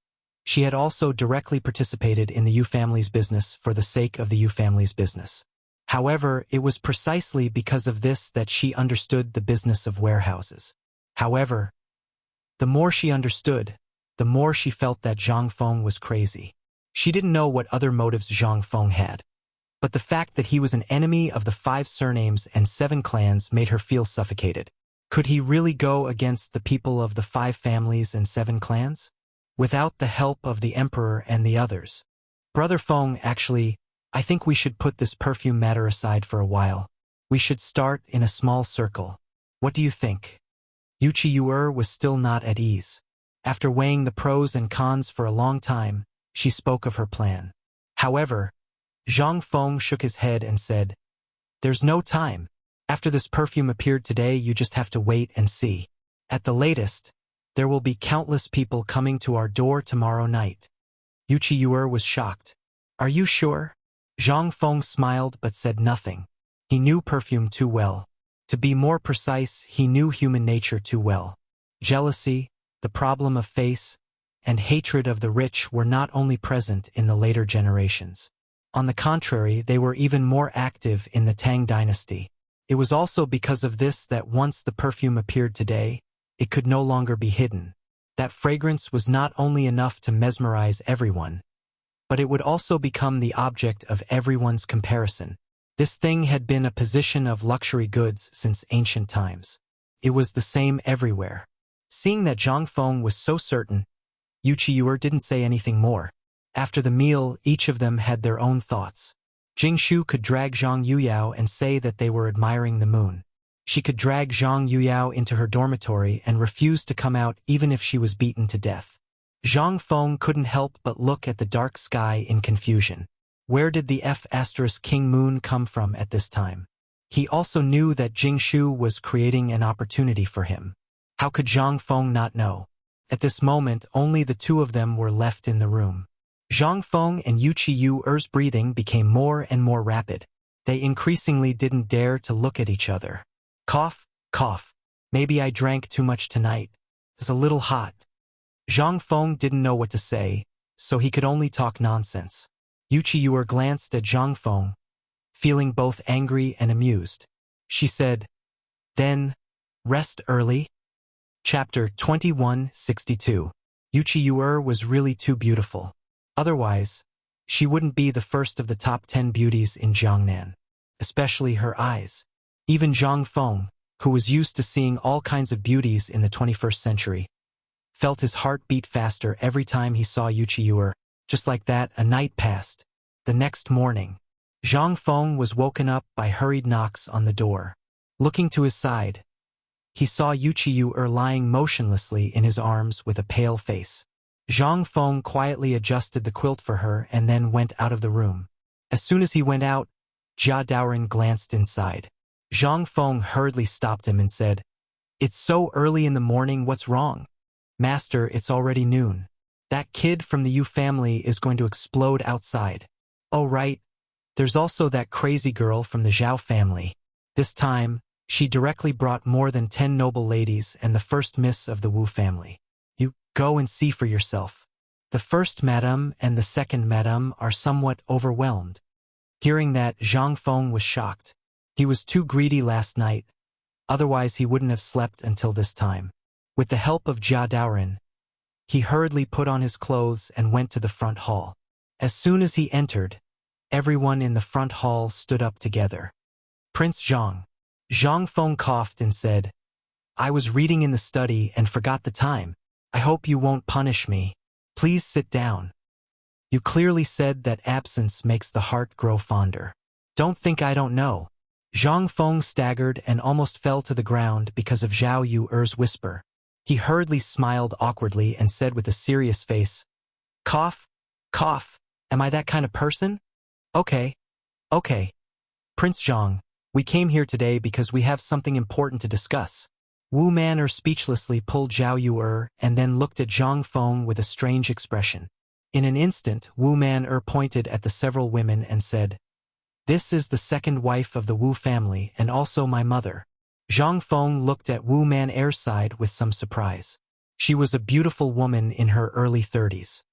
she had also directly participated in the Yu family's business for the sake of the Yu family's business. However, it was precisely because of this that she understood the business of warehouses. However, the more she understood, the more she felt that Zhang Feng was crazy. She didn't know what other motives Zhang Feng had, but the fact that he was an enemy of the 5 surnames and 7 clans made her feel suffocated. Could he really go against the people of the 5 families and 7 clans? Without the help of the emperor and the others. Brother Feng, actually, I think we should put this perfume matter aside for a while. We should start in a small circle. What do you think? Yuchi was still not at ease. After weighing the pros and cons for a long time, she spoke of her plan. However, Zhang Feng shook his head and said, "There's no time. After this perfume appeared today, you just have to wait and see. At the latest, there will be countless people coming to our door tomorrow night." Yuchi was shocked. "Are you sure?" Zhang Feng smiled but said nothing. He knew perfume too well. To be more precise, he knew human nature too well. Jealousy, the problem of face, and hatred of the rich were not only present in the later generations. On the contrary, they were even more active in the Tang dynasty. It was also because of this that once the perfume appeared today, it could no longer be hidden. That fragrance was not only enough to mesmerize everyone, but it would also become the object of everyone's comparison. This thing had been a position of luxury goods since ancient times. It was the same everywhere. Seeing that Zhang Feng was so certain, Wuxia didn't say anything more. After the meal, each of them had their own thoughts. Jing Shu could drag Zhang Yuyao and say that they were admiring the moon. She could drag Zhang Yuyao into her dormitory and refuse to come out even if she was beaten to death. Zhang Feng couldn't help but look at the dark sky in confusion. Where did the King moon come from at this time? He also knew that Jing Shu was creating an opportunity for him. How could Zhang Feng not know? At this moment, only the two of them were left in the room. Zhang Feng and Wuxia's breathing became more and more rapid. They increasingly didn't dare to look at each other. Cough, cough. Maybe I drank too much tonight. It's a little hot. Zhang Feng didn't know what to say, so he could only talk nonsense. Wuxia glanced at Zhang Feng, feeling both angry and amused. She said, "Then, rest early?" Chapter 2162. Wuxia was really too beautiful. Otherwise, she wouldn't be the first of the top 10 beauties in Jiangnan. Especially her eyes. Even Zhang Feng, who was used to seeing all kinds of beauties in the 21st century, felt his heart beat faster every time he saw Wuxia. Just like that, a night passed. The next morning, Zhang Feng was woken up by hurried knocks on the door. Looking to his side, he saw Wuxia lying motionlessly in his arms with a pale face. Zhang Feng quietly adjusted the quilt for her and then went out of the room. As soon as he went out, Jia Daoren glanced inside. Zhang Feng hurriedly stopped him and said, "It's so early in the morning, what's wrong?" "Master, it's already noon. That kid from the Yu family is going to explode outside." "Oh right, there's also that crazy girl from the Zhao family." This time, she directly brought more than 10 noble ladies and the first miss of the Wu family. "You go and see for yourself. The first madam and the second madam are somewhat overwhelmed." Hearing that, Zhang Feng was shocked. He was too greedy last night, otherwise he wouldn't have slept until this time. With the help of Jia Daoren, he hurriedly put on his clothes and went to the front hall. As soon as he entered, everyone in the front hall stood up together. "Prince Zhang." Zhang Feng coughed and said, "I was reading in the study and forgot the time. I hope you won't punish me. Please sit down. You clearly said that absence makes the heart grow fonder. Don't think I don't know." Zhang Feng staggered and almost fell to the ground because of Zhao Yu's whisper. He hurriedly smiled awkwardly and said with a serious face, "Cough, cough, am I that kind of person? Okay, okay. Prince Zhang, we came here today because we have something important to discuss." Wu Man speechlessly pulled Zhao Yu and then looked at Zhang Feng with a strange expression. In an instant, Wu Man pointed at the several women and said, "This is the second wife of the Wu family and also my mother." Zhang Feng looked at Wu Man's side with some surprise. She was a beautiful woman in her early 30s.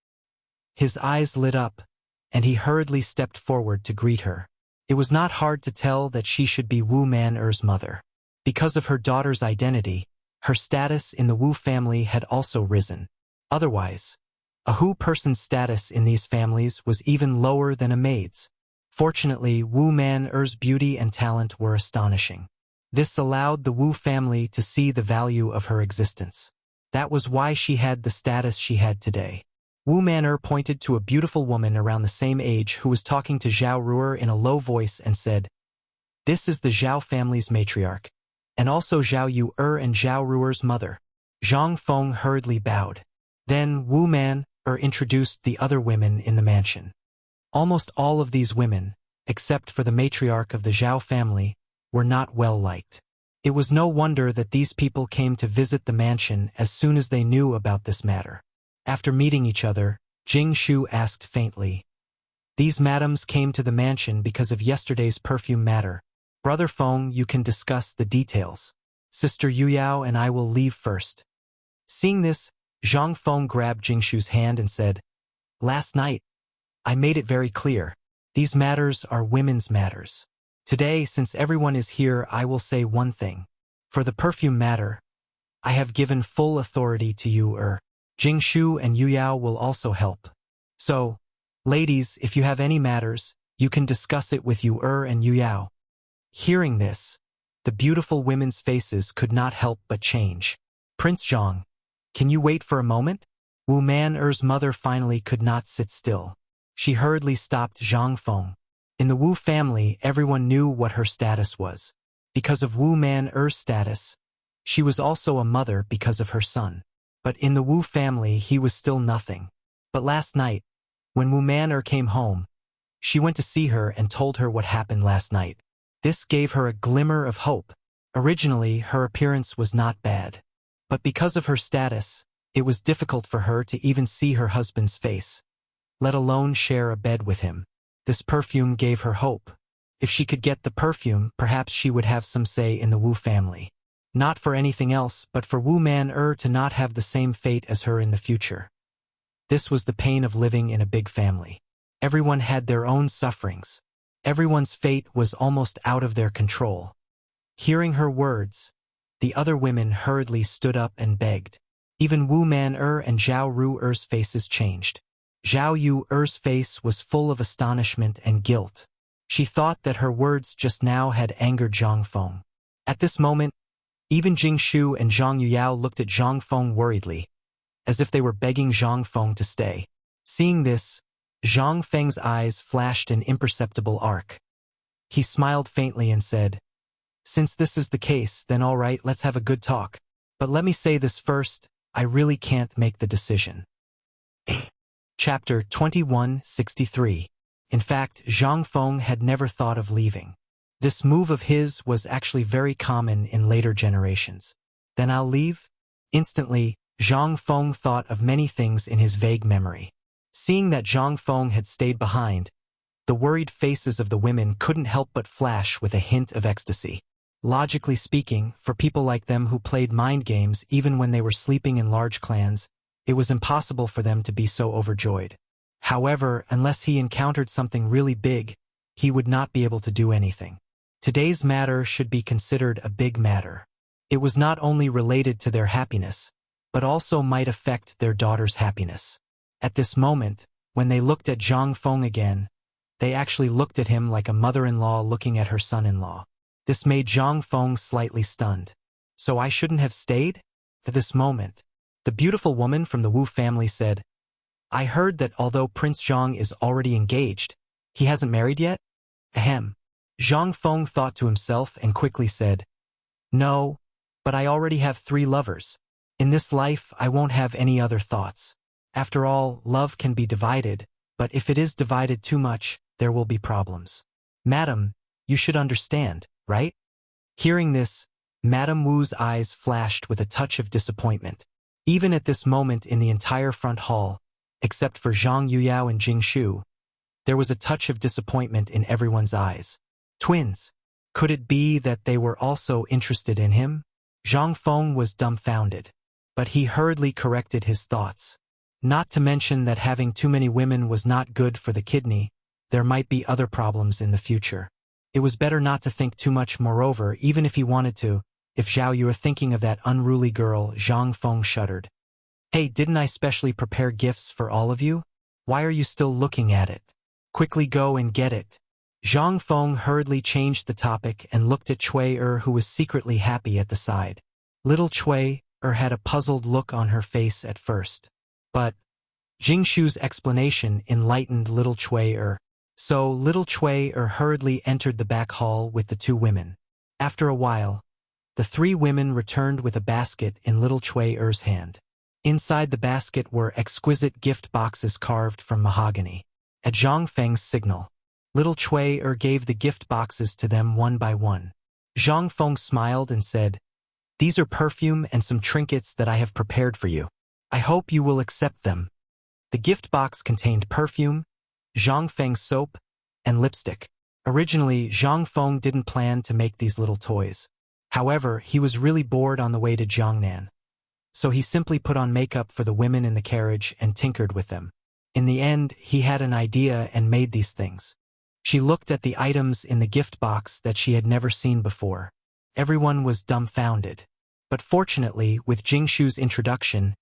His eyes lit up, and he hurriedly stepped forward to greet her. It was not hard to tell that she should be Wu Man's mother. Because of her daughter's identity, her status in the Wu family had also risen. Otherwise, a Hu person's status in these families was even lower than a maid's. Fortunately, Wu Man's beauty and talent were astonishing. This allowed the Wu family to see the value of her existence. That was why she had the status she had today. Wu Man pointed to a beautiful woman around the same age who was talking to Zhao Ruer in a low voice and said, "This is the Zhao family's matriarch, and also Zhao Yu and Zhao Ruer's mother." Zhang Feng hurriedly bowed. Then Wu Man introduced the other women in the mansion. Almost all of these women, except for the matriarch of the Zhao family, were not well liked. It was no wonder that these people came to visit the mansion as soon as they knew about this matter. After meeting each other, Jing Shu asked faintly, "These madams came to the mansion because of yesterday's perfume matter. Brother Feng, you can discuss the details. Sister Yuyao and I will leave first." Seeing this, Zhang Feng grabbed Jing Shu's hand and said, "Last night, I made it very clear. These matters are women's matters. Today, since everyone is here, I will say one thing. For the perfume matter, I have given full authority to you, Jingshu and Yuyao will also help. So, ladies, if you have any matters, you can discuss it with Yu and Yuyao. Hearing this, the beautiful women's faces could not help but change. Prince Zhang, can you wait for a moment? Wu Man-er's mother finally could not sit still. She hurriedly stopped Zhang Feng. In the Wu family, everyone knew what her status was. Because of Wu Man-er's status, she was also a mother because of her son. But in the Wu family, he was still nothing. But last night, when Wu Man-er came home, she went to see her and told her what happened last night. This gave her a glimmer of hope. Originally, her appearance was not bad. But because of her status, it was difficult for her to even see her husband's face, let alone share a bed with him. This perfume gave her hope. If she could get the perfume, perhaps she would have some say in the Wu family. Not for anything else, but for Wu Man-er to not have the same fate as her in the future. This was the pain of living in a big family. Everyone had their own sufferings. Everyone's fate was almost out of their control. Hearing her words, the other women hurriedly stood up and begged. Even Wu Man-er and Zhao Ru-er's faces changed. Zhao Yu-er's face was full of astonishment and guilt. She thought that her words just now had angered Zhang Feng. At this moment, even Jingshu and Zhang Yuyao looked at Zhang Feng worriedly, as if they were begging Zhang Feng to stay. Seeing this, Zhang Feng's eyes flashed an imperceptible arc. He smiled faintly and said, "Since this is the case, then all right, let's have a good talk. But let me say this first, I really can't make the decision." Chapter 2163. In fact, Zhang Feng had never thought of leaving. This move of his was actually very common in later generations. Then I'll leave? Instantly, Zhang Feng thought of many things in his vague memory. Seeing that Zhang Feng had stayed behind, the worried faces of the women couldn't help but flash with a hint of ecstasy. Logically speaking, for people like them who played mind games even when they were sleeping in large clans, it was impossible for them to be so overjoyed. However, unless he encountered something really big, he would not be able to do anything. Today's matter should be considered a big matter. It was not only related to their happiness, but also might affect their daughter's happiness. At this moment, when they looked at Zhang Feng again, they actually looked at him like a mother-in-law looking at her son-in-law. This made Zhang Feng slightly stunned. So I shouldn't have stayed? At this moment, the beautiful woman from the Wu family said, "I heard that although Prince Zhang is already engaged, he hasn't married yet?" Ahem. Zhang Feng thought to himself and quickly said, "No, but I already have 3 lovers. In this life, I won't have any other thoughts. After all, love can be divided, but if it is divided too much, there will be problems. Madam, you should understand, right?" Hearing this, Madame Wu's eyes flashed with a touch of disappointment. Even at this moment in the entire front hall, except for Zhang Yuyao and Jingshu, there was a touch of disappointment in everyone's eyes. Twins. Could it be that they were also interested in him? Zhang Feng was dumbfounded, but he hurriedly corrected his thoughts. Not to mention that having too many women was not good for the kidney, there might be other problems in the future. It was better not to think too much. Moreover, even if he wanted to, if Zhao you are thinking of that unruly girl, Zhang Feng shuddered. "Hey, didn't I specially prepare gifts for all of you? Why are you still looking at it? Quickly go and get it." Zhang Feng hurriedly changed the topic and looked at Cui-er, who was secretly happy at the side. Little Cui-er had a puzzled look on her face at first. But Jingshu's explanation enlightened little Cui-er. So little Cui-er hurriedly entered the back hall with the 2 women. After a while, the 3 women returned with a basket in little Cui-er's hand. Inside the basket were exquisite gift boxes carved from mahogany. At Zhang Feng's signal, little Cui-er gave the gift boxes to them one by one. Zhang Feng smiled and said, "These are perfume and some trinkets that I have prepared for you. I hope you will accept them." The gift box contained perfume, Zhang Feng's soap, and lipstick. Originally, Zhang Feng didn't plan to make these little toys. However, he was really bored on the way to Jiangnan. So he simply put on makeup for the women in the carriage and tinkered with them. In the end, he had an idea and made these things. She looked at the items in the gift box that she had never seen before. Everyone was dumbfounded. But fortunately, with Jingshu's introduction,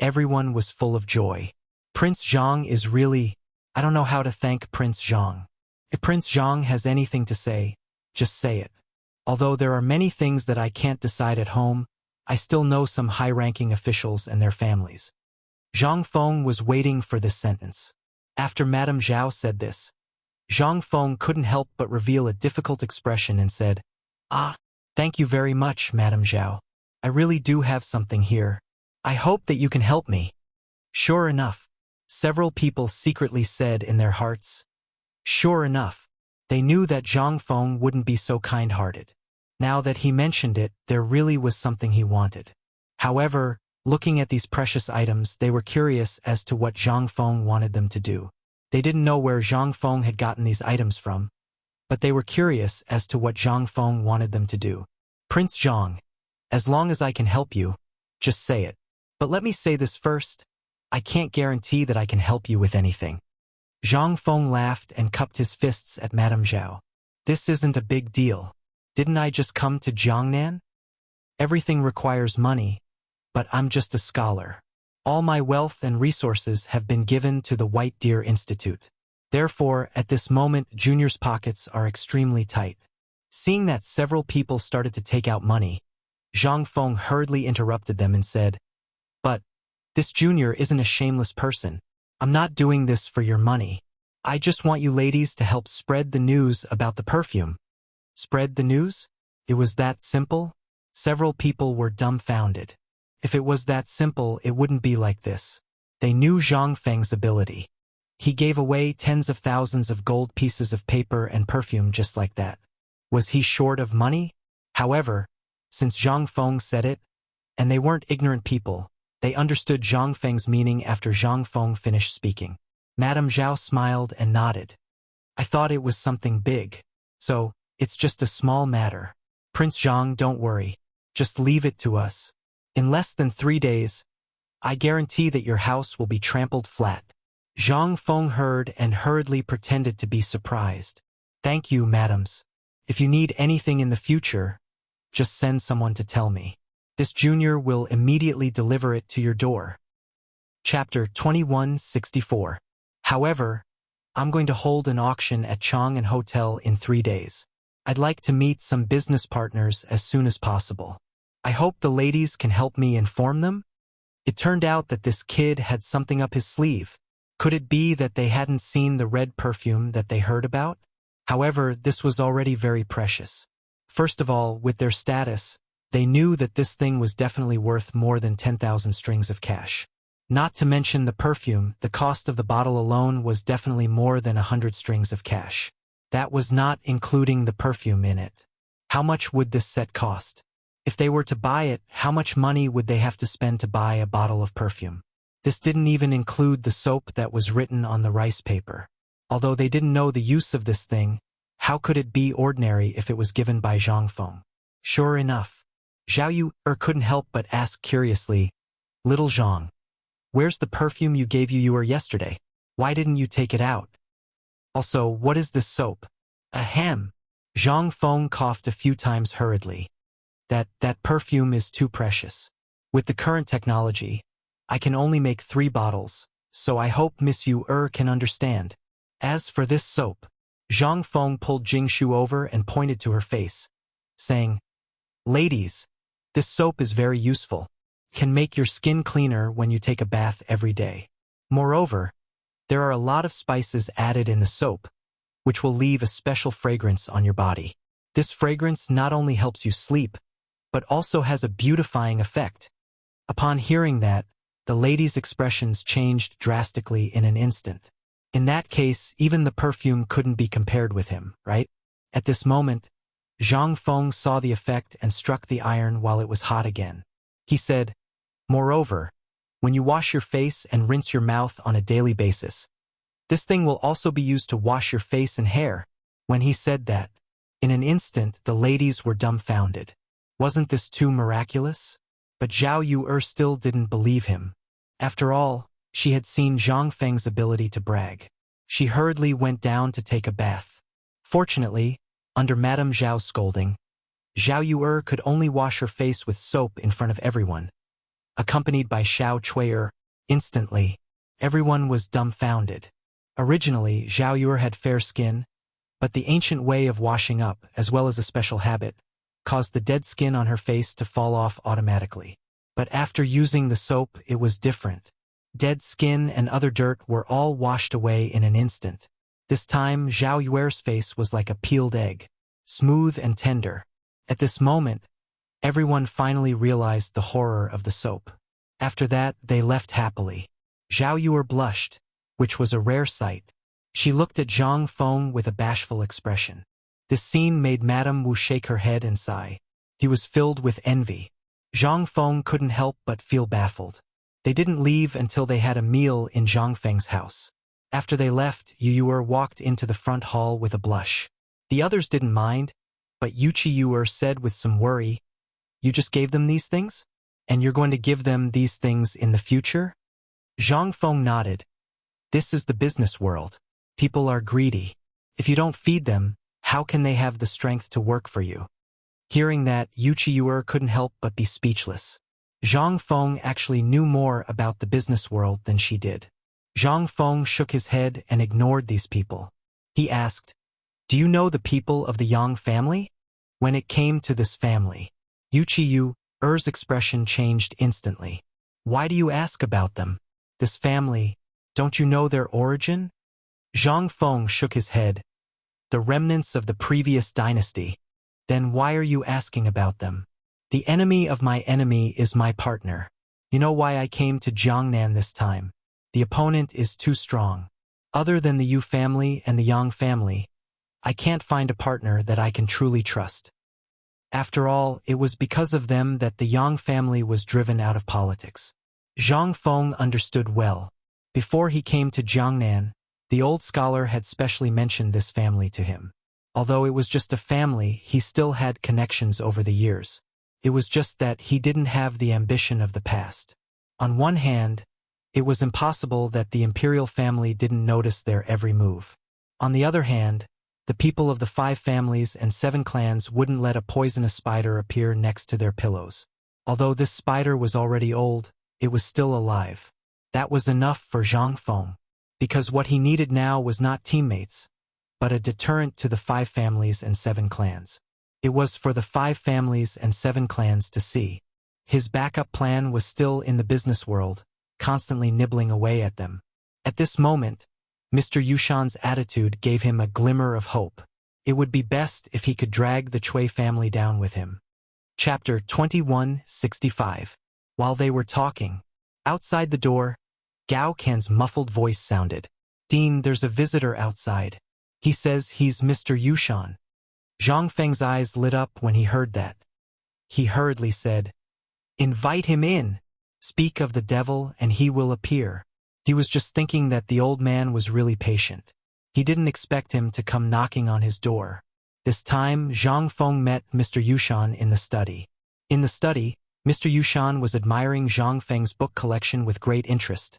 Everyone was full of joy. Prince Zhang is really... I don't know how to thank Prince Zhang. If Prince Zhang has anything to say, just say it. Although there are many things that I can't decide at home, I still know some high-ranking officials and their families. Zhang Feng was waiting for this sentence. After Madame Zhao said this, Zhang Feng couldn't help but reveal a difficult expression and said, "Ah, thank you very much, Madame Zhao. I really do have something here. I hope that you can help me." Sure enough, several people secretly said in their hearts, sure enough. They knew that Zhang Feng wouldn't be so kind-hearted. Now that he mentioned it, there really was something he wanted. However, looking at these precious items, they were curious as to what Zhang Feng wanted them to do. They didn't know where Zhang Feng had gotten these items from, but they were curious as to what Zhang Feng wanted them to do. "Prince Zhang, as long as I can help you, just say it. But let me say this first, I can't guarantee that I can help you with anything." Zhang Feng laughed and cupped his fists at Madame Zhao. "This isn't a big deal. Didn't I just come to Jiangnan? Everything requires money, but I'm just a scholar. All my wealth and resources have been given to the White Deer Institute. Therefore, at this moment, Junior's pockets are extremely tight." Seeing that several people started to take out money, Zhang Feng hurriedly interrupted them and said, "But this Junior isn't a shameless person. I'm not doing this for your money. I just want you ladies to help spread the news about the perfume." Spread the news? It was that simple? Several people were dumbfounded. If it was that simple, it wouldn't be like this. They knew Zhang Feng's ability. He gave away tens of thousands of gold pieces of paper and perfume just like that. Was he short of money? However, since Zhang Feng said it, and they weren't ignorant people, they understood Zhang Feng's meaning after Zhang Feng finished speaking. Madame Zhao smiled and nodded. "I thought it was something big. So, it's just a small matter. Prince Zhang, don't worry. Just leave it to us. In less than 3 days, I guarantee that your house will be trampled flat." Zhang Feng heard and hurriedly pretended to be surprised. "Thank you, madams. If you need anything in the future, just send someone to tell me. This Junior will immediately deliver it to your door." Chapter 2164. However, I'm going to hold an auction at Chang'an Hotel in 3 days. I'd like to meet some business partners as soon as possible. I hope the ladies can help me inform them. It turned out that this kid had something up his sleeve. Could it be that they hadn't seen the red perfume that they heard about? However, this was already very precious. First of all, with their status, they knew that this thing was definitely worth more than 10,000 strings of cash. Not to mention the perfume, the cost of the bottle alone was definitely more than 100 strings of cash. That was not including the perfume in it. How much would this set cost? If they were to buy it, how much money would they have to spend to buy a bottle of perfume? This didn't even include the soap that was written on the rice paper. Although they didn't know the use of this thing, how could it be ordinary if it was given by Zhang Feng? Sure enough, Zhao Yu couldn't help but ask curiously, "Little Zhang, where's the perfume you gave you yesterday? Why didn't you take it out? Also, what is this soap?" Ahem. Zhang Feng coughed a few times hurriedly. That perfume is too precious. With the current technology, I can only make 3 bottles, so I hope Miss Yu can understand. As for this soap, Zhang Feng pulled Jingshu over and pointed to her face, saying, "Ladies, this soap is very useful. Can make your skin cleaner when you take a bath every day. Moreover, there are a lot of spices added in the soap, which will leave a special fragrance on your body. This fragrance not only helps you sleep, but also has a beautifying effect." Upon hearing that, the lady's expressions changed drastically in an instant. In that case, even the perfume couldn't be compared with him, right? At this moment, Zhang Feng saw the effect and struck the iron while it was hot again. He said, "Moreover, when you wash your face and rinse your mouth on a daily basis, this thing will also be used to wash your face and hair." When he said that, in an instant the ladies were dumbfounded. Wasn't this too miraculous? But Zhao Yu still didn't believe him. After all, she had seen Zhang Feng's ability to brag. She hurriedly went down to take a bath. Fortunately, under Madame Zhao's scolding, Zhao Yu could only wash her face with soap in front of everyone. accompanied by Xiao Chui'er. Instantly, everyone was dumbfounded. Originally, Zhao Yuer had fair skin, but the ancient way of washing up, as well as a special habit, caused the dead skin on her face to fall off automatically. But after using the soap, it was different. Dead skin and other dirt were all washed away in an instant. This time, Zhao Yuer's face was like a peeled egg, smooth and tender. At this moment, everyone finally realized the horror of the soap. After that, they left happily. Zhao Yuer blushed, which was a rare sight. She looked at Zhang Feng with a bashful expression. This scene made Madame Wu shake her head and sigh. He was filled with envy. Zhang Feng couldn't help but feel baffled. They didn't leave until they had a meal in Zhang Feng's house. After they left, Yu Yuer walked into the front hall with a blush. The others didn't mind, but Yuchi Yuer said with some worry, "You just gave them these things? And you're going to give them these things in the future?" Zhang Feng nodded. "This is the business world. People are greedy. If you don't feed them, how can they have the strength to work for you?" Hearing that, Yuchi Yuer couldn't help but be speechless. Zhang Feng actually knew more about the business world than she did. Zhang Feng shook his head and ignored these people. He asked, "Do you know the people of the Yang family?" When it came to this family, Yuchi Yuer's expression changed instantly. "Why do you ask about them? This family, don't you know their origin?" Zhang Feng shook his head. "The remnants of the previous dynasty. Then why are you asking about them? The enemy of my enemy is my partner. You know why I came to Jiangnan this time? The opponent is too strong. Other than the Yu family and the Yang family, I can't find a partner that I can truly trust. After all, it was because of them that the Yang family was driven out of politics." Zhang Feng understood well. Before he came to Jiangnan, the old scholar had specially mentioned this family to him. Although it was just a family, he still had connections over the years. It was just that he didn't have the ambition of the past. On one hand, it was impossible that the imperial family didn't notice their every move. On the other hand, the people of the 5 families and 7 clans wouldn't let a poisonous spider appear next to their pillows. Although this spider was already old, it was still alive. That was enough for Zhang Feng, because what he needed now was not teammates, but a deterrent to the 5 families and 7 clans. It was for the 5 families and 7 clans to see. His backup plan was still in the business world, constantly nibbling away at them. At this moment, Mr. Yushan's attitude gave him a glimmer of hope. It would be best if he could drag the Cui family down with him. Chapter 2165. While they were talking, outside the door, Gao Can's muffled voice sounded. "Dean, there's a visitor outside. He says he's Mr. Yushan." Zhang Feng's eyes lit up when he heard that. He hurriedly said, "Invite him in. Speak of the devil and he will appear." He was just thinking that the old man was really patient. He didn't expect him to come knocking on his door. This time, Zhang Feng met Mr. Yushan in the study. In the study, Mr. Yushan was admiring Zhang Feng's book collection with great interest,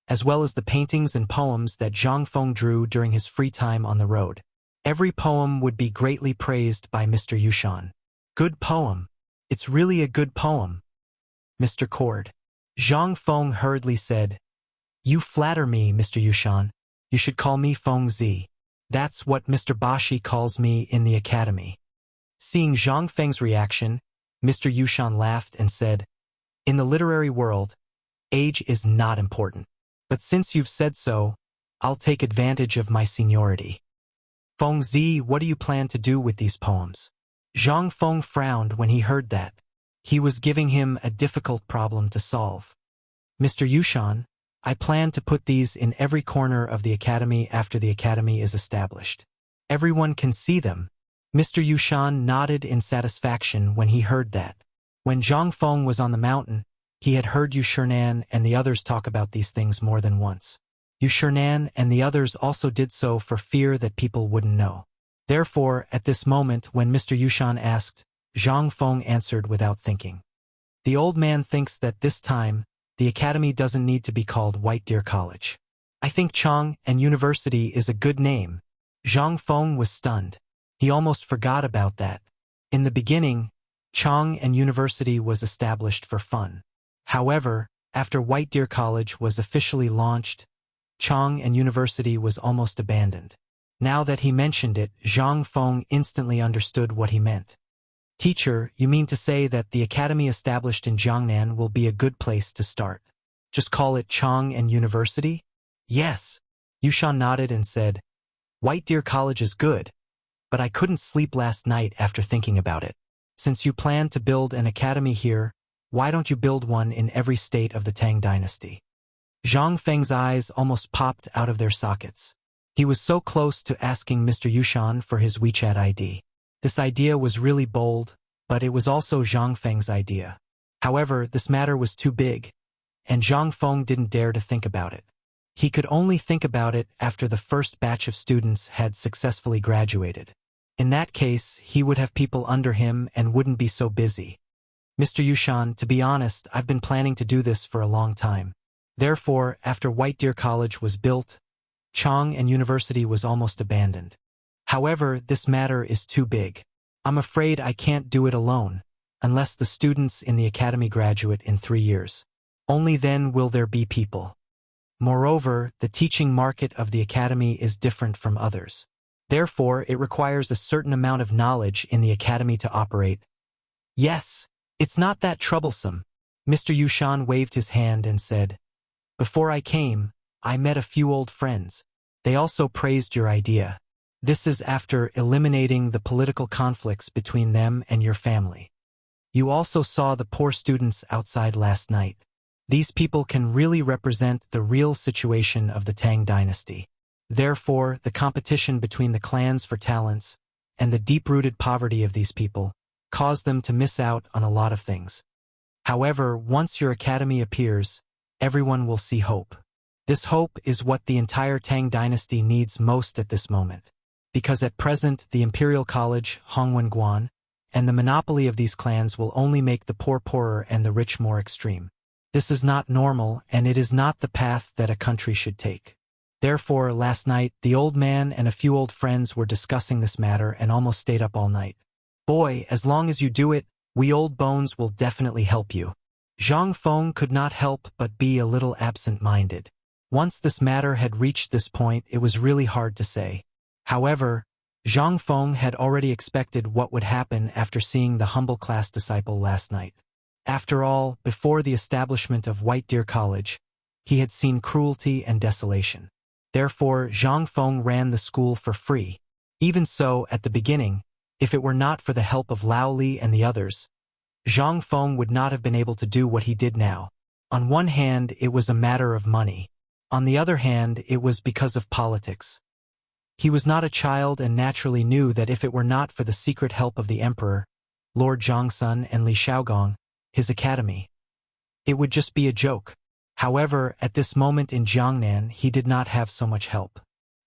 as well as the paintings and poems that Zhang Feng drew during his free time on the road. Every poem would be greatly praised by Mr. Yushan. "Good poem. It's really a good poem, Mr. Cord." Zhang Feng hurriedly said, "You flatter me, Mr. Yushan. You should call me Feng Zi. That's what Mr. Bashi calls me in the academy." Seeing Zhang Feng's reaction, Mr. Yushan laughed and said, "In the literary world, age is not important. But since you've said so, I'll take advantage of my seniority. Feng Zi, what do you plan to do with these poems?" Zhang Feng frowned when he heard that. He was giving him a difficult problem to solve. "Mr. Yushan, I plan to put these in every corner of the academy after the academy is established. Everyone can see them." Mr. Yushan nodded in satisfaction when he heard that. When Zhang Feng was on the mountain, he had heard Yu Shernan and the others talk about these things more than once. Yu Shernan and the others also did so for fear that people wouldn't know. Therefore, at this moment when Mr. Yushan asked, Zhang Feng answered without thinking. "The old man thinks that this time, the academy doesn't need to be called White Deer College. I think Chang and University is a good name." Zhang Feng was stunned. He almost forgot about that. In the beginning, Chang and University was established for fun. However, after White Deer College was officially launched, Chang and University was almost abandoned. Now that he mentioned it, Zhang Feng instantly understood what he meant. Teacher, you mean to say that the academy established in Jiangnan will be a good place to start? Just call it Chang and University? Yes. Yushan nodded and said, White Deer College is good, but I couldn't sleep last night after thinking about it. Since you plan to build an academy here, why don't you build one in every state of the Tang dynasty? Zhang Feng's eyes almost popped out of their sockets. He was so close to asking Mr. Yushan for his WeChat ID. This idea was really bold, but it was also Zhang Feng's idea. However, this matter was too big, and Zhang Feng didn't dare to think about it. He could only think about it after the first batch of students had successfully graduated. In that case, he would have people under him and wouldn't be so busy. Mr. Yushan, to be honest, I've been planning to do this for a long time. Therefore, after White Deer College was built, Chang and University was almost abandoned. However, this matter is too big. I'm afraid I can't do it alone, unless the students in the academy graduate in 3 years. Only then will there be people. Moreover, the teaching market of the academy is different from others. Therefore, it requires a certain amount of knowledge in the academy to operate. Yes, it's not that troublesome. Mr. Yushan waved his hand and said, Before I came, I met a few old friends. They also praised your idea. This is after eliminating the political conflicts between them and your family. You also saw the poor students outside last night. These people can really represent the real situation of the Tang dynasty. Therefore, the competition between the clans for talents and the deep-rooted poverty of these people caused them to miss out on a lot of things. However, once your academy appears, everyone will see hope. This hope is what the entire Tang dynasty needs most at this moment. Because at present, the Imperial College, Hongwen-Guan, and the monopoly of these clans will only make the poor poorer and the rich more extreme. This is not normal, and it is not the path that a country should take. Therefore, last night, the old man and a few old friends were discussing this matter and almost stayed up all night. Boy, as long as you do it, we old bones will definitely help you. Zhang Feng could not help but be a little absent-minded. Once this matter had reached this point, it was really hard to say. However, Zhang Feng had already expected what would happen after seeing the humble class disciple last night. After all, before the establishment of White Deer College, he had seen cruelty and desolation. Therefore, Zhang Feng ran the school for free. Even so, at the beginning, if it were not for the help of Lao Li and the others, Zhang Feng would not have been able to do what he did now. On one hand, it was a matter of money. On the other hand, it was because of politics. He was not a child and naturally knew that if it were not for the secret help of the emperor, Lord Zhongsun and Li Shaogong, his academy, it would just be a joke. However, at this moment in Jiangnan, he did not have so much help.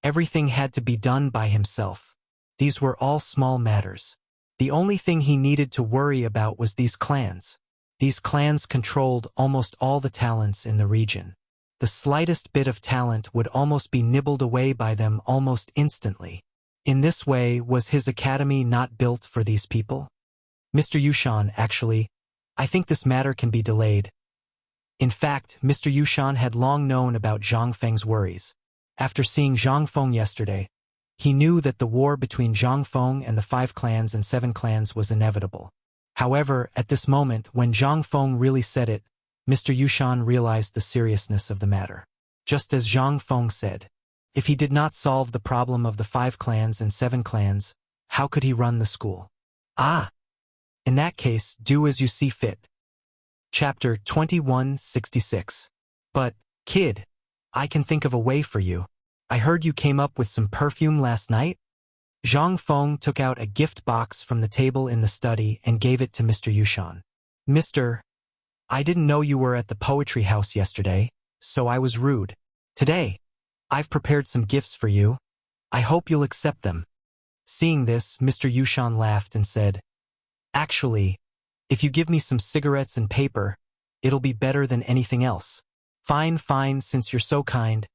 Everything had to be done by himself. These were all small matters. The only thing he needed to worry about was these clans. These clans controlled almost all the talents in the region. The slightest bit of talent would almost be nibbled away by them almost instantly. In this way, was his academy not built for these people? Mr. Yushan, actually, I think this matter can be delayed. In fact, Mr. Yushan had long known about Zhang Feng's worries. After seeing Zhang Feng yesterday, he knew that the war between Zhang Feng and the 5 clans and 7 clans was inevitable. However, at this moment, when Zhang Feng really said it, Mr. Yushan realized the seriousness of the matter. Just as Zhang Feng said, if he did not solve the problem of the 5 clans and 7 clans, how could he run the school? Ah! In that case, do as you see fit. Chapter 2166. But, kid, I can think of a way for you. I heard you came up with some perfume last night? Zhang Feng took out a gift box from the table in the study and gave it to Mr. Yushan. I didn't know you were at the poetry house yesterday, so I was rude. Today, I've prepared some gifts for you. I hope you'll accept them. Seeing this, Mr. Yushan laughed and said, Actually, if you give me some cigarettes and paper, it'll be better than anything else. Fine, since you're so kind,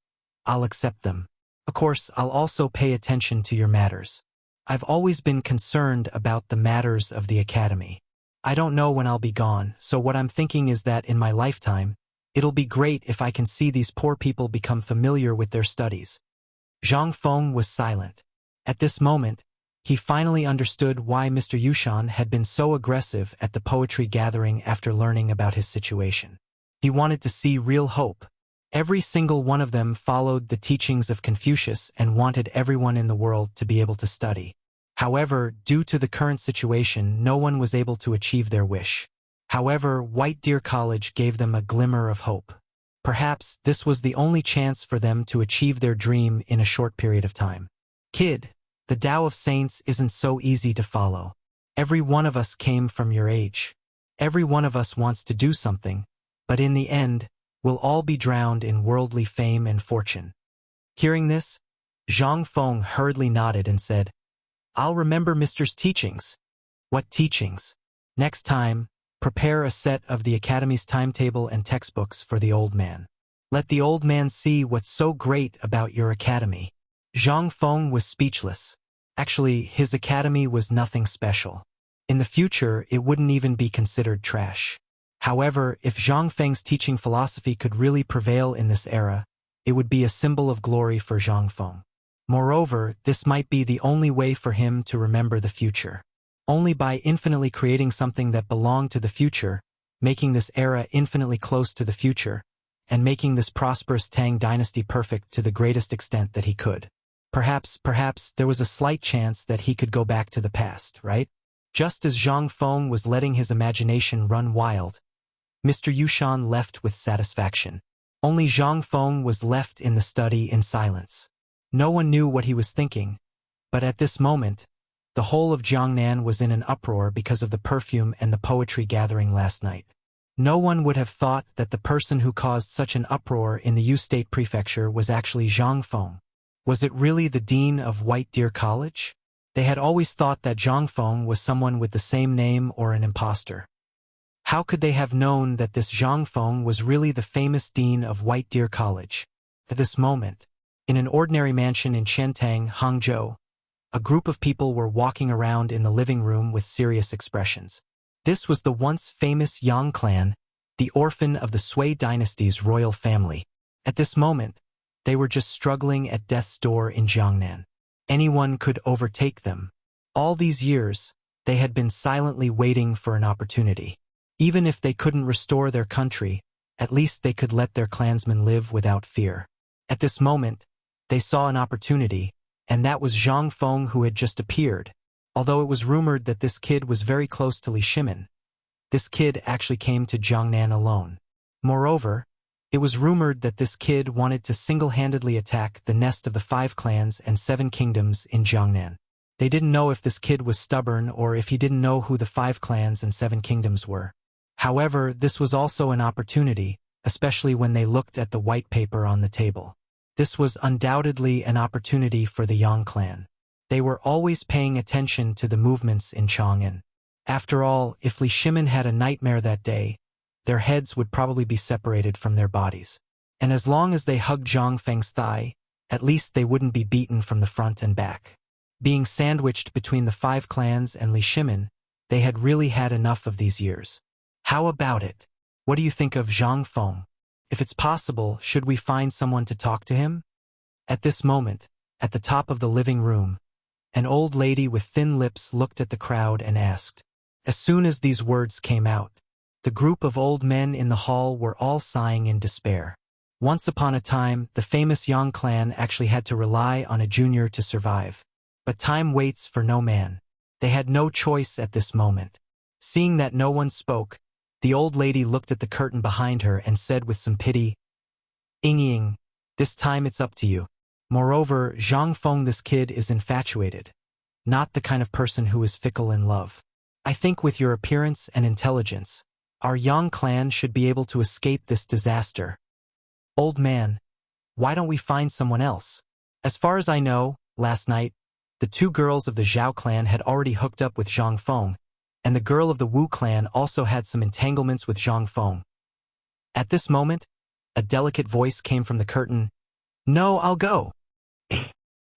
I'll accept them. Of course, I'll also pay attention to your matters. I've always been concerned about the matters of the academy. I don't know when I'll be gone, so what I'm thinking is that in my lifetime, it'll be great if I can see these poor people become familiar with their studies. Zhang Feng was silent. At this moment, he finally understood why Mr. Yushan had been so aggressive at the poetry gathering after learning about his situation. He wanted to see real hope. Every single one of them followed the teachings of Confucius and wanted everyone in the world to be able to study. However, due to the current situation, no one was able to achieve their wish. However, White Deer College gave them a glimmer of hope. Perhaps this was the only chance for them to achieve their dream in a short period of time. Kid, the Tao of Saints isn't so easy to follow. Every one of us came from your age. Every one of us wants to do something, but in the end, we'll all be drowned in worldly fame and fortune. Hearing this, Zhang Feng hurriedly nodded and said, I'll remember Mister's teachings. What teachings? Next time, prepare a set of the Academy's timetable and textbooks for the old man. Let the old man see what's so great about your academy. Zhang Feng was speechless. Actually, his academy was nothing special. In the future, it wouldn't even be considered trash. However, if Zhang Feng's teaching philosophy could really prevail in this era, it would be a symbol of glory for Zhang Feng. Moreover, this might be the only way for him to remember the future. Only by infinitely creating something that belonged to the future, making this era infinitely close to the future, and making this prosperous Tang dynasty perfect to the greatest extent that he could. Perhaps there was a slight chance that he could go back to the past, right? Just as Zhang Feng was letting his imagination run wild, Mr. Yushan left with satisfaction. Only Zhang Feng was left in the study in silence. No one knew what he was thinking, but at this moment, the whole of Jiangnan was in an uproar because of the perfume and the poetry gathering last night. No one would have thought that the person who caused such an uproar in the Yu State Prefecture was actually Zhang Feng. Was it really the dean of White Deer College? They had always thought that Zhang Feng was someone with the same name or an imposter. How could they have known that this Zhang Feng was really the famous dean of White Deer College? At this moment, in an ordinary mansion in Qiantang, Hangzhou, a group of people were walking around in the living room with serious expressions. This was the once famous Yang clan, the orphan of the Sui dynasty's royal family. At this moment, they were just struggling at death's door in Jiangnan. Anyone could overtake them. All these years, they had been silently waiting for an opportunity. Even if they couldn't restore their country, at least they could let their clansmen live without fear. At this moment, they saw an opportunity, and that was Zhang Feng who had just appeared. Although it was rumored that this kid was very close to Li Shimin, this kid actually came to Jiangnan alone. Moreover, it was rumored that this kid wanted to single-handedly attack the nest of the 5 clans and 7 kingdoms in Jiangnan. They didn't know if this kid was stubborn or if he didn't know who the 5 clans and 7 kingdoms were. However, this was also an opportunity, especially when they looked at the white paper on the table. This was undoubtedly an opportunity for the Yang clan. They were always paying attention to the movements in Chang'an. After all, if Li Shimin had a nightmare that day, their heads would probably be separated from their bodies. And as long as they hugged Zhang Feng's thigh, at least they wouldn't be beaten from the front and back. Being sandwiched between the 5 clans and Li Shimin, they had really had enough of these years. How about it? What do you think of Zhang Feng? If it's possible, should we find someone to talk to him? At this moment, at the top of the living room, an old lady with thin lips looked at the crowd and asked. As soon as these words came out, the group of old men in the hall were all sighing in despair. Once upon a time, the famous Yang clan actually had to rely on a junior to survive. But time waits for no man. They had no choice at this moment. Seeing that no one spoke, the old lady looked at the curtain behind her and said with some pity, Ying, this time it's up to you. Moreover, Zhang Feng, this kid is infatuated. Not the kind of person who is fickle in love. I think with your appearance and intelligence, our Yang clan should be able to escape this disaster. Old man, why don't we find someone else? As far as I know, last night, the 2 girls of the Zhao clan had already hooked up with Zhang Feng, and the girl of the Wu clan also had some entanglements with Zhang Feng. At this moment, a delicate voice came from the curtain. No, I'll go.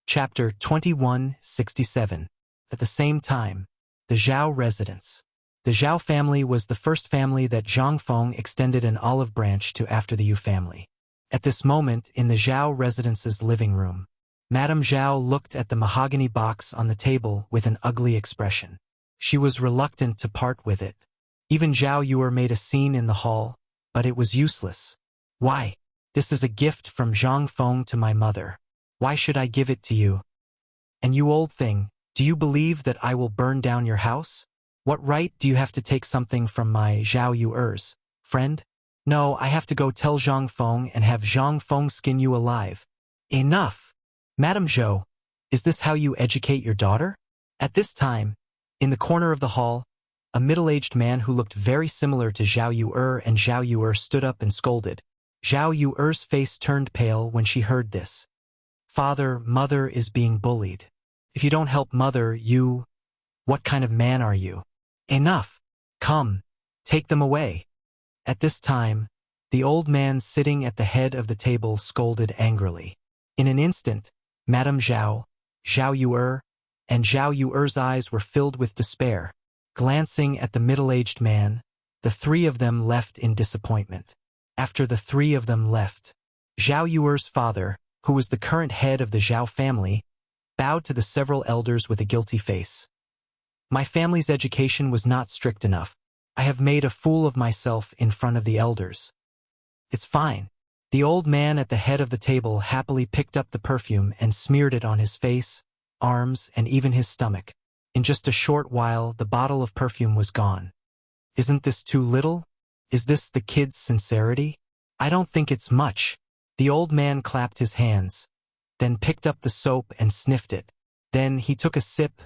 Chapter 2167. At the same time, the Zhao residence. The Zhao family was the first family that Zhang Feng extended an olive branch to after the Yu family. At this moment, in the Zhao residence's living room, Madame Zhao looked at the mahogany box on the table with an ugly expression. She was reluctant to part with it. Even Zhao Yuer made a scene in the hall, but it was useless. Why? This is a gift from Zhang Feng to my mother. Why should I give it to you? And you old thing, do you believe that I will burn down your house? What right do you have to take something from my Zhao Yuer's friend? No, I have to go tell Zhang Feng and have Zhang Feng skin you alive. Enough! Madame Zhou, is this how you educate your daughter? At this time, in the corner of the hall, a middle-aged man who looked very similar to Zhao Yuer and Zhao Yuer stood up and scolded. Zhao Yuer's face turned pale when she heard this. Father, mother is being bullied. If you don't help mother, you... What kind of man are you? Enough! Come, take them away. At this time, the old man sitting at the head of the table scolded angrily. In an instant, Madame Zhao, Zhao Yuer, and Zhao Yuer's eyes were filled with despair. Glancing at the middle-aged man, the three of them left in disappointment. After the three of them left, Zhao Yuer's father, who was the current head of the Zhao family, bowed to the several elders with a guilty face. My family's education was not strict enough. I have made a fool of myself in front of the elders. It's fine. The old man at the head of the table happily picked up the perfume and smeared it on his face, arms, and even his stomach. In just a short while, the bottle of perfume was gone. Isn't this too little? Is this the kid's sincerity? I don't think it's much. The old man clapped his hands, then picked up the soap and sniffed it. Then he took a sip.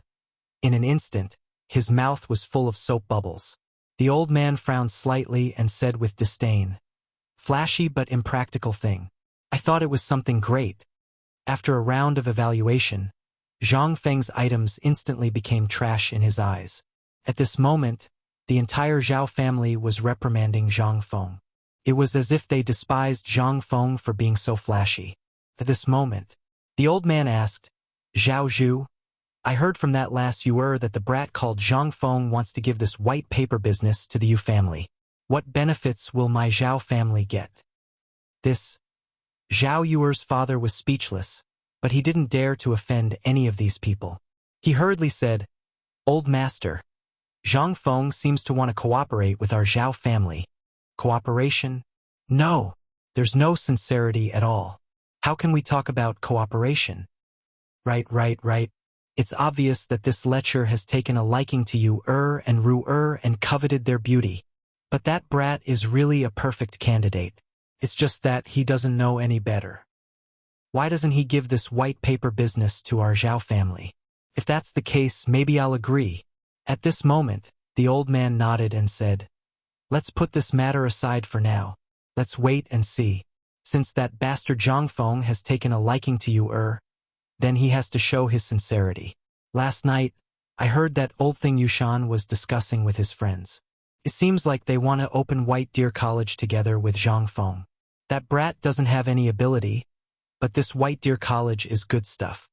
In an instant, his mouth was full of soap bubbles. The old man frowned slightly and said with disdain, "Flashy but impractical thing. I thought it was something great." After a round of evaluation, Zhang Feng's items instantly became trash in his eyes. At this moment, the entire Zhao family was reprimanding Zhang Feng. It was as if they despised Zhang Feng for being so flashy. At this moment, the old man asked, "Zhao Zhu, I heard from that last Yuer that the brat called Zhang Feng wants to give this white paper business to the Yu family. What benefits will my Zhao family get?" This Zhao Yuer's father was speechless, but he didn't dare to offend any of these people. He hurriedly said, "Old master, Zhang Feng seems to want to cooperate with our Zhao family." Cooperation? No, there's no sincerity at all. How can we talk about cooperation? Right. It's obvious that this lecher has taken a liking to Yuer and Ruer and coveted their beauty. But that brat is really a perfect candidate. It's just that he doesn't know any better. Why doesn't he give this white paper business to our Zhao family? If that's the case, maybe I'll agree. At this moment, the old man nodded and said, "Let's put this matter aside for now. Let's wait and see. Since that bastard Zhang Feng has taken a liking to Yuer, then he has to show his sincerity. Last night, I heard that old thing Yushan was discussing with his friends. It seems like they want to open White Deer College together with Zhang Feng. That brat doesn't have any ability, but this White Deer College is good stuff.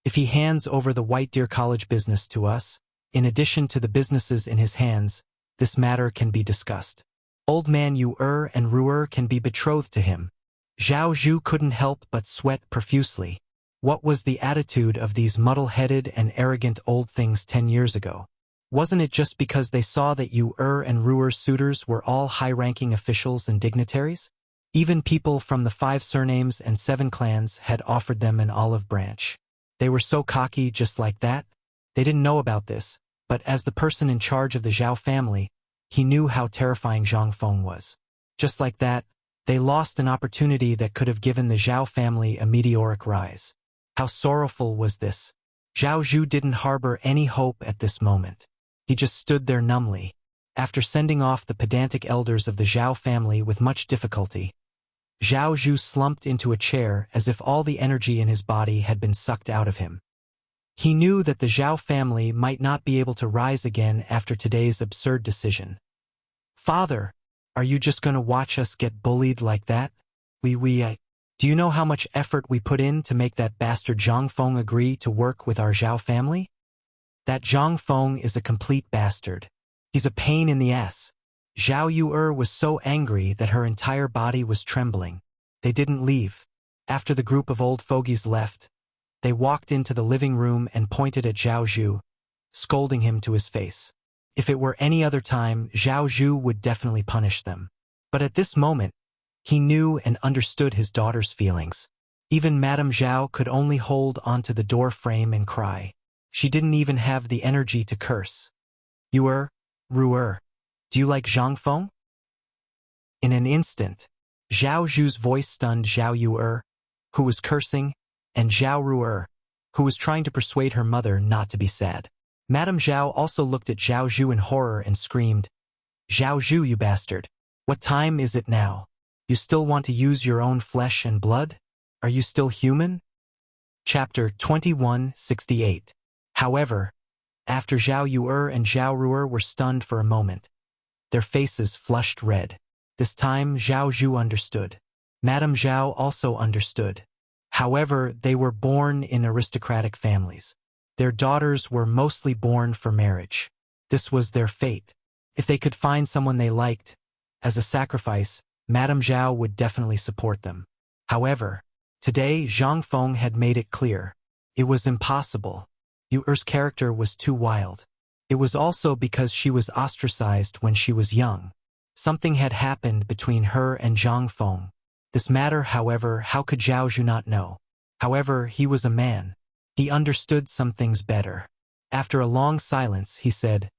If he hands over the White Deer College business to us, in addition to the businesses in his hands, this matter can be discussed. Old man Yuer and Ruer can be betrothed to him." Zhao Zhu couldn't help but sweat profusely. What was the attitude of these muddle-headed and arrogant old things 10 years ago? Wasn't it just because they saw that Yuer and Ruer's suitors were all high-ranking officials and dignitaries? Even people from the 5 surnames and 7 clans had offered them an olive branch. They were so cocky just like that? They didn't know about this, but as the person in charge of the Zhao family, he knew how terrifying Zhang Feng was. Just like that, they lost an opportunity that could have given the Zhao family a meteoric rise. How sorrowful was this? Zhao Zhu didn't harbor any hope at this moment. He just stood there numbly. After sending off the pedantic elders of the Zhao family with much difficulty, Zhao Zhu slumped into a chair as if all the energy in his body had been sucked out of him. He knew that the Zhao family might not be able to rise again after today's absurd decision. "Father, are you just going to watch us get bullied like that? Do you know how much effort we put in to make that bastard Zhang Feng agree to work with our Zhao family? That Zhang Feng is a complete bastard. He's a pain in the ass. Zhao Yu'er was so angry that her entire body was trembling. They didn't leave. After the group of old fogies left, they walked into the living room and pointed at Zhao Zhu, scolding him to his face. If it were any other time, Zhao Zhu would definitely punish them. But at this moment, he knew and understood his daughter's feelings. Even Madame Zhao could only hold onto the door frame and cry. She didn't even have the energy to curse. Yu'er, Ru'er, do you like Zhang Feng? In an instant, Zhao Zhu's voice stunned Zhao Yu'er, who was cursing, and Zhao Ru'er, who was trying to persuade her mother not to be sad. Madame Zhao also looked at Zhao Zhu in horror and screamed, "Zhao Zhu, you bastard! What time is it now? You still want to use your own flesh and blood? Are you still human?" Chapter 2168. However, after Zhao Yu'er and Zhao Ru'er were stunned for a moment, their faces flushed red. This time Zhao Zhu understood. Madame Zhao also understood. However, they were born in aristocratic families. Their daughters were mostly born for marriage. This was their fate. If they could find someone they liked, as a sacrifice, Madame Zhao would definitely support them. However, today Zhang Feng had made it clear. It was impossible. Yu'er's character was too wild. It was also because she was ostracized when she was young. Something had happened between her and Zhang Feng. This matter, however, how could Zhao Zhu not know? However, he was a man. He understood some things better. After a long silence, he said,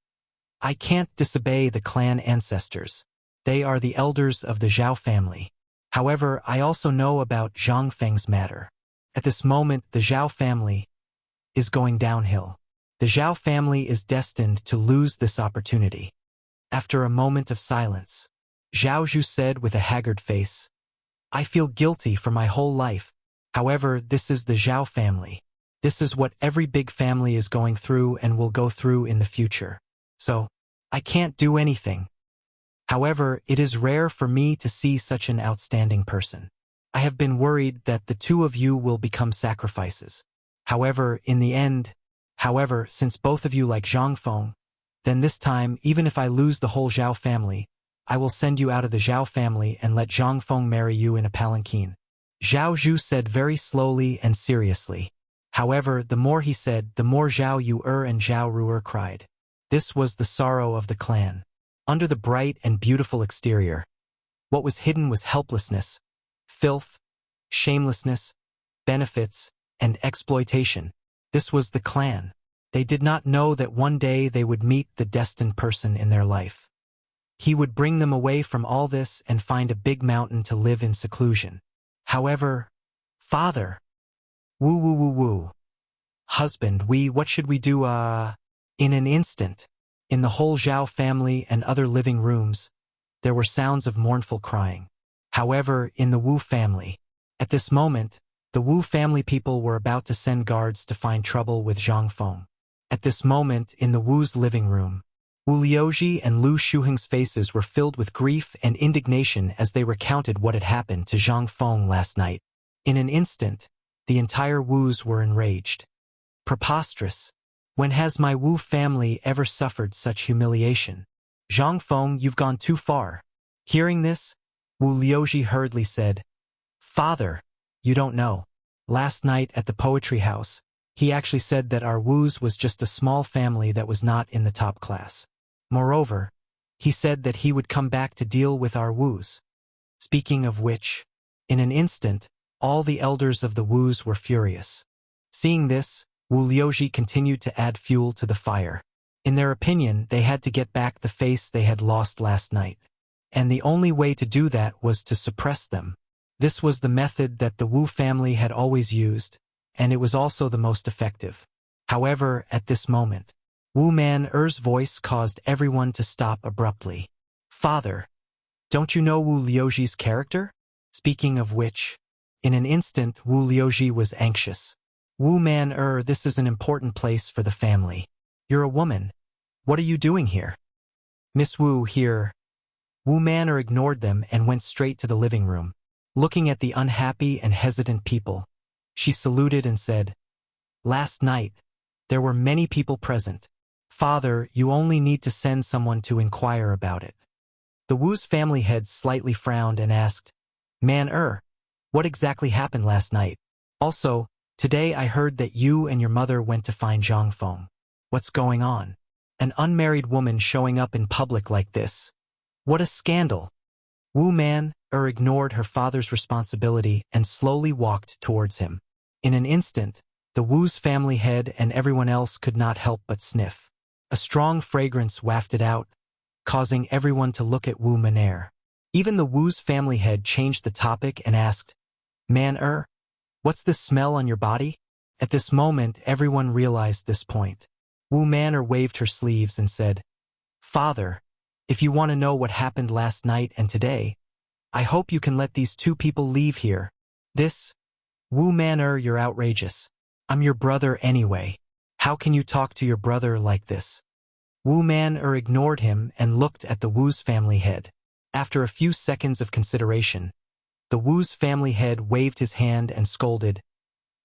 "I can't disobey the clan ancestors. They are the elders of the Zhao family. However, I also know about Zhang Feng's matter. At this moment, the Zhao family is going downhill. The Zhao family is destined to lose this opportunity." After a moment of silence, Zhao Zhu said with a haggard face, "I feel guilty for my whole life. However, this is the Zhao family. This is what every big family is going through and will go through in the future. So, I can't do anything. However, it is rare for me to see such an outstanding person. I have been worried that the two of you will become sacrifices. However, in the end, since both of you like Zhang Feng, then this time, even if I lose the whole Zhao family, I will send you out of the Zhao family and let Zhang Feng marry you in a palanquin." Zhao Zhu said very slowly and seriously. However, the more he said, the more Zhao Yu'er and Zhao Ru'er cried. This was the sorrow of the clan. Under the bright and beautiful exterior, what was hidden was helplessness, filth, shamelessness, benefits, and exploitation. This was the clan. They did not know that one day they would meet the destined person in their life. He would bring them away from all this and find a big mountain to live in seclusion. However, "Father, woo woo woo woo. Husband, what should we do, In an instant, in the whole Zhao family and other living rooms, there were sounds of mournful crying. However, in the Wu family, at this moment, the Wu family people were about to send guards to find trouble with Zhang Feng. At this moment, in the Wu's living room, Wu Liuji and Lu Shuheng's faces were filled with grief and indignation as they recounted what had happened to Zhang Feng last night. In an instant, the entire Wus were enraged. Preposterous! When has my Wu family ever suffered such humiliation? Zhang Feng, you've gone too far. Hearing this, Wu Liuji hurriedly said, "Father, you don't know. Last night at the poetry house, he actually said that our Wus was just a small family that was not in the top class. Moreover, he said that he would come back to deal with our Wus." Speaking of which, in an instant, all the elders of the Wus were furious. Seeing this, Wu Liuji continued to add fuel to the fire. In their opinion, they had to get back the face they had lost last night. And the only way to do that was to suppress them. This was the method that the Wu family had always used, and it was also the most effective. However, at this moment, Wu Man Er's voice caused everyone to stop abruptly. "Father, don't you know Wu Liuji's character?" Speaking of which, in an instant Wu Liuji was anxious. "Wu Man this is an important place for the family. You're a woman. What are you doing here?" "Miss Wu here." Wu Man ignored them and went straight to the living room. Looking at the unhappy and hesitant people, she saluted and said, "Last night, there were many people present. Father, you only need to send someone to inquire about it. The Wu's family head slightly frowned and asked, Man, what exactly happened last night? Also, today I heard that you and your mother went to find Zhang Feng. What's going on? An unmarried woman showing up in public like this. What a scandal! Wu Man-er ignored her father's responsibility and slowly walked towards him. In an instant, the Wu's family head and everyone else could not help but sniff. A strong fragrance wafted out, causing everyone to look at Wu Man-er. Even the Wu's family head changed the topic and asked, Man-er, what's this smell on your body? At this moment, everyone realized this point. Wu Man-er waved her sleeves and said, Father, if you want to know what happened last night and today, I hope you can let these two people leave here. Wu Man-er, you're outrageous. I'm your brother anyway. How can you talk to your brother like this? Wu Man-er ignored him and looked at the Wu's family head. After a few seconds of consideration, the Wu's family head waved his hand and scolded,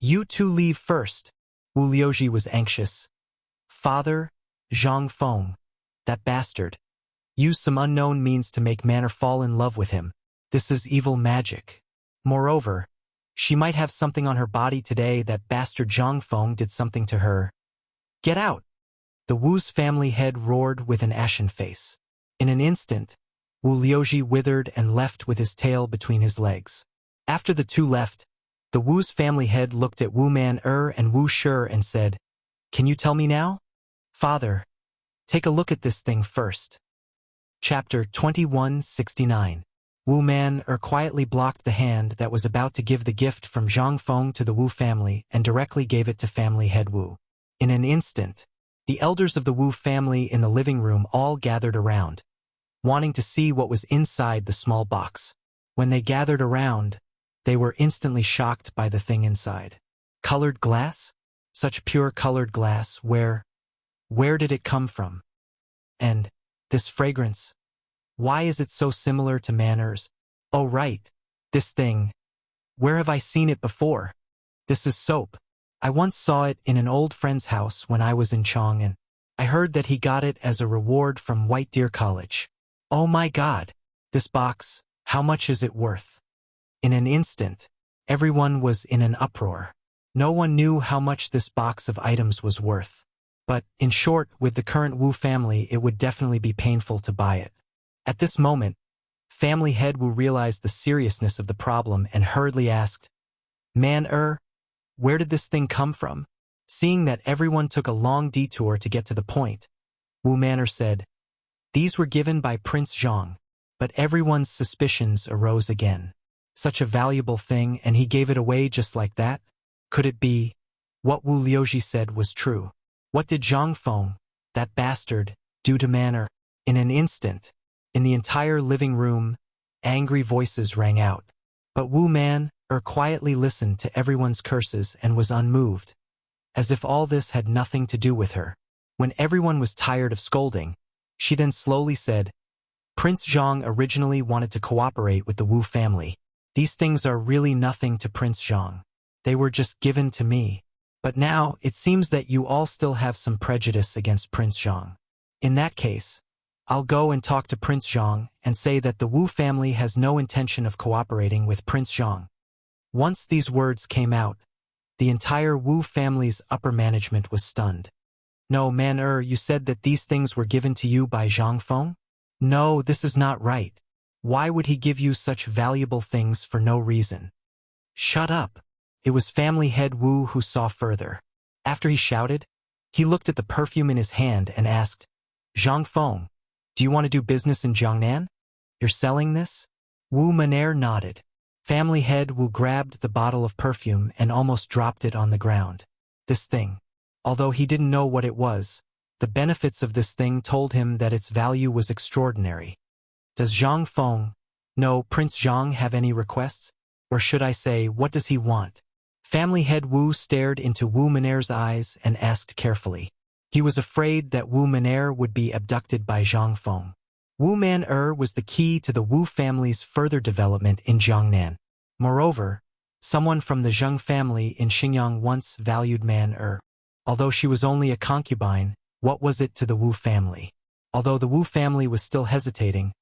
You two leave first. Wu Liuji was anxious. Father, Zhang Feng, that bastard, used some unknown means to make Manor fall in love with him. This is evil magic. Moreover, she might have something on her body today. That bastard Zhang Feng did something to her. Get out! The Wu's family head roared with an ashen face. In an instant, Wu Liuji withered and left with his tail between his legs. After the two left, the Wu's family head looked at Wu Man-er and Wu Shi and said, Can you tell me now? Father, take a look at this thing first. Chapter 2169. Wu Man-er quietly blocked the hand that was about to give the gift from Zhang Feng to the Wu family and directly gave it to family head Wu. In an instant, the elders of the Wu family in the living room all gathered around, wanting to see what was inside the small box. When they gathered around, they were instantly shocked by the thing inside. Colored glass? Such pure colored glass, where did it come from? And this fragrance, why is it so similar to Manor's? Oh right, this thing. Where have I seen it before? This is soap. I once saw it in an old friend's house when I was in Chong, and I heard that he got it as a reward from White Deer College. Oh my God, this box, how much is it worth? In an instant, everyone was in an uproar. No one knew how much this box of items was worth. But, in short, with the current Wu family, it would definitely be painful to buy it. At this moment, family head Wu realized the seriousness of the problem and hurriedly asked, Man-er, where did this thing come from? Seeing that everyone took a long detour to get to the point, Wu Man-er said, These were given by Prince Zhang, but everyone's suspicions arose again. Such a valuable thing, and he gave it away just like that? Could it be? What Wu Liuji said was true. What did Zhang Feng, that bastard, do to Man-er? In an instant, in the entire living room, angry voices rang out. But Wu Man-er quietly listened to everyone's curses and was unmoved, as if all this had nothing to do with her. When everyone was tired of scolding, she then slowly said, Prince Zhang originally wanted to cooperate with the Wu family. These things are really nothing to Prince Zhang. They were just given to me. But now, it seems that you all still have some prejudice against Prince Zhang. In that case, I'll go and talk to Prince Zhang and say that the Wu family has no intention of cooperating with Prince Zhang. Once these words came out, the entire Wu family's upper management was stunned. No, Man-er, you said that these things were given to you by Zhang Feng? No, this is not right. Why would he give you such valuable things for no reason? Shut up. It was family head Wu who saw further. After he shouted, he looked at the perfume in his hand and asked, Zhang Feng, do you want to do business in Jiangnan? You're selling this? Wu Man-er nodded. Family head Wu grabbed the bottle of perfume and almost dropped it on the ground. This thing. Although he didn't know what it was, the benefits of this thing told him that its value was extraordinary. Does Zhang Feng, no, Prince Zhang, have any requests? Or should I say, what does he want? Family head Wu stared into Wu Man-er's eyes and asked carefully. He was afraid that Wu Man-er would be abducted by Zhang Feng. Wu Man-er was the key to the Wu family's further development in Jiangnan. Moreover, someone from the Zheng family in Xinjiang once valued Man-er. Although she was only a concubine, What was it to the Wu family? Although the Wu family was still hesitating,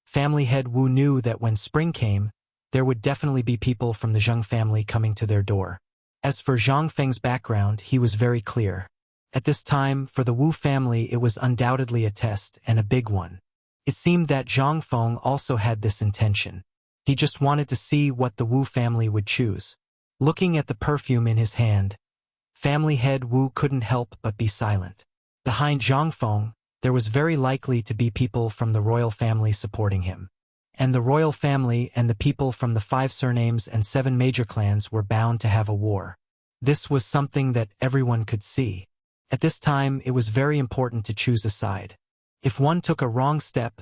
family head Wu knew that when spring came, there would definitely be people from the Zheng family coming to their door. As for Zhang Feng's background, he was very clear. At this time, for the Wu family, it was undoubtedly a test, and a big one. It seemed that Zhang Feng also had this intention. He just wanted to see what the Wu family would choose. Looking at the perfume in his hand, family head Wu couldn't help but be silent. Behind Zhang Feng, there was very likely to be people from the royal family supporting him. And the royal family and the people from the 5 surnames and 7 major clans were bound to have a war. This was something that everyone could see. At this time, it was very important to choose a side. If one took a wrong step,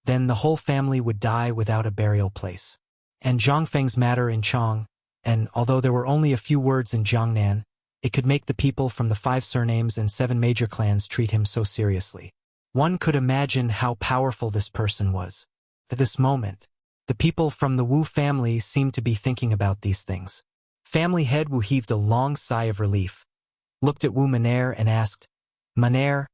then the whole family would die without a burial place. And Zhang Feng's matter in Chang, and although there were only a few words in Jiangnan, it could make the people from the 5 surnames and 7 major clans treat him so seriously. One could imagine how powerful this person was. At this moment, the people from the Wu family seemed to be thinking about these things. Family head Wu heaved a long sigh of relief, looked at Wu Man'er and asked, "Man'er,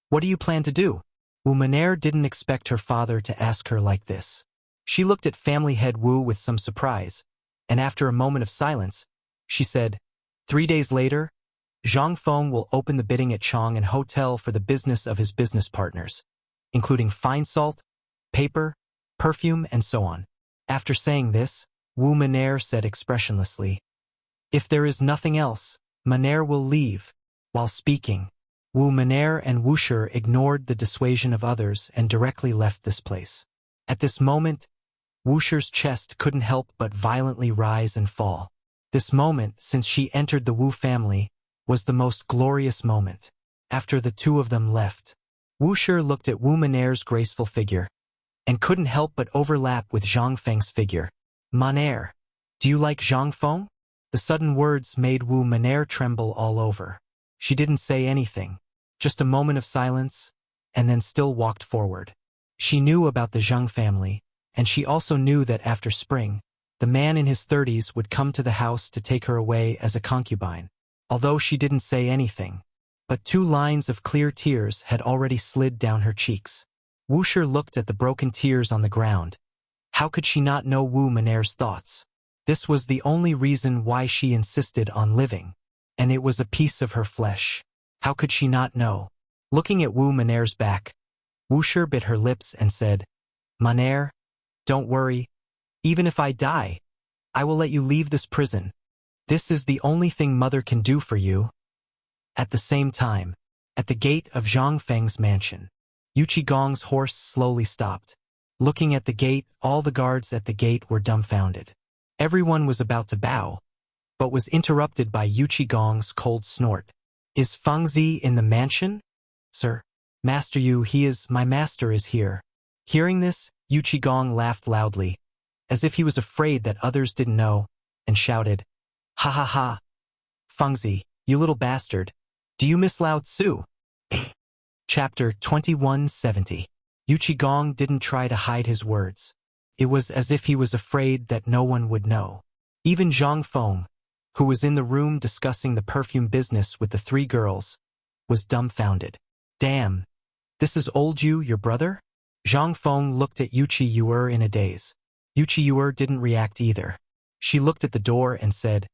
what do you plan to do?" Wu Man'er didn't expect her father to ask her like this. She looked at family head Wu with some surprise, and after a moment of silence, she said, 3 days later, Zhang Feng will open the bidding at Chang and Hotel for the business of his business partners, including fine salt, paper, perfume, and so on. After saying this, Wu Man'er said expressionlessly, "If there is nothing else, Man'er will leave." While speaking, Wu Man'er and Wuxia ignored the dissuasion of others and directly left this place. At this moment, Wuxia's chest couldn't help but violently rise and fall. This moment, since she entered the Wu family, was the most glorious moment. After the two of them left, Wuxia looked at Wu Man'er's graceful figure, and couldn't help but overlap with Zhang Feng's figure. "Man'er, do you like Zhang Feng?" The sudden words made Wu Man'er tremble all over. She didn't say anything, just a moment of silence, and then still walked forward. She knew about the Zheng family, and she also knew that after spring, the man in his 30s would come to the house to take her away as a concubine. Although she didn't say anything, but 2 lines of clear tears had already slid down her cheeks. Wuxia looked at the broken tears on the ground. How could she not know Wu Man'er's thoughts? This was the only reason why she insisted on living, and it was a piece of her flesh. How could she not know? Looking at Wu Man'er's back, Wuxia bit her lips and said, "Man'er, don't worry. Even if I die, I will let you leave this prison. This is the only thing mother can do for you." At the same time, at the gate of Zhang Feng's mansion, Yu Qigong's horse slowly stopped. Looking at the gate, all the guards at the gate were dumbfounded. Everyone was about to bow, but was interrupted by Yu Qigong's cold snort. "Is Fengzi in the mansion?" "Sir, Master Yu, my master is here." Hearing this, Yu Qigong laughed loudly, as if he was afraid that others didn't know, and shouted, "Ha ha ha! Fengzi, you little bastard, do you miss Lao Tzu?" Chapter 2170. Yu Qigong didn't try to hide his words. It was as if he was afraid that no one would know. Even Zhang Feng, who was in the room discussing the perfume business with the 3 girls, was dumbfounded. "Damn, this is old Yu, your brother?" Zhang Feng looked at Yu Qi in a daze. Yu Qi didn't react either. She looked at the door and said,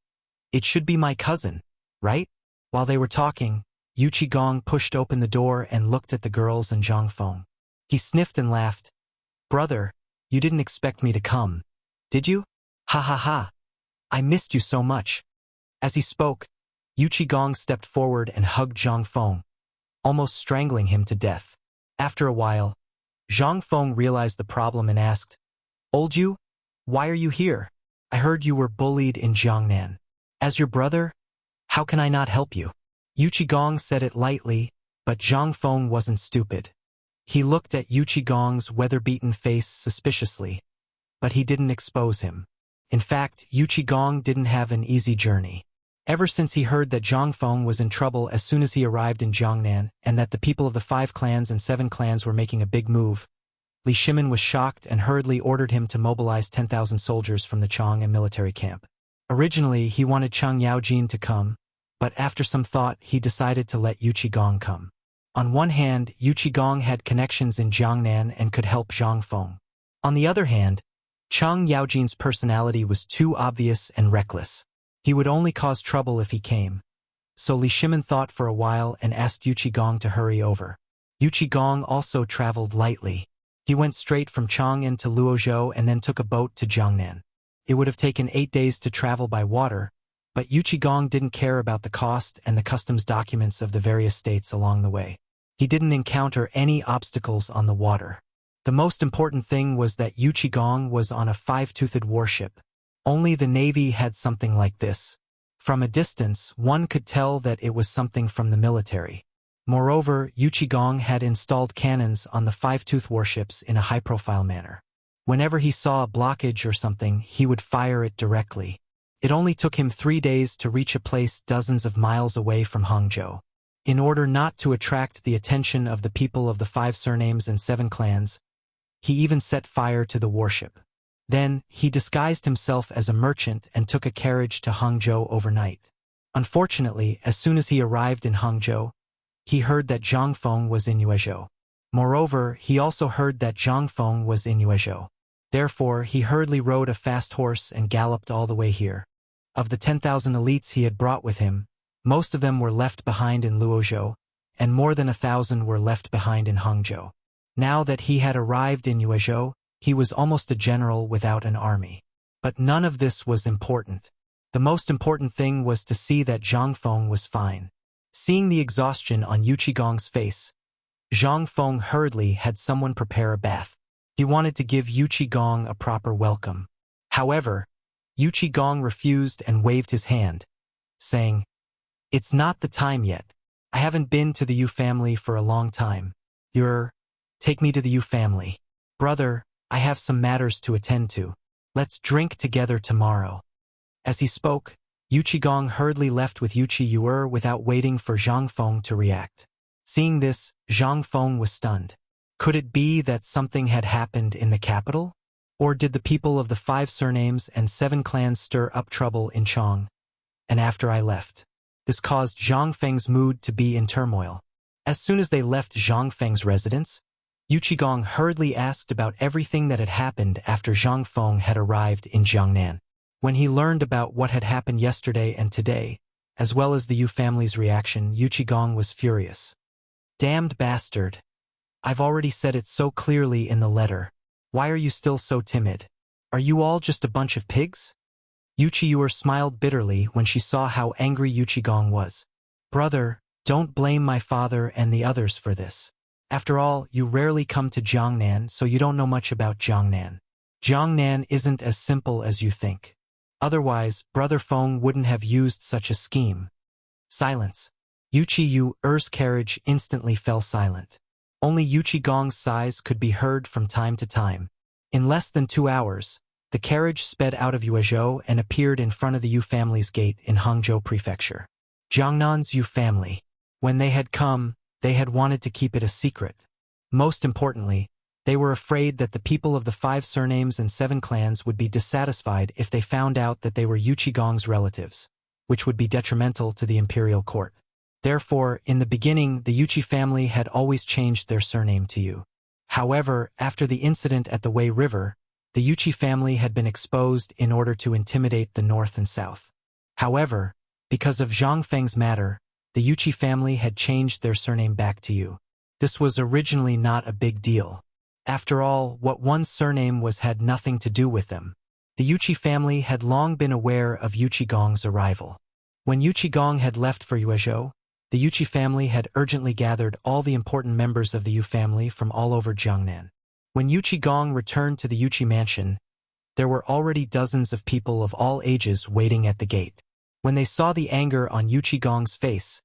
"It should be my cousin, right?" While they were talking, Yu Qigong pushed open the door and looked at the girls and Zhang Feng. He sniffed and laughed. "Brother, you didn't expect me to come, did you? Ha ha ha! I missed you so much." As he spoke, Yu Qigong stepped forward and hugged Zhang Feng, almost strangling him to death. After a while, Zhang Feng realized the problem and asked, "Old Yu, why are you here? I heard you were bullied in Jiangnan. As your brother, how can I not help you?" Yu Qigong said it lightly, but Zhang Feng wasn't stupid. He looked at Yu Qigong's weather-beaten face suspiciously, but he didn't expose him. In fact, Yu Qigong didn't have an easy journey. Ever since he heard that Zhang Feng was in trouble as soon as he arrived in Jiangnan and that the people of the 5 clans and 7 clans were making a big move, Li Shimin was shocked and hurriedly ordered him to mobilize 10,000 soldiers from the Chang and military camp. Originally, he wanted Chang Yaojin to come, but after some thought, he decided to let Yu Qigong come. On one hand, Yu Qigong had connections in Jiangnan and could help Zhang Feng. On the other hand, Chang Yaojin's personality was too obvious and reckless. He would only cause trouble if he came. So Li Shimin thought for a while and asked Yu Qigong to hurry over. Yu Qigong also traveled lightly. He went straight from Chang'an to Luozhou and then took a boat to Jiangnan. It would have taken 8 days to travel by water, but Yu Qigong didn't care about the cost and the customs documents of the various states along the way. He didn't encounter any obstacles on the water. The most important thing was that Yu Qigong was on a 5-toothed warship. Only the Navy had something like this. From a distance, one could tell that it was something from the military. Moreover, Yu Qigong had installed cannons on the 5-tooth warships in a high-profile manner. Whenever he saw a blockage or something, he would fire it directly. It only took him 3 days to reach a place dozens of miles away from Hangzhou. In order not to attract the attention of the people of the 5 surnames and 7 clans, he even set fire to the warship. Then, he disguised himself as a merchant and took a carriage to Hangzhou overnight. Unfortunately, as soon as he arrived in Hangzhou, he heard that Zhang Feng was in Yuezhou. Moreover, he also heard that Zhang Feng was in Yuezhou. Therefore, he hurriedly rode a fast horse and galloped all the way here. Of the 10,000 elites he had brought with him, most of them were left behind in Luozhou, and more than 1,000 were left behind in Hangzhou. Now that he had arrived in Yuezhou, he was almost a general without an army. But none of this was important. The most important thing was to see that Zhang Feng was fine. Seeing the exhaustion on Yu Qigong's face, Zhang Feng hurriedly had someone prepare a bath. He wanted to give Yu Qigong a proper welcome. However, Yu Qigong refused and waved his hand, saying, "It's not the time yet. I haven't been to the Yu family for a long time. Take me to the Yu family. Brother, I have some matters to attend to. Let's drink together tomorrow." As he spoke, Yu Qigong hurriedly left with Yu Qiyuer without waiting for Zhang Feng to react. Seeing this, Zhang Feng was stunned. Could it be that something had happened in the capital? Or did the people of the 5 surnames and 7 clans stir up trouble in Chang? And after I left, this caused Zhang Feng's mood to be in turmoil. As soon as they left Zhang Feng's residence, Yu Qigong hurriedly asked about everything that had happened after Zhang Feng had arrived in Jiangnan. When he learned about what had happened yesterday and today, as well as the Yu family's reaction, Yu Qigong was furious. "Damned bastard. I've already said it so clearly in the letter. Why are you still so timid? Are you all just a bunch of pigs?" Yu Qiyuer smiled bitterly when she saw how angry Yu Qigong was. "Brother, don't blame my father and the others for this. After all, you rarely come to Jiangnan, so you don't know much about Jiangnan. Jiangnan isn't as simple as you think. Otherwise, Brother Feng wouldn't have used such a scheme." Silence. Yu Qiyuer's carriage instantly fell silent. Only Yu Qigong's sighs could be heard from time to time. In less than 2 hours, the carriage sped out of Yuezhou and appeared in front of the Yu family's gate in Hangzhou Prefecture. Jiangnan's Yu family. When they had come, they had wanted to keep it a secret. Most importantly, they were afraid that the people of the 5 surnames and 7 clans would be dissatisfied if they found out that they were Yu Qigong's relatives, which would be detrimental to the imperial court. Therefore, in the beginning, the Yuqi family had always changed their surname to Yu. However, after the incident at the Wei River, the Yuqi family had been exposed in order to intimidate the north and south. However, because of Zhang Feng's matter, the Yuqi family had changed their surname back to Yu. This was originally not a big deal. After all, what one's surname was had nothing to do with them. The Yuqi family had long been aware of Yu Qigong's arrival. When Yu Qigong had left for Yuezhou, the Yuqi family had urgently gathered all the important members of the Yu family from all over Jiangnan. When Yu Qigong returned to the Yuqi mansion, there were already dozens of people of all ages waiting at the gate. When they saw the anger on Yu Qigong's face,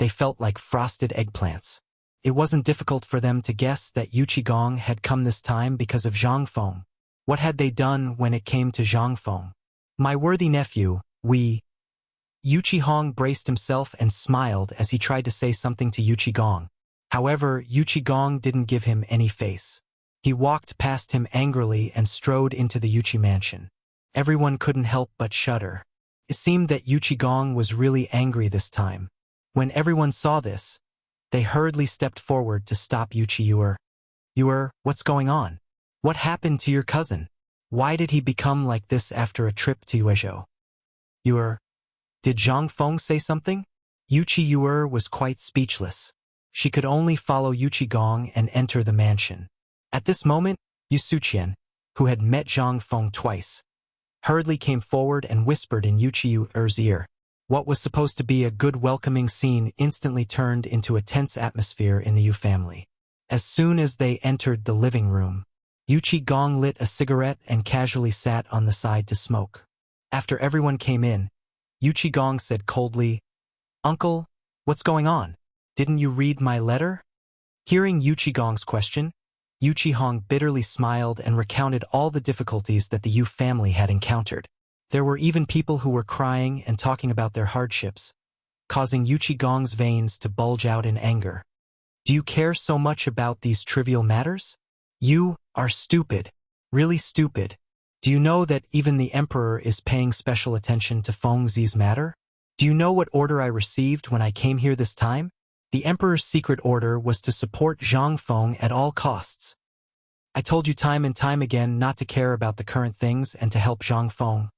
they felt like frosted eggplants. It wasn't difficult for them to guess that Yu Qigong had come this time because of Zhang Feng. What had they done when it came to Zhang Feng? "My worthy nephew, Yu Qihong braced himself and smiled as he tried to say something to Yu Qigong. However, Yu Qigong didn't give him any face. He walked past him angrily and strode into the Yuqi mansion. Everyone couldn't help but shudder. It seemed that Yu Qigong was really angry this time. When everyone saw this, They hurriedly stepped forward to stop Yuchi Yuer. Yuer, what's going on? What happened to your cousin? Why did he become like this after a trip to Yuezhou? Yuer, did Zhang Feng say something? Yuchi Yuer was quite speechless. She could only follow Yuchi Gong and enter the mansion. At this moment, Yu Suqian, who had met Zhang Feng twice, hurriedly came forward and whispered in Yuchi Yuer's ear. What was supposed to be a good welcoming scene instantly turned into a tense atmosphere in the Yu family. As soon as they entered the living room, Yuchi Gong lit a cigarette and casually sat on the side to smoke. After everyone came in, Yuchi Gong said coldly, "Uncle, what's going on? Didn't you read my letter?" Hearing Yuchi Gong's question, Yuchi Hong bitterly smiled and recounted all the difficulties that the Yu family had encountered. There were even people who were crying and talking about their hardships, causing Yuchi Gong's veins to bulge out in anger. Do you care so much about these trivial matters? You are stupid, really stupid. Do you know that even the emperor is paying special attention to Feng Zi's matter? Do you know what order I received when I came here this time? The emperor's secret order was to support Zhang Feng at all costs. I told you time and time again not to care about the current things and to help Zhang Feng.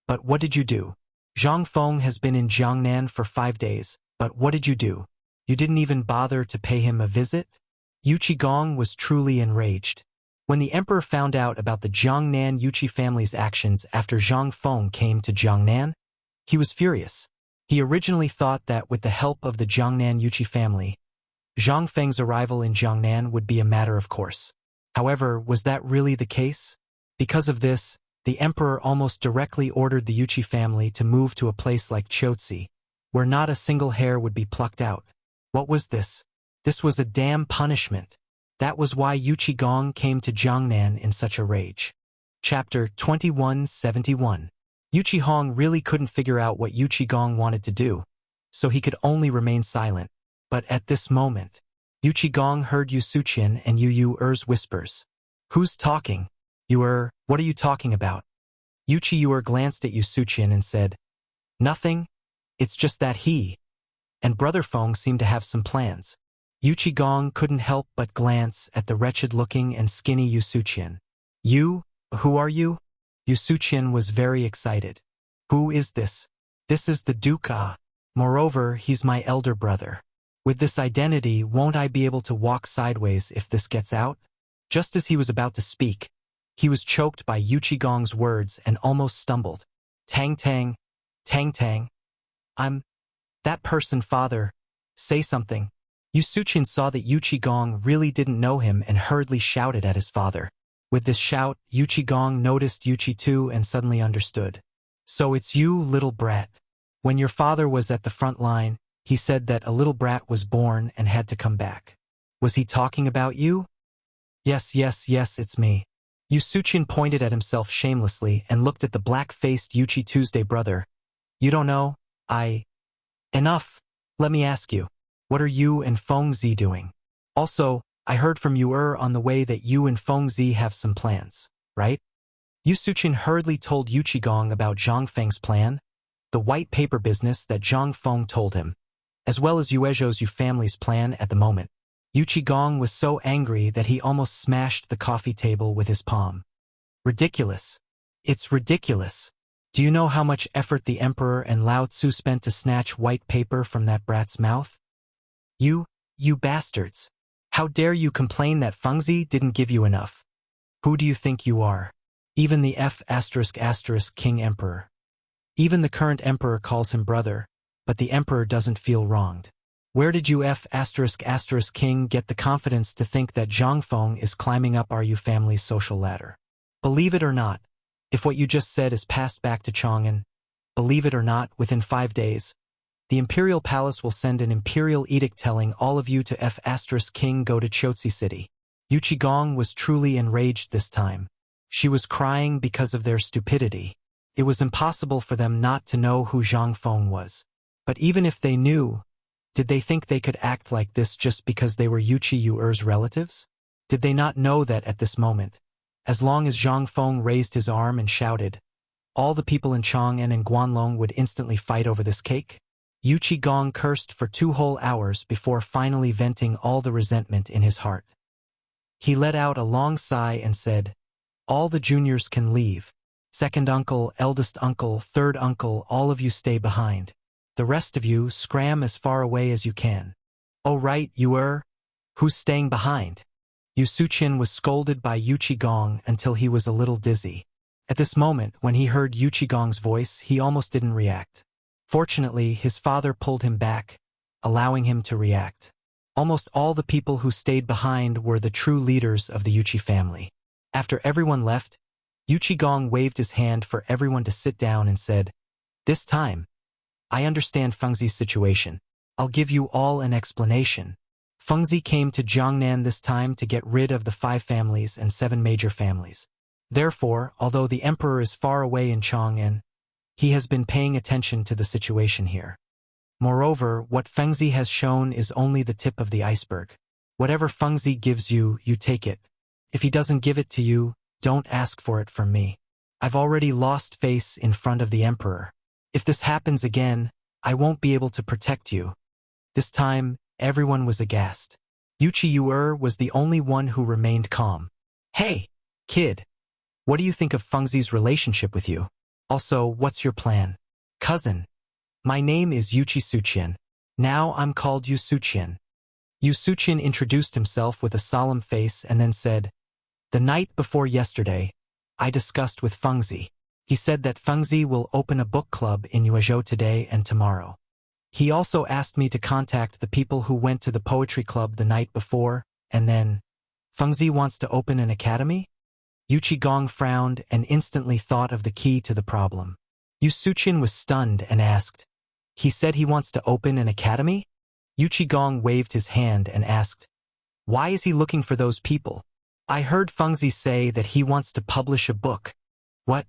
But what did you do? Zhang Feng has been in Jiangnan for 5 days, but what did you do? You didn't even bother to pay him a visit? Yuchi Gong was truly enraged. When the emperor found out about the Jiangnan Yuchi family's actions after Zhang Feng came to Jiangnan, he was furious. He originally thought that with the help of the Jiangnan Yuchi family, Zhang Feng's arrival in Jiangnan would be a matter of course. However, was that really the case? Because of this, the emperor almost directly ordered the Yuchi family to move to a place like Chotzi, where not a single hair would be plucked out. What was this? This was a damn punishment. That was why Yuchi Gong came to Jiangnan in such a rage. Chapter 2171. Yuchi Hong really couldn't figure out what Yuchi Gong wanted to do, so he could only remain silent. But at this moment, Yuchi Gong heard Yu Suqian and Yu Er's whispers. Who's talking? Yu what are you talking about? Yuchi Yu glanced at Yu Suqian and said, Nothing. It's just that he and Brother Feng seemed to have some plans. Yuchi Gong couldn't help but glance at the wretched-looking and skinny Yu Suqian. You? Who are you? Yu Suqian was very excited. Who is this? This is the Duke. Moreover, he's my elder brother. With this identity, won't I be able to walk sideways if this gets out? Just as he was about to speak, he was choked by Yuchi Gong's words and almost stumbled. Tang Tang, Tang Tang. I'm that person, father. Say something. Yu Suqian saw that Yuchi Gong really didn't know him and hurriedly shouted at his father. With this shout, Yuchi Gong noticed Yuchi too and suddenly understood. So it's you, little brat. When your father was at the front line, he said that a little brat was born and had to come back. Was he talking about you? Yes, it's me. Yu Suqian pointed at himself shamelessly and looked at the black-faced Yuchi Tuesday brother. You don't know? Enough. Let me ask you. What are you and Feng Zi doing? Also, I heard from Yu on the way that you and Feng Zi have some plans, right? Yu Suqian hurriedly told Yuchi Gong about Zhang Feng's plan, the white paper business that Zhang Feng told him, as well as Yuezhou's Yu family's plan at the moment. Yuchi Gong was so angry that he almost smashed the coffee table with his palm. Ridiculous. It's ridiculous. Do you know how much effort the emperor and Lao Tzu spent to snatch white paper from that brat's mouth? You bastards. How dare you complain that Feng Zi didn't give you enough? Who do you think you are? Even the King Emperor. Even the current emperor calls him brother, but the emperor doesn't feel wronged. Where did you King get the confidence to think that Zhang Feng is climbing up our Yu family's social ladder? Believe it or not, if what you just said is passed back to Chang'an, believe it or not, within 5 days, the imperial palace will send an imperial edict telling all of you to King go to Chotzi City. Yuchi Gong was truly enraged this time. She was crying because of their stupidity. It was impossible for them not to know who Zhang Feng was. But even if they knew, did they think they could act like this just because they were Yuchi Yuer's relatives? Did they not know that at this moment, as long as Zhang Feng raised his arm and shouted, all the people in Chang'an and Guanlong would instantly fight over this cake? Yu Qigong cursed for 2 whole hours before finally venting all the resentment in his heart. He let out a long sigh and said, "All the juniors can leave. Second uncle, eldest uncle, third uncle, all of you stay behind. The rest of you scram as far away as you can." "Oh right, you who's staying behind?" Yu Suqian was scolded by Yu Qigong until he was a little dizzy. At this moment, when he heard Yu Qigong's voice, he almost didn't react. Fortunately, his father pulled him back, allowing him to react. Almost all the people who stayed behind were the true leaders of the Yuqi family. After everyone left, Yu Qigong waved his hand for everyone to sit down and said, "This time, I understand Fengzi's situation. I'll give you all an explanation." Fengzi came to Jiangnan this time to get rid of the 5 families and 7 major families. Therefore, although the emperor is far away in Chang'an, he has been paying attention to the situation here. Moreover, what Fengzi has shown is only the tip of the iceberg. Whatever Fengzi gives you, you take it. If he doesn't give it to you, don't ask for it from me. I've already lost face in front of the emperor. If this happens again, I won't be able to protect you. This time, everyone was aghast. Yu Qiyu was the only one who remained calm. "Hey, kid. What do you think of Fengzi's relationship with you? Also, what's your plan?" "Cousin. My name is Yu Suqian. Now I'm called Yu Suqian." Yu Suqian introduced himself with a solemn face and then said, "The night before yesterday, I discussed with Fengzi. He said that Fengzi will open a book club in Yuezhou today and tomorrow. He also asked me to contact the people who went to the poetry club the night before, and then, Fengzi wants to open an academy?" Yu Qigong frowned and instantly thought of the key to the problem. Yu Suqian was stunned and asked, "He said he wants to open an academy?" Yu Qigong waved his hand and asked, "Why is he looking for those people?" "I heard Fengzi say that he wants to publish a book." "What?"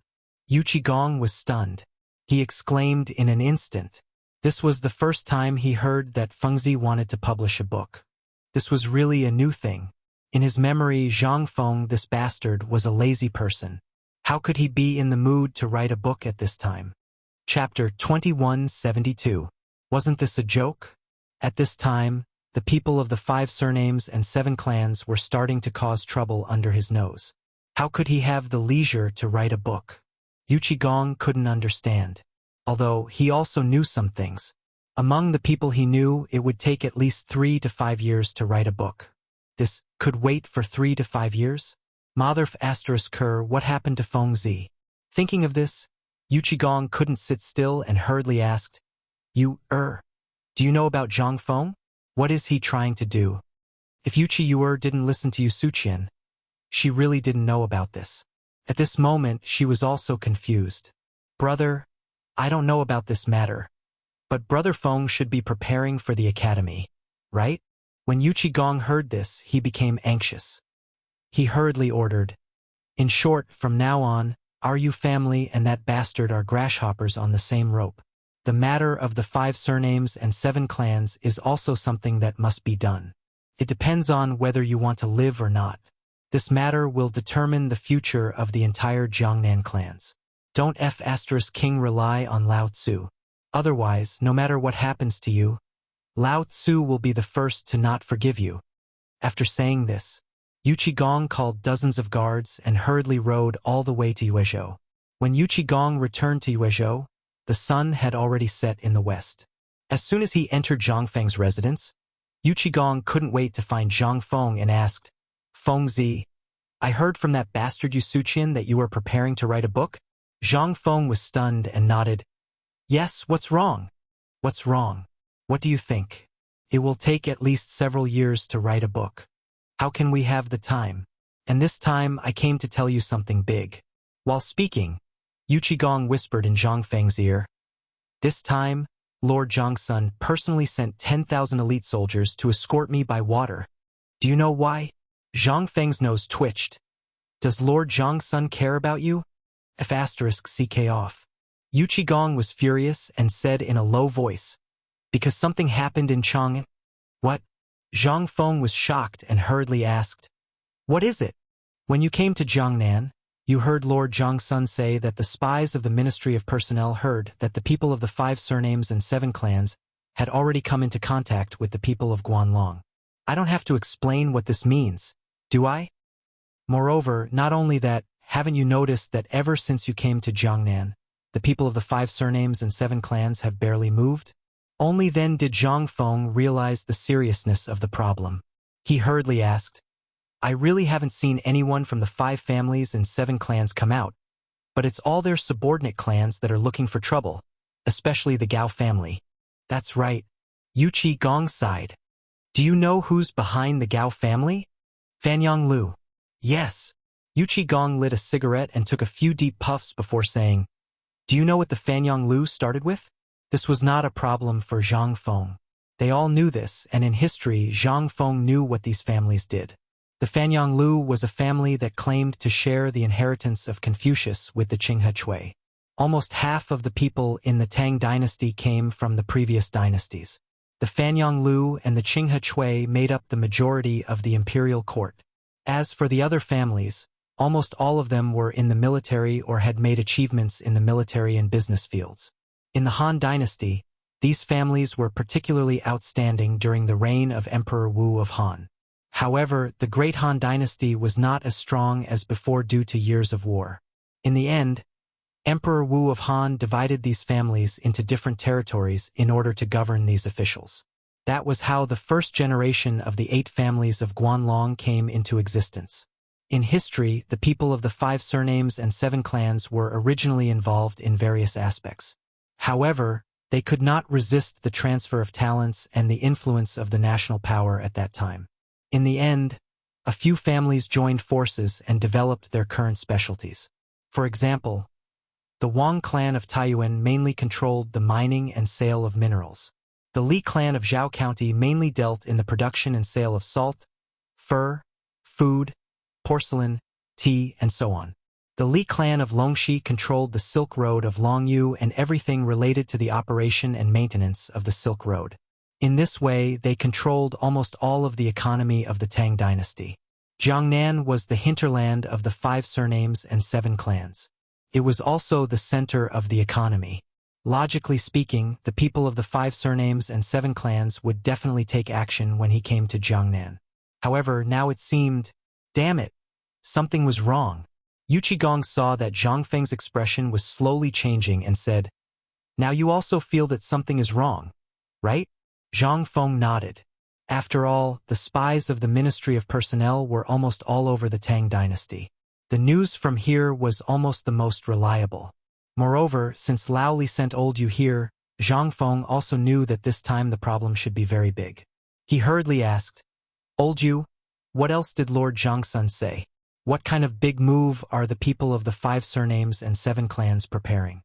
Yu Qigong was stunned. He exclaimed in an instant. This was the first time he heard that Fengzi wanted to publish a book. This was really a new thing. In his memory, Zhang Feng, this bastard, was a lazy person. How could he be in the mood to write a book at this time? Chapter 2172. Wasn't this a joke? At this time, the people of the 5 surnames and 7 clans were starting to cause trouble under his nose. How could he have the leisure to write a book? Yu Qigong couldn't understand. Although he also knew some things. Among the people he knew, it would take at least 3 to 5 years to write a book. This could wait for 3 to 5 years? Motherf ***, what happened to Fengzi? Thinking of this, Yu Qigong couldn't sit still and hurriedly asked, do you know about Zhang Feng? What is he trying to do?" If Yu Qiyu didn't listen to Yu Suqian, she really didn't know about this. At this moment, she was also confused. "Brother, I don't know about this matter. But Brother Feng should be preparing for the academy, right?" When Yu Qigong heard this, he became anxious. He hurriedly ordered, "In short, from now on, our Yu family and that bastard are grasshoppers on the same rope. The matter of the 5 surnames and 7 clans is also something that must be done. It depends on whether you want to live or not. This matter will determine the future of the entire Jiangnan clans. Don't King rely on Lao Tzu. Otherwise, no matter what happens to you, Lao Tzu will be the first to not forgive you." After saying this, Yu Qigong called dozens of guards and hurriedly rode all the way to Yuezhou. When Yu Qigong returned to Yuezhou, the sun had already set in the west. As soon as he entered Zhang Feng's residence, Yu Qigong couldn't wait to find Zhang Feng and asked, "Fengzi, I heard from that bastard Yu Suqian that you were preparing to write a book?" Zhang Feng was stunned and nodded. "Yes, what's wrong?" "What's wrong? What do you think? It will take at least several years to write a book. How can we have the time? And this time I came to tell you something big." While speaking, Yu Qigong whispered in Zhang Feng's ear, "This time, Lord Zhangsun personally sent 10,000 elite soldiers to escort me by water. Do you know why?" Zhang Feng's nose twitched. "Does Lord Zhangsun care about you?" **CK off. Yu Qigong was furious and said in a low voice, "Because something happened in Chang'an." "What?" Zhang Feng was shocked and hurriedly asked, "What is it?" When you came to Jiangnan, You heard Lord Zhongsun say that the spies of the Ministry of Personnel heard that the people of the 5 surnames and 7 clans had already come into contact with the people of Guanlong. I don't have to explain what this means, do I? Moreover, not only that, haven't you noticed that ever since you came to Jiangnan, the people of the 5 surnames and 7 clans have barely moved? Only then did Zhang Feng realize the seriousness of the problem. He hurriedly asked, I really haven't seen anyone from the 5 families and 7 clans come out, but it's all their subordinate clans that are looking for trouble, especially the Gao family. That's right. Yuqi Gong sighed. Do you know who's behind the Gao family? Fanyang Lu. Yes. Yuqi Gong lit a cigarette and took a few deep puffs before saying, Do you know what the Fanyang Lu started with? This was not a problem for Zhang Feng. They all knew this, and in history, Zhang Feng knew what these families did. The Fanyang Lu was a family that claimed to share the inheritance of Confucius with the Qinghe Chui. Almost half of the people in the Tang dynasty came from the previous dynasties. The Fanyang Lu and the Qinghe Chui made up the majority of the imperial court. As for the other families, almost all of them were in the military or had made achievements in the military and business fields. In the Han dynasty, these families were particularly outstanding during the reign of Emperor Wu of Han. However, the Great Han dynasty was not as strong as before due to years of war. In the end, Emperor Wu of Han divided these families into different territories in order to govern these officials. That was how the first generation of the 8 families of Guanlong came into existence. In history, the people of the 5 surnames and 7 clans were originally involved in various aspects. However, they could not resist the transfer of talents and the influence of the national power at that time. In the end, a few families joined forces and developed their current specialties. For example, the Wang clan of Taiyuan mainly controlled the mining and sale of minerals. The Li clan of Zhao County mainly dealt in the production and sale of salt, fur, food, porcelain, tea, and so on. The Li clan of Longxi controlled the Silk Road of Longyu and everything related to the operation and maintenance of the Silk Road. In this way, they controlled almost all of the economy of the Tang dynasty. Jiangnan was the hinterland of the 5 surnames and 7 clans. It was also the center of the economy. Logically speaking, the people of the 5 surnames and 7 clans would definitely take action when he came to Jiangnan. However, now it seemed, damn it, something was wrong. Yuqi Gong saw that Zhang Feng's expression was slowly changing and said, Now you also feel that something is wrong, right? Zhang Feng nodded. After all, the spies of the Ministry of Personnel were almost all over the Tang dynasty. The news from here was almost the most reliable. Moreover, since Lao Li sent old Yu here, Zhang Feng also knew that this time the problem should be very big. He hurriedly asked, Old Yu, what else did Lord Zhongsun say? What kind of big move are the people of the 5 surnames and 7 clans preparing?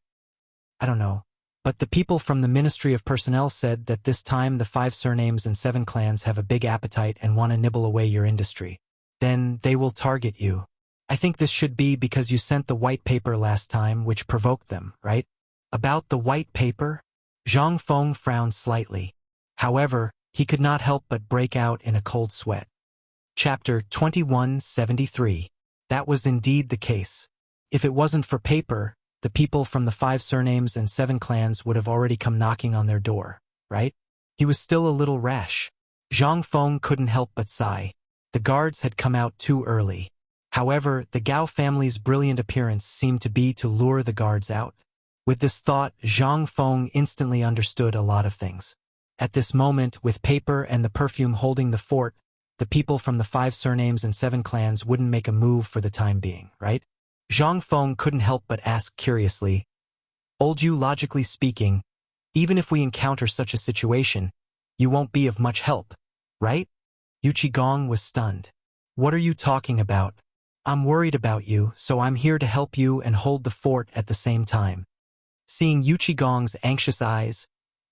I don't know. But the people from the Ministry of Personnel said that this time the 5 surnames and 7 clans have a big appetite and want to nibble away your industry. Then they will target you. I think this should be because you sent the white paper last time which provoked them, right? About the white paper? Zhang Feng frowned slightly. However, he could not help but break out in a cold sweat. Chapter 2173. That was indeed the case. If it wasn't for paper, the people from the 5 surnames and 7 clans would have already come knocking on their door, right? He was still a little rash. Zhang Feng couldn't help but sigh. The guards had come out too early. However, the Gao family's brilliant appearance seemed to be to lure the guards out. With this thought, Zhang Feng instantly understood a lot of things. At this moment, with paper and the perfume holding the fort, the people from the 5 surnames and 7 clans wouldn't make a move for the time being, right? Zhang Feng couldn't help but ask curiously, Old Yu, logically speaking, even if we encounter such a situation, you won't be of much help, right? Yuqi Gong was stunned. What are you talking about? I'm worried about you, so I'm here to help you and hold the fort at the same time. Seeing Yuqi Gong's anxious eyes,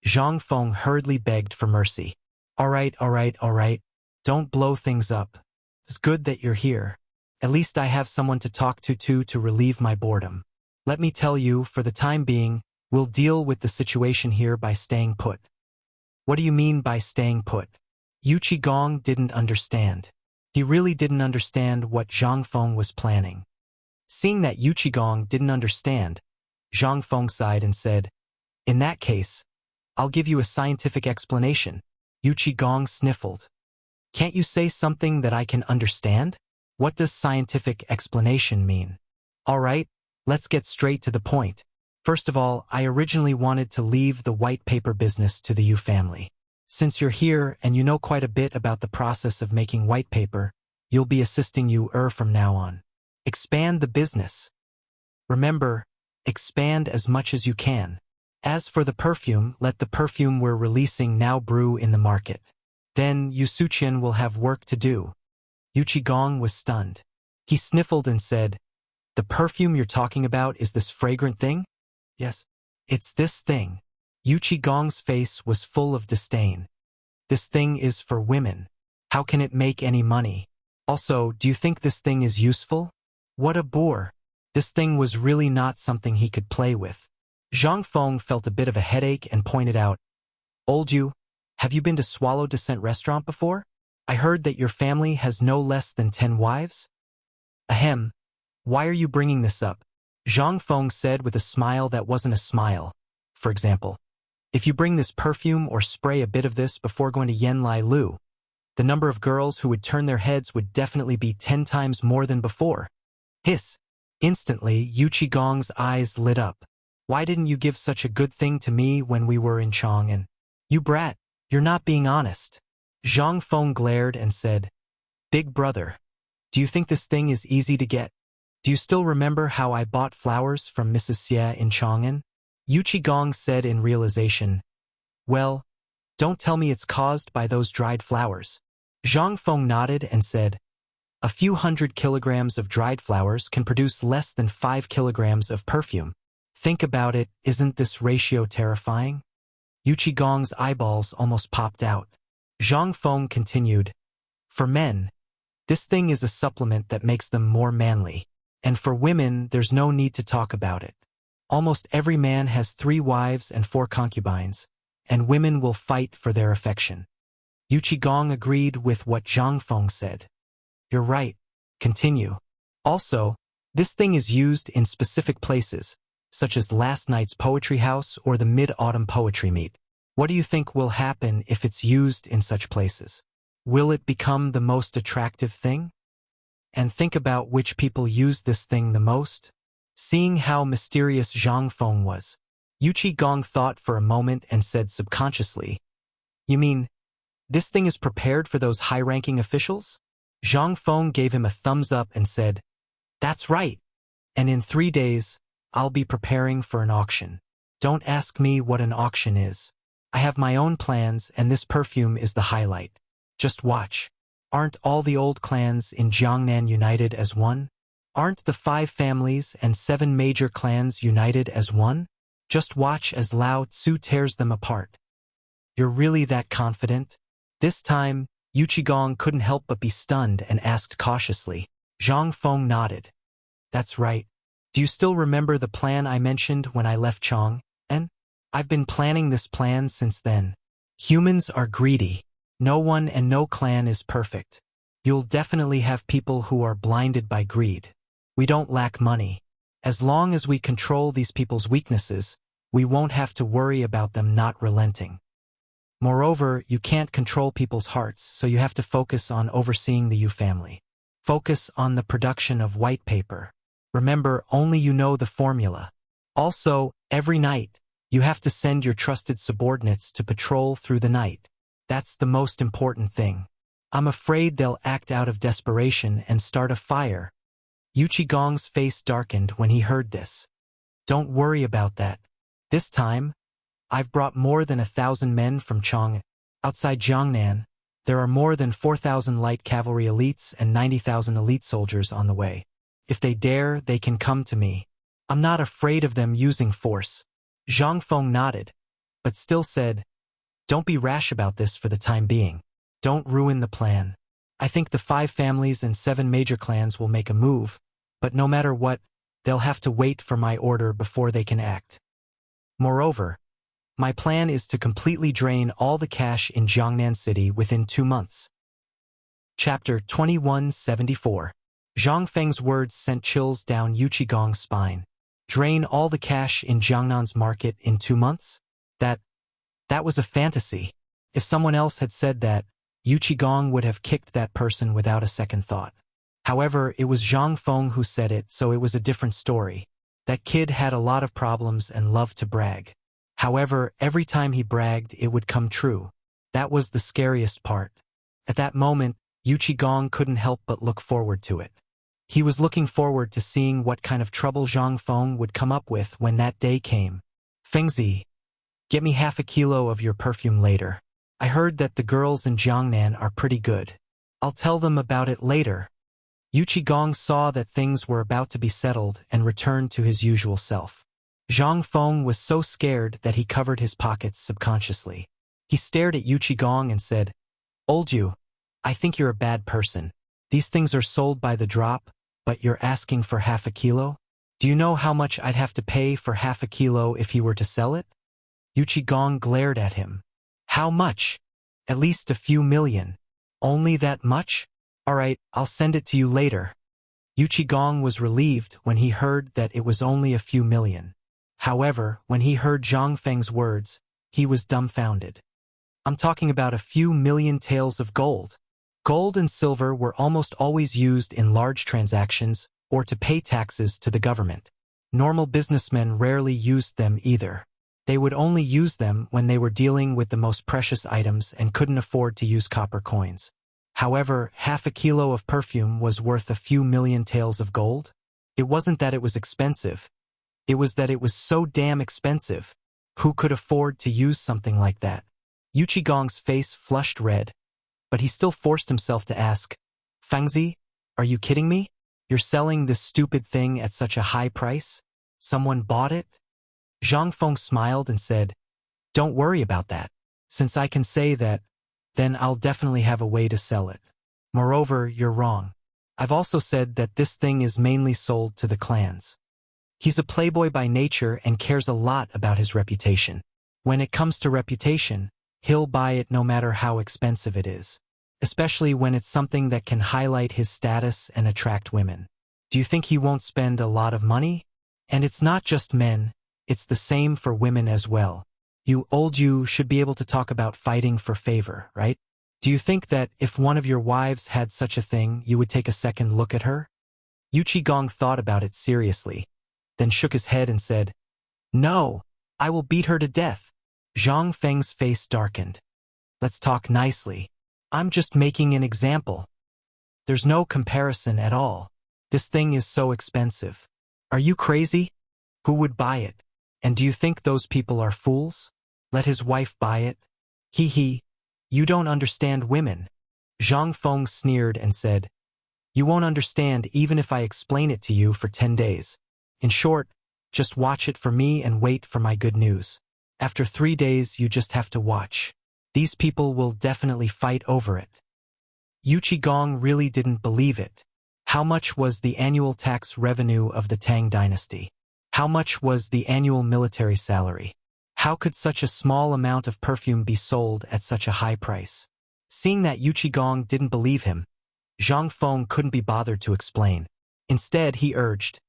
Zhang Feng hurriedly begged for mercy. All right. Don't blow things up. It's good that you're here. At least I have someone to talk to relieve my boredom. Let me tell you, for the time being, we'll deal with the situation here by staying put. What do you mean by staying put? Yuqi Gong didn't understand. He really didn't understand what Zhang Feng was planning. Seeing that Yu Qigong didn't understand, Zhang Feng sighed and said, "In that case, I'll give you a scientific explanation." Yu Qigong sniffled. "Can't you say something that I can understand? What does scientific explanation mean?" "All right, let's get straight to the point. First of all, I originally wanted to leave the white paper business to the Yu family. Since you're here and you know quite a bit about the process of making white paper, you'll be assisting Yu from now on. Expand the business. Remember, expand as much as you can. As for the perfume, let the perfume we're releasing now brew in the market. Then Yu Suqian will have work to do." Yu Qigong was stunned. He sniffled and said, "The perfume you're talking about is this fragrant thing?" "Yes, it's this thing." Yu Qigong's face was full of disdain. "This thing is for women. How can it make any money? Also, do you think this thing is useful? What a bore. This thing was really not something he could play with." Zhang Feng felt a bit of a headache and pointed out, "Old Yu, have you been to Swallow Descent restaurant before? I heard that your family has no less than 10 wives?" "Ahem. Why are you bringing this up?" Zhang Feng said with a smile that wasn't a smile. "For example, if you bring this perfume or spray a bit of this before going to Yanlai Lu, the number of girls who would turn their heads would definitely be 10 times more than before." Hiss. Instantly, Yu Qigong's eyes lit up. "Why didn't you give such a good thing to me when we were in Chang'an? You brat, you're not being honest." Zhang Feng glared and said, "Big brother, do you think this thing is easy to get? Do you still remember how I bought flowers from Mrs. Xie in Chang'an?" Yu Qigong said in realization, "Well, don't tell me it's caused by those dried flowers." Zhang Feng nodded and said, "A few 100 kilograms of dried flowers can produce less than 5 kilograms of perfume. Think about it, isn't this ratio terrifying?" Yu Qigong's eyeballs almost popped out. Zhang Feng continued, "For men, this thing is a supplement that makes them more manly. And for women, there's no need to talk about it. Almost every man has 3 wives and 4 concubines, and women will fight for their affection." Yu Qigong agreed with what Zhang Feng said. "You're right. Continue. Also, this thing is used in specific places, such as last night's poetry house or the mid-autumn poetry meet. What do you think will happen if it's used in such places? Will it become the most attractive thing? And think about which people use this thing the most." Seeing how mysterious Zhang Feng was, Yu Qigong thought for a moment and said subconsciously, "You mean, this thing is prepared for those high-ranking officials?" Zhang Feng gave him a thumbs up and said, "That's right. And in 3 days, I'll be preparing for an auction. Don't ask me what an auction is. I have my own plans and this perfume is the highlight. Just watch. Aren't all the old clans in Jiangnan united as one? Aren't the 5 families and 7 major clans united as one? Just watch as Lao Tzu tears them apart." "You're really that confident?" This time, Yu Qigong couldn't help but be stunned and asked cautiously. Zhang Feng nodded. "That's right. Do you still remember the plan I mentioned when I left Chang'an? I've been planning this plan since then. Humans are greedy. No one and no clan is perfect. You'll definitely have people who are blinded by greed. We don't lack money. As long as we control these people's weaknesses, we won't have to worry about them not relenting. Moreover, you can't control people's hearts, so you have to focus on overseeing the Yu family. Focus on the production of white paper. Remember, only you know the formula. Also, every night, you have to send your trusted subordinates to patrol through the night. That's the most important thing. I'm afraid they'll act out of desperation and start a fire." Yu Qigong's face darkened when he heard this. "Don't worry about that. This time, I've brought more than 1,000 men from Chang'an. Outside Jiangnan, there are more than 4,000 light cavalry elites and 90,000 elite soldiers on the way. If they dare, they can come to me. I'm not afraid of them using force." Zhang Feng nodded, but still said, "Don't be rash about this for the time being. Don't ruin the plan. I think the 5 families and 7 major clans will make a move, but no matter what, they'll have to wait for my order before they can act. Moreover, my plan is to completely drain all the cash in Jiangnan City within 2 months." Chapter 2174. Zhang Feng's words sent chills down Yu Qigong's spine. Drain all the cash in Jiangnan's market in 2 months? That was a fantasy. If someone else had said that, Yu Qigong would have kicked that person without a second thought. However, it was Zhang Feng who said it, so it was a different story. That kid had a lot of problems and loved to brag. However, every time he bragged, it would come true. That was the scariest part. At that moment, Yu Qigong couldn't help but look forward to it. He was looking forward to seeing what kind of trouble Zhang Feng would come up with when that day came. Fengzi, get me half a kilo of your perfume later. I heard that the girls in Jiangnan are pretty good. I'll tell them about it later. Yu Qigong saw that things were about to be settled and returned to his usual self. Zhang Feng was so scared that he covered his pockets subconsciously. He stared at Yu Qigong and said, "Old Yu, I think you're a bad person. These things are sold by the drop, but you're asking for half a kilo? Do you know how much I'd have to pay for half a kilo if he were to sell it?" Yu Qigong glared at him. "How much?" "At least a few million." "Only that much? All right, I'll send it to you later." Yu Qigong was relieved when he heard that it was only a few million. However, when he heard Zhang Feng's words, he was dumbfounded. "I'm talking about a few million taels of gold." Gold and silver were almost always used in large transactions or to pay taxes to the government. Normal businessmen rarely used them either. They would only use them when they were dealing with the most precious items and couldn't afford to use copper coins. However, half a kilo of perfume was worth a few million taels of gold. It wasn't that it was expensive. It was that it was so damn expensive. Who could afford to use something like that? Yu Qigong's face flushed red, but he still forced himself to ask, "Fengzi, are you kidding me? You're selling this stupid thing at such a high price? Someone bought it?" Zhang Feng smiled and said, "Don't worry about that. Since I can say that, then I'll definitely have a way to sell it. Moreover, you're wrong. I've also said that this thing is mainly sold to the clans. He's a playboy by nature and cares a lot about his reputation. When it comes to reputation, he'll buy it no matter how expensive it is. Especially when it's something that can highlight his status and attract women. Do you think he won't spend a lot of money? And it's not just men, it's the same for women as well. You should be able to talk about fighting for favor, right? Do you think that if one of your wives had such a thing, you would take a second look at her?" Yu Qigong thought about it seriously, then shook his head and said, "No, I will beat her to death." Zhang Feng's face darkened. "Let's talk nicely. I'm just making an example. There's no comparison at all. This thing is so expensive. Are you crazy? Who would buy it? And do you think those people are fools? Let his wife buy it? Hee, you don't understand women." Zhang Feng sneered and said, "You won't understand even if I explain it to you for 10 days. In short, just watch it for me and wait for my good news. After 3 days, you just have to watch. These people will definitely fight over it." Yu Qigong really didn't believe it. How much was the annual tax revenue of the Tang dynasty? How much was the annual military salary? How could such a small amount of perfume be sold at such a high price? Seeing that Yu Qigong didn't believe him, Zhang Feng couldn't be bothered to explain. Instead, he urged,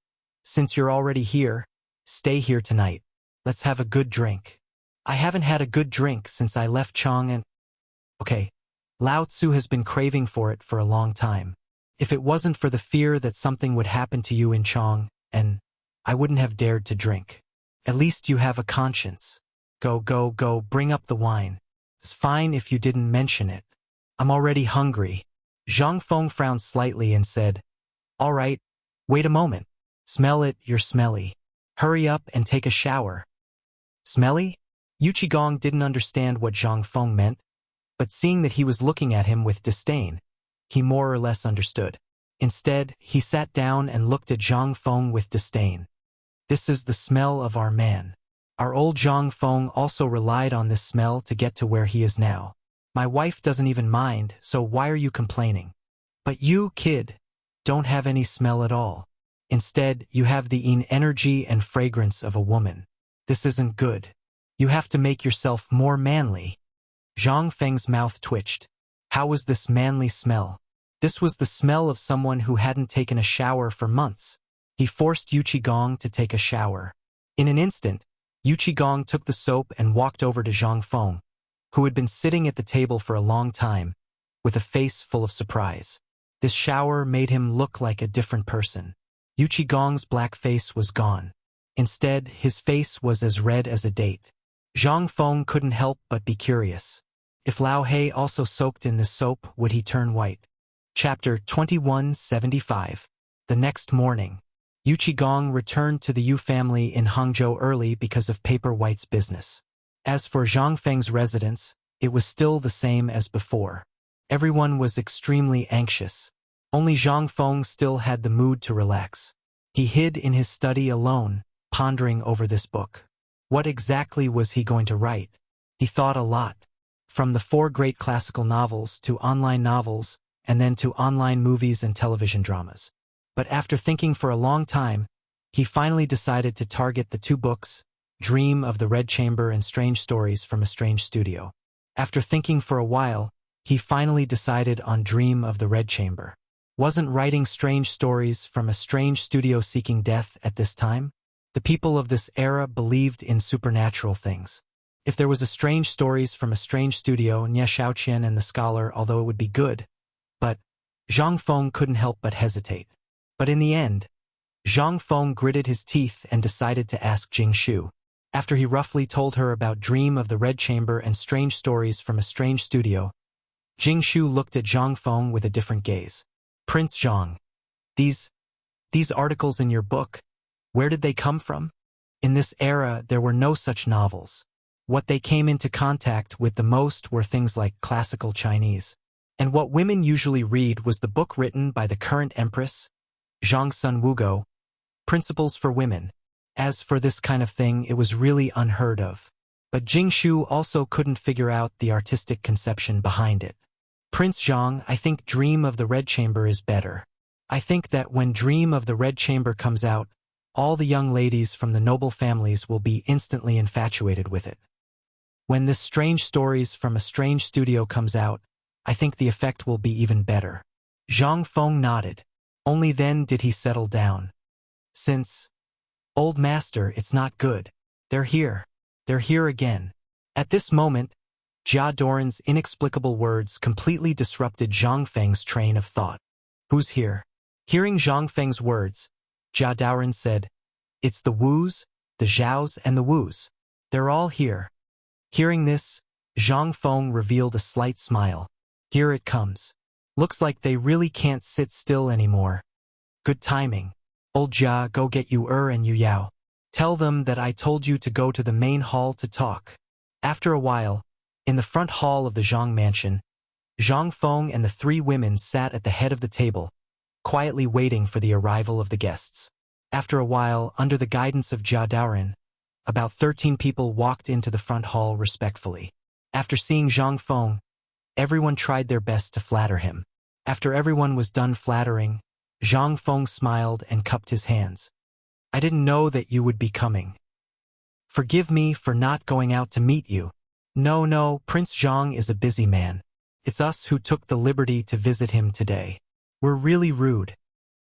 "Since you're already here, stay here tonight. Let's have a good drink. I haven't had a good drink since I left Chang and—" "Okay, Lao Tzu has been craving for it for a long time. If it wasn't for the fear that something would happen to you in Chang, and I wouldn't have dared to drink. At least you have a conscience. Go, bring up the wine. It's fine if you didn't mention it. I'm already hungry." Zhang Feng frowned slightly and said, "All right, wait a moment. Smell it, you're smelly. Hurry up and take a shower." Smelly? Yu Qigong didn't understand what Zhang Feng meant, but seeing that he was looking at him with disdain, he more or less understood. Instead, he sat down and looked at Zhang Feng with disdain. "This is the smell of our man. Our old Zhang Feng also relied on this smell to get to where he is now. My wife doesn't even mind, so why are you complaining? But you, kid, don't have any smell at all. Instead, you have the energy and fragrance of a woman. This isn't good. You have to make yourself more manly." Zhang Feng's mouth twitched. How was this manly smell? This was the smell of someone who hadn't taken a shower for months. He forced Gong to take a shower. In an instant, Gong took the soap and walked over to Zhang Feng, who had been sitting at the table for a long time, with a face full of surprise. This shower made him look like a different person. Gong's black face was gone. Instead, his face was as red as a date. Zhang Feng couldn't help but be curious. If Lao He also soaked in this soap, would he turn white? Chapter 2175. The next morning, Gong returned to the Yu family in Hangzhou early because of Paper White's business. As for Zhang Feng's residence, it was still the same as before. Everyone was extremely anxious. Only Zhang Feng still had the mood to relax. He hid in his study alone, pondering over this book. What exactly was he going to write? He thought a lot. From the 4 great classical novels to online novels, and then to online movies and television dramas. But after thinking for a long time, he finally decided to target the 2 books, Dream of the Red Chamber and Strange Stories from a Strange Studio. After thinking for a while, he finally decided on Dream of the Red Chamber. Wasn't writing Strange Stories from a Strange Studio seeking death at this time? The people of this era believed in supernatural things. If there was a Strange Stories from a Strange Studio, Nye Shaoqian and the Scholar, although it would be good, but Zhang Feng couldn't help but hesitate. But in the end, Zhang Feng gritted his teeth and decided to ask Jing Shu. After he roughly told her about Dream of the Red Chamber and Strange Stories from a Strange Studio, Jing Shu looked at Zhang Feng with a different gaze. Prince Zhang, these articles in your book, where did they come from? In this era, there were no such novels. What they came into contact with the most were things like classical Chinese. And what women usually read was the book written by the current empress, Zhang Sun Wugo, Principles for Women. As for this kind of thing, it was really unheard of. But Jing Shu also couldn't figure out the artistic conception behind it. Prince Zhang, I think Dream of the Red Chamber is better. I think that when Dream of the Red Chamber comes out, all the young ladies from the noble families will be instantly infatuated with it. When this Strange Stories from a Strange Studio comes out, I think the effect will be even better. Zhang Feng nodded. Only then did he settle down. Since, old master, it's not good. They're here. They're here again. At this moment, Jia Doran's inexplicable words completely disrupted Zhang Feng's train of thought. Who's here? Hearing Zhang Feng's words, Jia Doran said, It's the Wus, the Zhaos, and the Wus. They're all here. Hearing this, Zhang Feng revealed a slight smile. Here it comes. Looks like they really can't sit still anymore. Good timing. Old Jia, go get Yu and Yu Yao. Tell them that I told you to go to the main hall to talk. After a while, in the front hall of the Zhang mansion, Zhang Feng and the 3 women sat at the head of the table, quietly waiting for the arrival of the guests. After a while, under the guidance of Jia Daoran, about 13 people walked into the front hall respectfully. After seeing Zhang Feng, everyone tried their best to flatter him. After everyone was done flattering, Zhang Feng smiled and cupped his hands. I didn't know that you would be coming. Forgive me for not going out to meet you. No, Prince Zhang is a busy man. It's us who took the liberty to visit him today. We're really rude.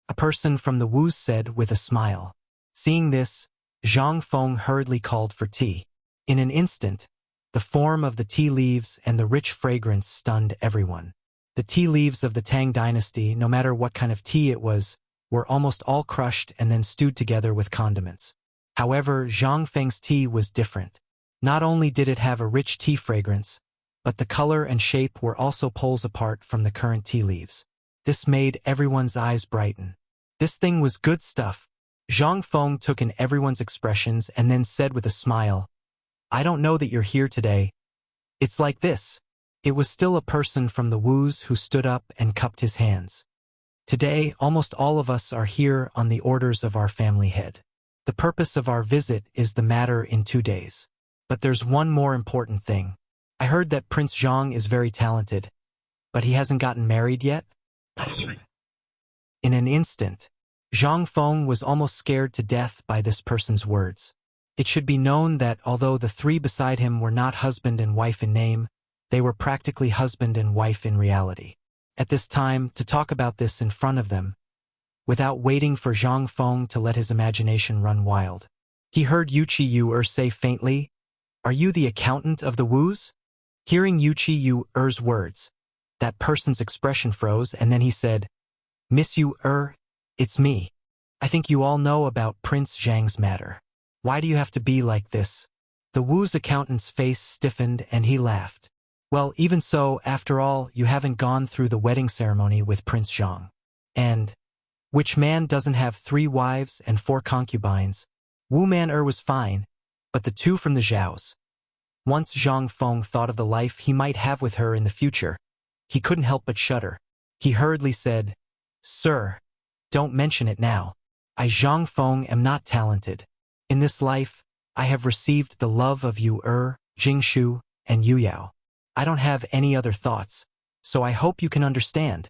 A person from the Wus said with a smile. Seeing this, Zhang Feng hurriedly called for tea. In an instant, the form of the tea leaves and the rich fragrance stunned everyone. The tea leaves of the Tang dynasty, no matter what kind of tea it was, were almost all crushed and then stewed together with condiments. However, Zhang Feng's tea was different. Not only did it have a rich tea fragrance, but the color and shape were also poles apart from the current tea leaves. This made everyone's eyes brighten. This thing was good stuff. Zhang Feng took in everyone's expressions and then said with a smile, I don't know that you're here today. It's like this. It was still a person from the Wus who stood up and cupped his hands. Today, almost all of us are here on the orders of our family head. The purpose of our visit is the matter in 2 days. But there's one more important thing. I heard that Prince Zhang is very talented, but he hasn't gotten married yet? In an instant, Zhang Feng was almost scared to death by this person's words. It should be known that although the 3 beside him were not husband and wife in name, they were practically husband and wife in reality. at this time to talk about this in front of them, without waiting for Zhang Feng to let his imagination run wild. He heard Yuqi Yu say faintly, "Are you the accountant of the Wus?" Hearing Yuqi Yu's words, that person's expression froze, and then he said, "Miss Yu, it's me. I think you all know about Prince Zhang's matter. Why do you have to be like this?" The Wu's accountant's face stiffened and he laughed. "Well, even so, after all, you haven't gone through the wedding ceremony with Prince Zhang. And which man doesn't have 3 wives and 4 concubines? Wu Man was fine, but the 2 from the Zhaos." Once Zhang Feng thought of the life he might have with her in the future, he couldn't help but shudder. He hurriedly said, "Sir, don't mention it now. I Zhang Feng am not talented. In this life, I have received the love of Yu Jingshu, and Yu Yao. I don't have any other thoughts, so I hope you can understand."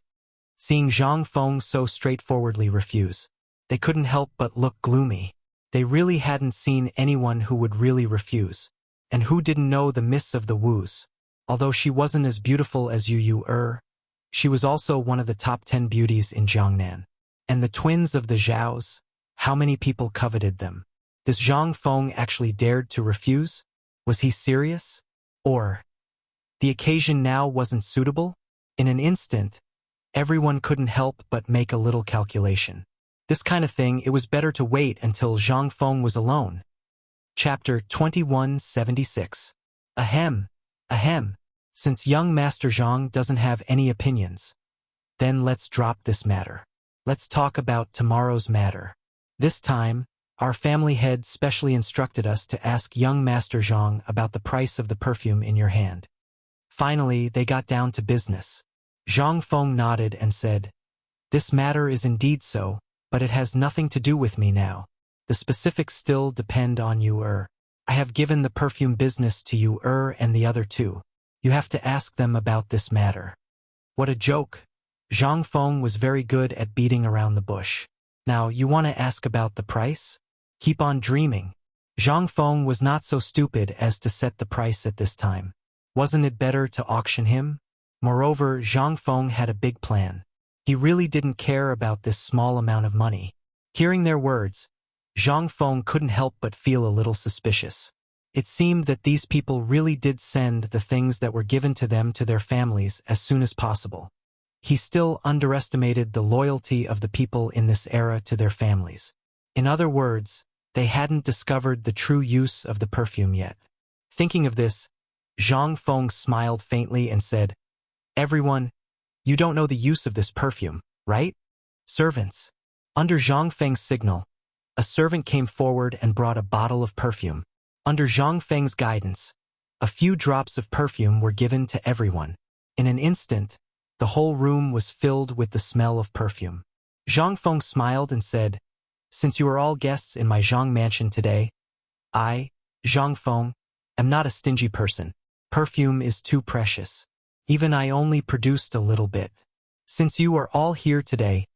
Seeing Zhang Feng so straightforwardly refuse, they couldn't help but look gloomy. They really hadn't seen anyone who would really refuse, and who didn't know the miss of the Wus. Although she wasn't as beautiful as Yu she was also one of the top 10 beauties in Jiangnan. And the twins of the Zhaos, how many people coveted them? This Zhang Feng actually dared to refuse? Was he serious? Or the occasion now wasn't suitable? In an instant, everyone couldn't help but make a little calculation. This kind of thing, it was better to wait until Zhang Feng was alone. Chapter 2176. Ahem. Since young Master Zhang doesn't have any opinions, then let's drop this matter. Let's talk about tomorrow's matter. This time, our family head specially instructed us to ask young Master Zhang about the price of the perfume in your hand. Finally, they got down to business. Zhang Feng nodded and said, "This matter is indeed so, but it has nothing to do with me now. The specifics still depend on you. I have given the perfume business to you and the other 2. You have to ask them about this matter." What a joke. Zhang Feng was very good at beating around the bush. Now, you want to ask about the price? Keep on dreaming. Zhang Feng was not so stupid as to set the price at this time. Wasn't it better to auction him? Moreover, Zhang Feng had a big plan. He really didn't care about this small amount of money. Hearing their words, Zhang Feng couldn't help but feel a little suspicious. It seemed that these people really did send the things that were given to them to their families as soon as possible. He still underestimated the loyalty of the people in this era to their families. In other words, they hadn't discovered the true use of the perfume yet. Thinking of this, Zhang Feng smiled faintly and said, "Everyone, you don't know the use of this perfume, right?" Servants. Under Zhang Feng's signal, a servant came forward and brought a bottle of perfume. Under Zhang Feng's guidance, a few drops of perfume were given to everyone. In an instant, the whole room was filled with the smell of perfume. Zhang Feng smiled and said, "Since you are all guests in my Zhang mansion today, I, Zhang Feng, am not a stingy person. Perfume is too precious. Even I only produced a little bit. Since you are all here today,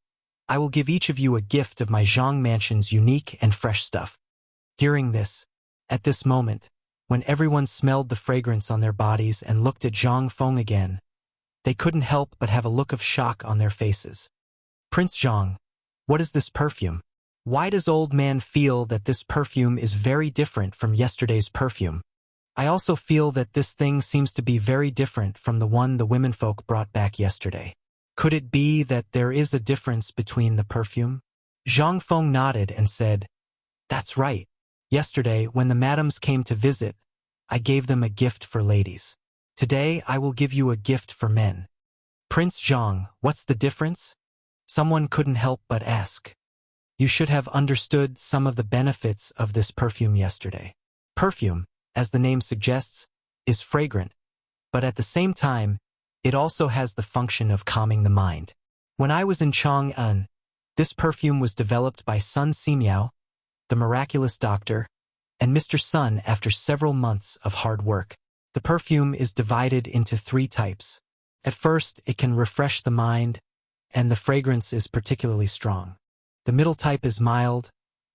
I will give each of you a gift of my Zhang mansion's unique and fresh stuff." Hearing this, at this moment, when everyone smelled the fragrance on their bodies and looked at Zhang Feng again, they couldn't help but have a look of shock on their faces. "Prince Zhang, what is this perfume? Why does old man feel that this perfume is very different from yesterday's perfume? I also feel that this thing seems to be very different from the one the womenfolk brought back yesterday. Could it be that there is a difference between the perfume?" Zhang Feng nodded and said, "That's right. Yesterday, when the madams came to visit, I gave them a gift for ladies. Today, I will give you a gift for men." "Prince Zhang, what's the difference?" Someone couldn't help but ask. "You should have understood some of the benefits of this perfume yesterday. Perfume, as the name suggests, is fragrant, but at the same time, it also has the function of calming the mind. When I was in Chang'an, this perfume was developed by Sun Simiao, the miraculous doctor, and Mr. Sun after several months of hard work. The perfume is divided into 3 types. At first, it can refresh the mind, and the fragrance is particularly strong. The middle type is mild,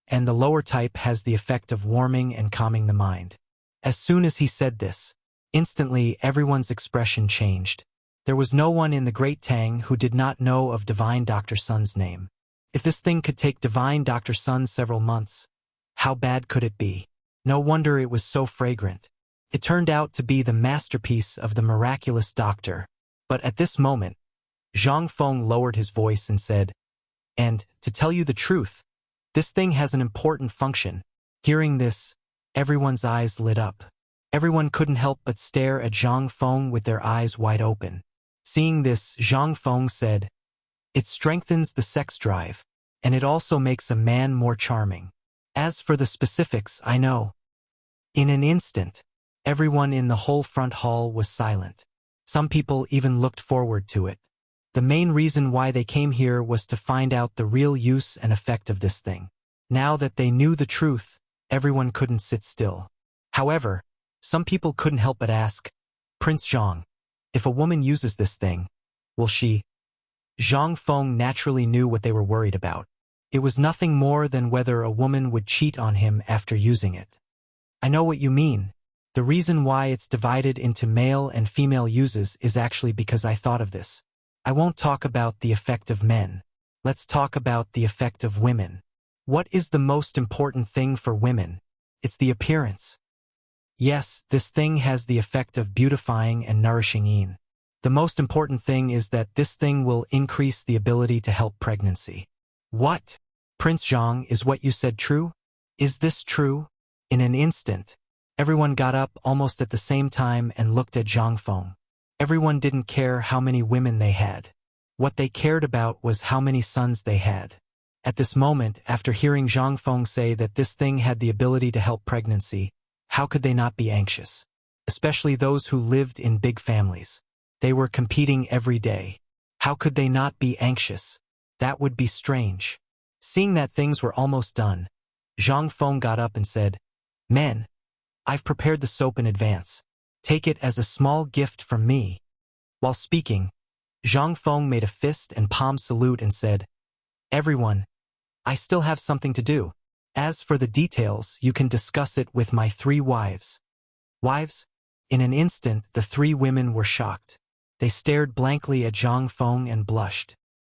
and the lower type has the effect of warming and calming the mind. As soon as he said this, instantly everyone's expression changed. There was no one in the great Tang who did not know of Divine Dr. Sun's name. If this thing could take Divine Dr. Sun several months, how bad could it be? No wonder it was so fragrant. It turned out to be the masterpiece of the miraculous doctor. But at this moment, Zhang Feng lowered his voice and said, "And, to tell you the truth, this thing has an important function." Hearing this, everyone's eyes lit up. Everyone couldn't help but stare at Zhang Feng with their eyes wide open. Seeing this, Zhang Feng said, "It strengthens the sex drive, and it also makes a man more charming. As for the specifics, I know." In an instant, everyone in the whole front hall was silent. Some people even looked forward to it. The main reason why they came here was to find out the real use and effect of this thing. Now that they knew the truth, everyone couldn't sit still. However, some people couldn't help but ask, "Prince Zhang, if a woman uses this thing, will she?" Zhang Feng naturally knew what they were worried about. It was nothing more than whether a woman would cheat on him after using it. "I know what you mean. The reason why it's divided into male and female uses is actually because I thought of this. I won't talk about the effect of men. Let's talk about the effect of women. What is the most important thing for women? It's the appearance. Yes, this thing has the effect of beautifying and nourishing yin. The most important thing is that this thing will increase the ability to help pregnancy." "What? Prince Zhang, is what you said true? Is this true?" In an instant, everyone got up almost at the same time and looked at Zhang Feng. Everyone didn't care how many women they had. What they cared about was how many sons they had. At this moment, after hearing Zhang Feng say that this thing had the ability to help pregnancy, how could they not be anxious? Especially those who lived in big families. They were competing every day. How could they not be anxious? That would be strange. Seeing that things were almost done, Zhang Feng got up and said, "Men, I've prepared the soap in advance. Take it as a small gift from me." While speaking, Zhang Feng made a fist and palm salute and said, "Everyone, I still have something to do. As for the details, you can discuss it with my 3 wives." "Wives?" In an instant, the 3 women were shocked. They stared blankly at Zhang Feng and blushed.